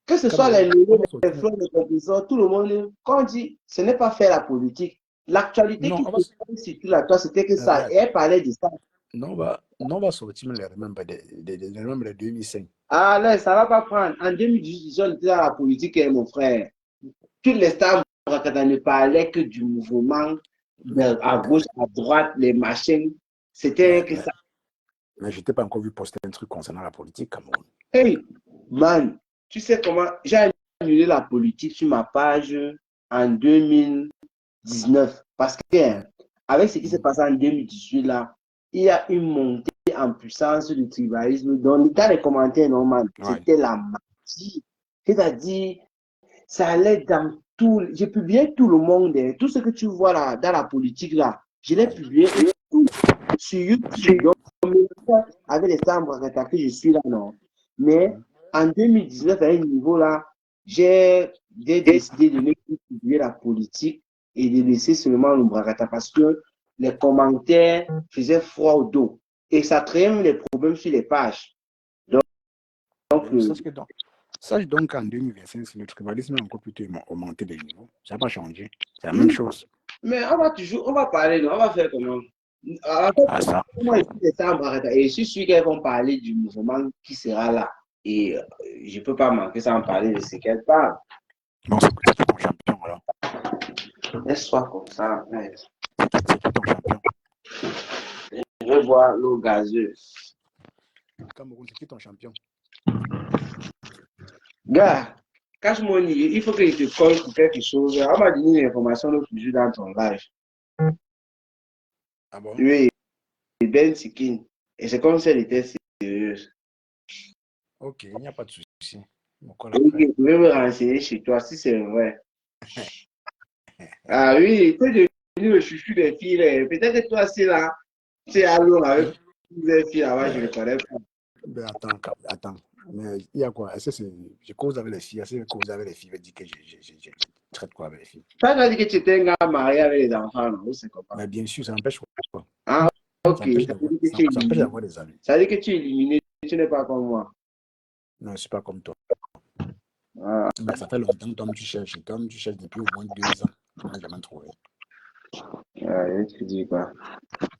S1: Que ce soit les logos, les fleurs, les composants, tout le monde, quand on dit, ce n'est pas faire la politique. L'actualité qui se passe sur la toile, c'était que ça. Et elle parlait de ça.
S2: Non, on va sortir les remember de 2005.
S1: Ah là, ça ne va pas prendre. En 2018, on était dans la politique, mon frère. Toutes les stars ne parlaient que du mouvement, à gauche, à droite, les machines. C'était que ça.
S2: Mais je n'ai pas encore vu poster un truc concernant la politique, Cameroun.
S1: Hey, man, tu sais comment j'ai annulé la politique sur ma page en 2019 parce que avec ce qui s'est passé en 2018 là, il y a une montée en puissance du tribalisme dans les commentaires normaux. C'était la magie. C'est-à-dire, ça allait dans tout. J'ai publié tout le monde, tout ce que tu vois là dans la politique là, je l'ai publié sur YouTube. Donc, avec les stars que je suis là, non. Mais en 2019, à un niveau là, j'ai décidé de ne plus publier la politique et de laisser seulement le Bragata parce que les commentaires faisaient froid au dos. Et ça créait même des problèmes sur les pages.
S2: Sache donc qu'en 2025, le tribalisme a encore plutôt augmenté les niveaux. Ça n'a pas changé. C'est la même chose.
S1: Mais on va parler, on va faire comment?
S2: Ça.
S1: Et je suis sûr qu'elles vont parler du mouvement qui sera là. Et je ne peux pas manquer sans parler de ce qu'elles parlent.
S2: Bon, c'est qui ton champion alors?
S1: Laisse-toi comme ça.
S2: C'est qui ton champion?
S1: Je vais boire l'eau gazeuse.
S2: Cameroun, c'est qui ton champion?
S1: Gars, cache-moi, il faut que je te colle pour quelque chose. On m'a donné une information l'autre jour dans ton live.
S2: Ah bon?
S1: Oui, Ben Sikin. Et c'est comme si elle était sérieuse.
S2: Ok, il n'y a pas de souci.
S1: Je vais me renseigner chez toi si c'est vrai. Ah oui, tu es devenu le chouchou des filles. Peut-être que toi, c'est là. Tu es à l'eau avec les filles là-bas, je ne connais pas.
S2: Ben attends. Mais il y a quoi? Est-ce que je cause avec les filles? Est-ce que je cause avec les filles veut dire que traites quoi avec les filles?
S1: Tu as dit que tu étais un gars marié avec les enfants, non? Ou c'est comment?
S2: Mais bien sûr, ça n'empêche quoi?
S1: Ah, ok.
S2: Ça empêche
S1: Ça veut
S2: d'avoir
S1: dire que tu es
S2: ça empêche
S1: éliminé.
S2: d'avoir des amis.
S1: Ça veut dire que tu es éliminé. Tu n'es pas comme moi.
S2: Non, je ne suis pas comme toi.
S1: Ah,
S2: Mais ça fait longtemps que toi, tu cherches. Toi, tu cherches depuis au moins 2 ans. Tu n'as jamais trouvé.
S1: ouais, tu dis quoi?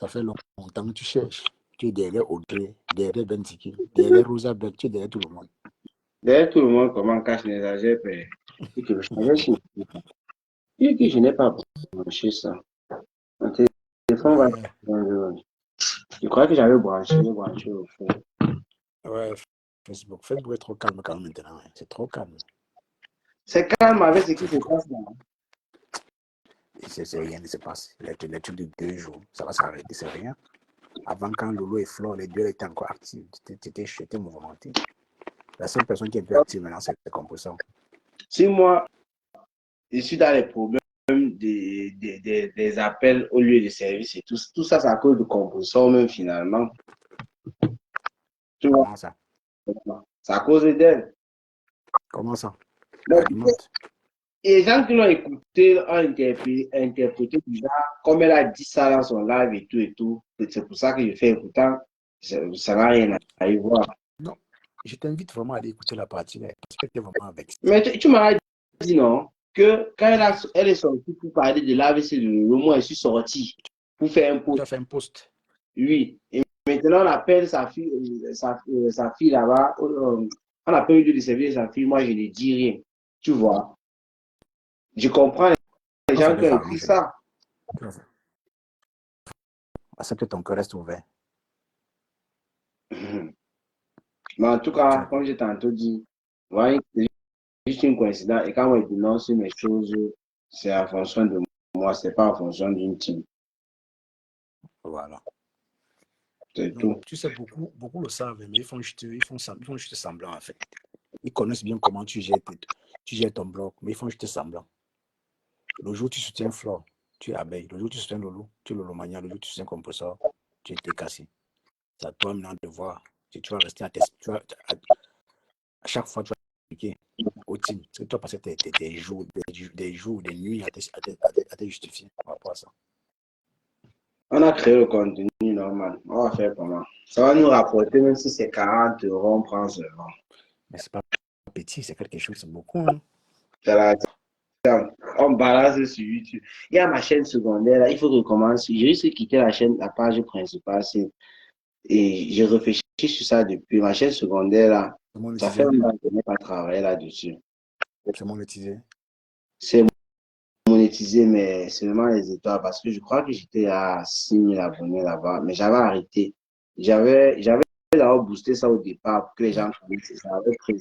S2: Ça fait longtemps que tu cherches. Tu es derrière Audrey, derrière Bentiki, derrière Rosa Bell, tu es derrière tout le monde.
S1: D'ailleurs, tout le monde comment cache les AGP. Et que je savais si- et que je n'ai pas branché ça. Mon téléphone va.
S2: Ouais,
S1: Je crois que j'avais branché au fond.
S2: ouais, Facebook. Facebook est trop calme quand même maintenant. Hein. C'est trop calme.
S1: C'est calme avec ce qui
S2: C'est
S1: se
S2: trop.
S1: passe là.
S2: Rien ne se passe. Les trucs de 2 jours, ça va s'arrêter, c'est rien. Avant, quand Lolo et Flore, les deux étaient encore actifs, tu étais mouvementé. La seule personne qui est un peu active maintenant, c'est le composant.
S1: Si moi, je suis dans les problèmes des appels au lieu de service et tout ça, c'est à cause de composition même finalement. Tu vois,
S2: Comment ça?
S1: c'est à cause d'elle.
S2: Comment ça?
S1: Donc,
S2: Alimente.
S1: et les gens qui l'ont écouté ont interprété du genre, comme elle a dit ça dans son live et tout, c'est pour ça que je fais écoutant, ça n'a rien à y voir.
S2: Non. Je t'invite vraiment à aller écouter la partie là, parce que tu es vraiment vexé.
S1: Mais tu m'as dit non, que quand elle est sortie pour parler de l'AVC de Lolo, moi je suis sorti pour faire un
S2: Tu
S1: post.
S2: as fait un post.
S1: Oui. Et maintenant on appelle sa fille, sa fille là-bas, on appelle lui de servir sa fille, moi je ne dis rien. Tu vois. Je comprends les
S2: Non, ça
S1: gens qui
S2: peut
S1: ont écrit
S2: s'arranger.
S1: ça.
S2: Accepte ton cœur reste ouvert.
S1: Mais en tout cas, comme j'ai tantôt dit, ouais, c'est juste une coïncidence. Et quand on dénonce mes choses, c'est en fonction de moi, c'est pas en fonction d'une team.
S2: Voilà.
S1: C'est
S2: Non,
S1: tout.
S2: tu sais, beaucoup le savent, mais ils font juste semblant en fait. Ils connaissent bien comment tu gères ton blog, mais ils font juste semblant. Le jour où tu soutiens Flore, tu es abeille. Le jour où tu soutiens Lolo, tu es Lolo Mania. Le jour où tu soutiens Compressor, tu es cassé. C'est à toi maintenant de voir si tu vas rester à chaque fois, tu vas expliquer au team. Parce que tu vas passer des jours, des nuits à te justifier par rapport à ça.
S1: On a créé le contenu normal. On va faire comment? Ça va nous rapporter, même si c'est 40 €, on prend seulement.
S2: Mais c'est pas petit, c'est quelque chose, c'est beaucoup. Hein.
S1: C'est la on balance sur YouTube. Il y a ma chaîne secondaire, là, il faut que je commence. J'ai juste quitté la chaîne, la page principale, et je réfléchis sur ça depuis. Ma chaîne secondaire, là,
S2: C'est
S1: ça fait
S2: monétisé.
S1: un moment que je n'ai pas travaillé là-dessus.
S2: C'est monétisé.
S1: C'est monétisé, mais seulement les étoiles, parce que je crois que j'étais à 6 000 abonnés là-bas, mais j'avais arrêté. J'avais d'abord boosté ça au départ pour que les gens connaissent ça. Avait pris.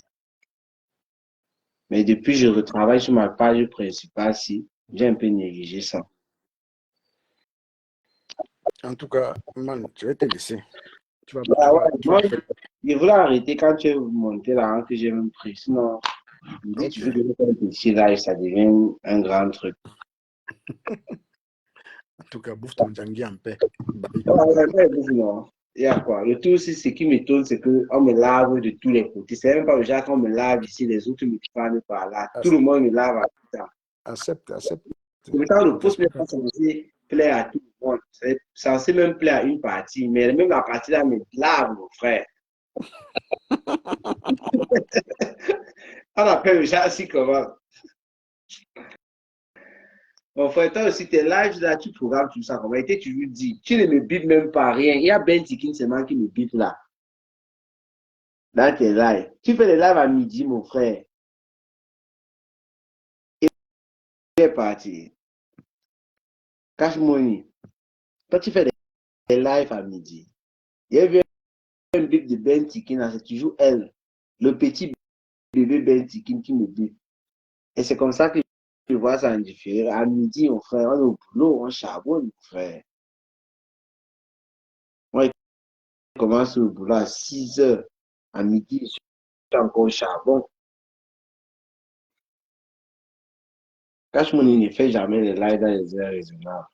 S1: Mais depuis, je retravaille sur ma page principale, si j'ai un peu négligé ça.
S2: En tout cas, man, je vais te laisser.
S1: Ah ouais,
S2: Tu
S1: moi,
S2: vas faire.
S1: je voulais arrêter quand tu es monté là, hein, que j'ai même pris. Sinon, je me dis, tu
S2: Ok.
S1: veux que je fasse un petit live, ça devient un grand truc.
S2: En tout cas, bouffe ton jangi en paix. Bye.
S1: Ouais, ouais, ouais, non. Il y a quoi? Le tout aussi, ce qui m'étonne, c'est qu'on me lave de tous les côtés. C'est même pas le genre qu'on me lave ici, les autres me parlent par là. Tout le monde me lave à tout ça.
S2: Accepte.
S1: Pourtant, le poste n'est
S2: Respecte.
S1: pas censé plaire à tout le monde. C'est censé même plaire à une partie. Mais même la partie là me lave, mon frère. On appelle le genre ainsi comment? Mon frère, toi aussi, tes lives là, tu programmes tout ça. Comment était tu lui dis? Tu ne me bipes même pas rien. Il y a Ben Tikin seulement qui me bip là, dans tes lives. Tu fais les lives à midi, mon frère. Il est parti. Cash money. Toi, tu fais des lives à midi. Il y a eu un bip de Ben Tikin, c'est toujours elle. Le petit bébé Ben Tikin qui me bip. Et c'est comme ça que je vois ça en différé. À midi, mon frère, on est au boulot, on charbonne, mon frère. Moi, je commence le boulot à 6 h. À midi, je suis encore au charbon. Cash Money ne fait jamais les lives dans les heures raisonnables.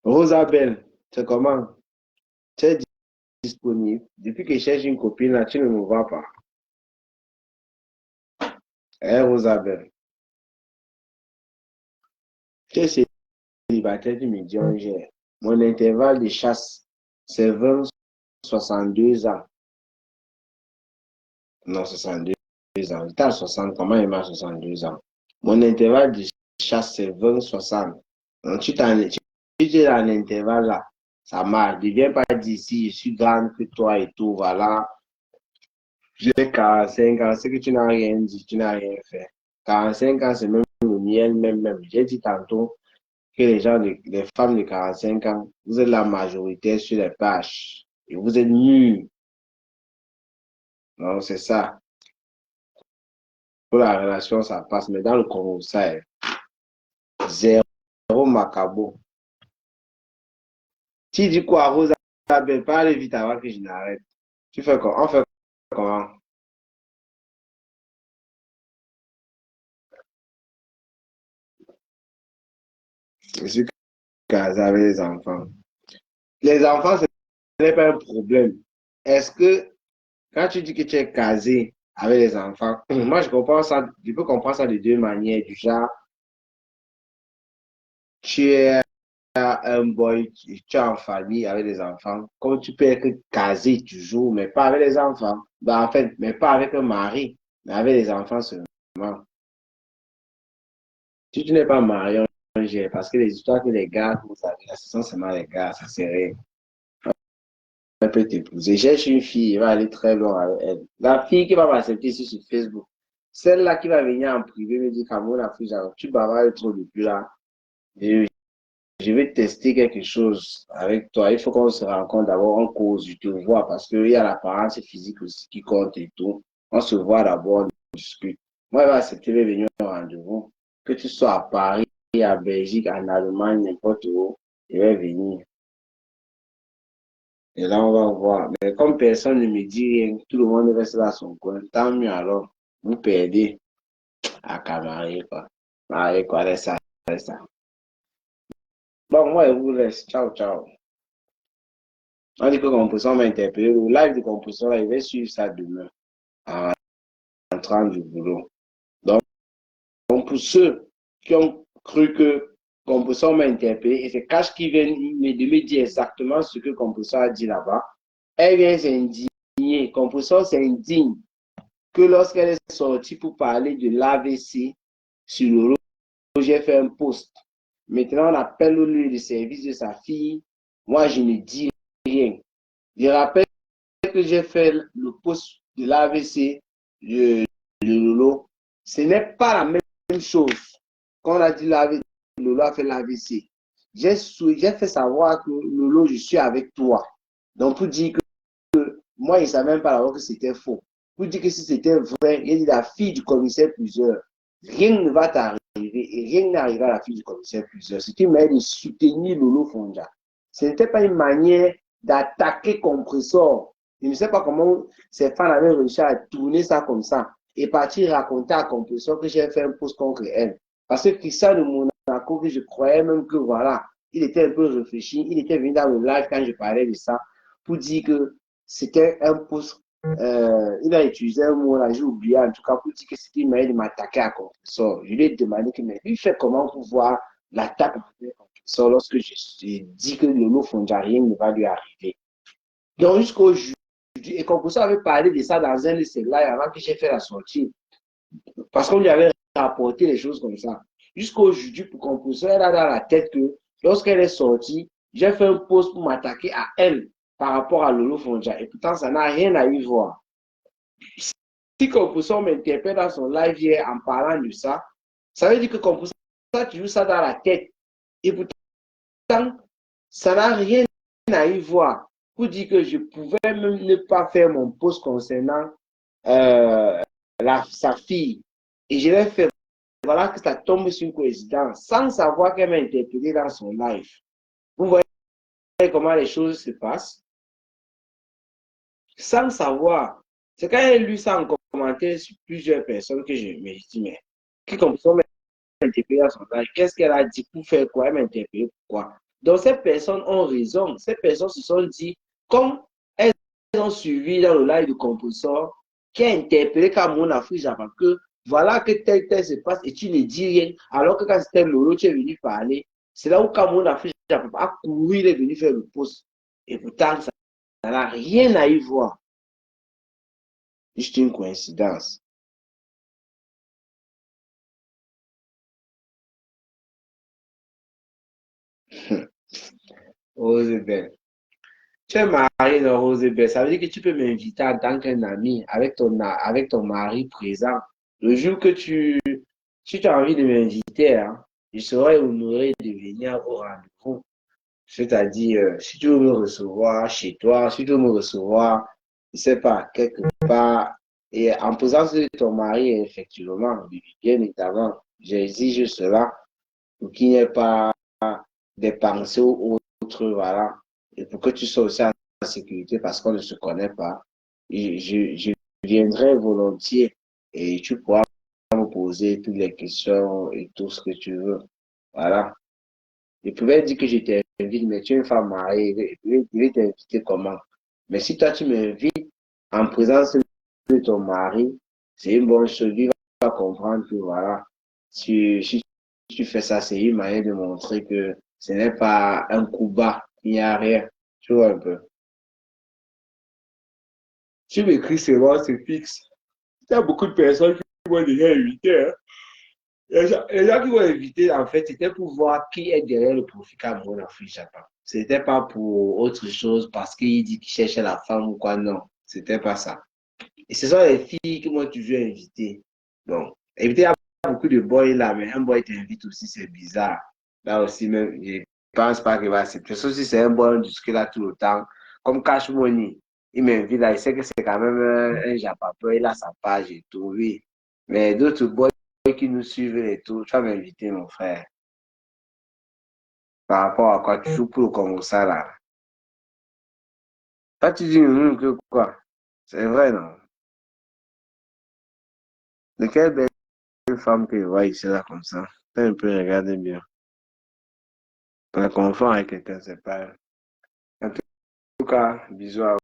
S1: Rosabelle, c'est comment? Tu es disponible. Depuis que je cherche une copine, là, tu ne me vois pas. Hein, Rosabelle? Tu es célibataire, tu me dis, mon intervalle de chasse, c'est 20-62 ans. Non, 62 ans. J'étais à 60, comment il m'a 62 ans? Mon intervalle de chasse, c'est 20-60. Donc, tu es dans l'intervalle là. Ça marche. Ne viens pas d'ici, je suis grande que toi et tout, voilà. J'ai 45 ans, c'est que tu n'as rien dit, tu n'as rien fait. 45 ans, c'est même le miel, même. J'ai dit tantôt que les femmes de 45 ans, vous êtes la majorité sur les pages. Et vous êtes nus. Non, c'est ça. Pour la relation, ça passe. Mais dans le Congo, ça est zéro macabo. Tu dis quoi, Rosa? Parle vite avant que je n'arrête. Tu fais quoi? On fait comment? Je suis casé avec les enfants. Les enfants, ce n'est pas un problème. Est-ce que quand tu dis que tu es casé avec les enfants, moi je comprends ça, je peux comprendre ça de deux manières. Du genre, tu es un boy, tu es en famille avec des enfants, comme tu peux être casé toujours, mais pas avec les enfants. Ben, en fait, mais pas avec un mari, mais avec les enfants seulement. Si tu n'es pas marié, parce que les histoires que les gars, vous savez, ce sont seulement les gars, ça c'est rien. Elle peut t'épouser. Cherche une fille, elle va aller très loin avec elle. La fille qui va m'accepter ici sur Facebook, celle-là qui va venir en privé me dire, Cameroun, la fille, tu bavardes trop depuis là. Et je vais tester quelque chose avec toi. Il faut qu'on se rencontre d'abord en cause, je te vois, parce qu'il y a l'apparence physique aussi qui compte et tout. On se voit d'abord, on discute. Moi, elle va accepter de venir au rendez-vous. Que tu sois à Paris, à Belgique, en Allemagne, n'importe où, je vais venir. Et là, on va voir. Mais comme personne ne me dit rien, tout le monde reste là à son coin. Tant mieux alors. Vous perdez à Camarer, quoi. Allez, quoi, laisse ça, laisse ça. Bon, moi, je vous laisse. Ciao, ciao. On dit que Composition m'a interpellé. Le live de Composition, là, il va suivre ça demain, en rentrant du boulot. Donc, pour ceux qui ont cru que Composition m'a interpellé, et c'est Cash qui vient de me dire exactement ce que Composition a dit là-bas, elle vient s'indigner. Composition s'indigne que lorsqu'elle est sortie pour parler de l'AVC sur le lot, j'ai fait un post. Maintenant, on appelle au lieu de service de sa fille. Moi, je ne dis rien. Je rappelle que j'ai fait le post de l'AVC, de Lolo. Ce n'est pas la même chose. Quand on a dit l'AVC, Lolo a fait l'AVC. J'ai fait savoir que Lolo, je suis avec toi. Donc, pour dire que moi, il ne savait même pas que c'était faux. Pour dire que si c'était vrai, il dit la fille du commissaire plusieurs. Rien ne va t'arriver et rien n'arrivera à la fille du commissaire plusieurs. C'est une manière de soutenir Lolo Fonja. Ce n'était pas une manière d'attaquer Compressor. Je ne sais pas comment ces fans avaient réussi à tourner ça comme ça et partir raconter à Compressor que j'ai fait un post contre elle. Parce que Christian de Monaco, que je croyais même que voilà, il était un peu réfléchi, il était venu dans le live quand je parlais de ça pour dire que c'était un post. Il a utilisé un mot là, j'ai oublié en tout cas pour dire que c'était une manière de m'attaquer à Compressor. Je lui ai demandé que, mais lui fait comment pour voir l'attaque à Compressor lorsque je dis que le mot Fonjarien ne va lui arriver. Donc jusqu'au jeudi, et Compressor avait parlé de ça dans un de ses lives avant que j'ai fait la sortie. Parce qu'on lui avait rapporté les choses comme ça. Jusqu'au jeudi, pour Compressor, elle a dans la tête que lorsqu'elle est sortie, j'ai fait un post pour m'attaquer à elle par rapport à Lolo Fonja. Et pourtant, ça n'a rien à y voir. Si Compressor m'interpelle dans son live hier en parlant de ça, ça veut dire que Compressor a toujours ça dans la tête. Et pourtant, ça n'a rien à y voir. Pour dire que je pouvais même ne pas faire mon post concernant sa fille. Et je l'ai fait. Voilà que ça tombe sur une coïncidence, sans savoir qu'elle m'a interpellé dans son live. Vous voyez comment les choses se passent? Sans savoir. C'est quand j'ai lu ça en commentaire sur plusieurs personnes que je me dis, mais qui comme ça m'a interpellé dans son live, qu'est-ce qu'elle a dit pour faire quoi? Elle m'a interpellé pourquoi? Donc, ces personnes ont raison. Ces personnes se sont dit, comme elles ont suivi dans le live de compositeur, qui a interpellé Cameroun Afrique Japan, que voilà que tel se passe et tu ne dis rien. Alors que quand c'était Lolo, tu es venu parler. C'est là où Cameroun Afrique Japan a couru, il est venu faire le poste. Et pourtant, ça n'a rien à y voir. Juste une coïncidence. Rosebel. Tu es marié dans Rosebel. Ça veut dire que tu peux m'inviter en tant qu'un ami avec ton mari présent. Le jour que si tu as envie de m'inviter, hein, je serai honoré de venir au rendez-vous. C'est-à-dire, si tu veux me recevoir chez toi, si tu veux me recevoir, je ne sais pas, quelque part, et en présence de ton mari, effectivement, bien évidemment, j'exige cela pour qu'il n'y ait pas des pensées ou autres, voilà, et pour que tu sois aussi en sécurité parce qu'on ne se connaît pas. Je viendrai volontiers et tu pourras me poser toutes les questions et tout ce que tu veux. Voilà. Je pouvais dire que je t'invite, mais tu es une femme mariée, je vais t'inviter comment? Mais si toi tu m'invites en présence de ton mari, c'est une bonne chose. Lui va comprendre que voilà, si tu fais ça, c'est une manière de montrer que ce n'est pas un coup bas, il n'y a rien. Tu vois un peu. Tu m'écris seulement, c'est fixe. Il y a beaucoup de personnes qui vont déjà inviter, hein. Les gens qui vont inviter, en fait, c'était pour voir qui est derrière le profil Cameroun Afrique Japan. C'était pas pour autre chose parce qu'il dit qu'il cherchait la femme ou quoi, non. C'était pas ça. Et ce sont les filles que moi toujours invité. Donc, éviter, il y a beaucoup de boys là, mais un boy t'invite aussi, c'est bizarre. Là aussi, même, je pense pas qu'il va accepter. Sauf si c'est un boy jusque là tout le temps. Comme Cash Money, il m'invite là, il sait que c'est quand même un Japapeur, il a sa page et tout, oui. Mais d'autres boys qui nous suivent et tout, tu vas m'inviter, mon frère. Par rapport à quoi tu joues pour le Congo, ça là. Toi, tu dis que quoi? C'est vrai, non? De quelle belle femme que je vois ici là comme ça? Fais un peu regarder bien. On la confond avec quelqu'un, c'est pas. En tout cas, bisous à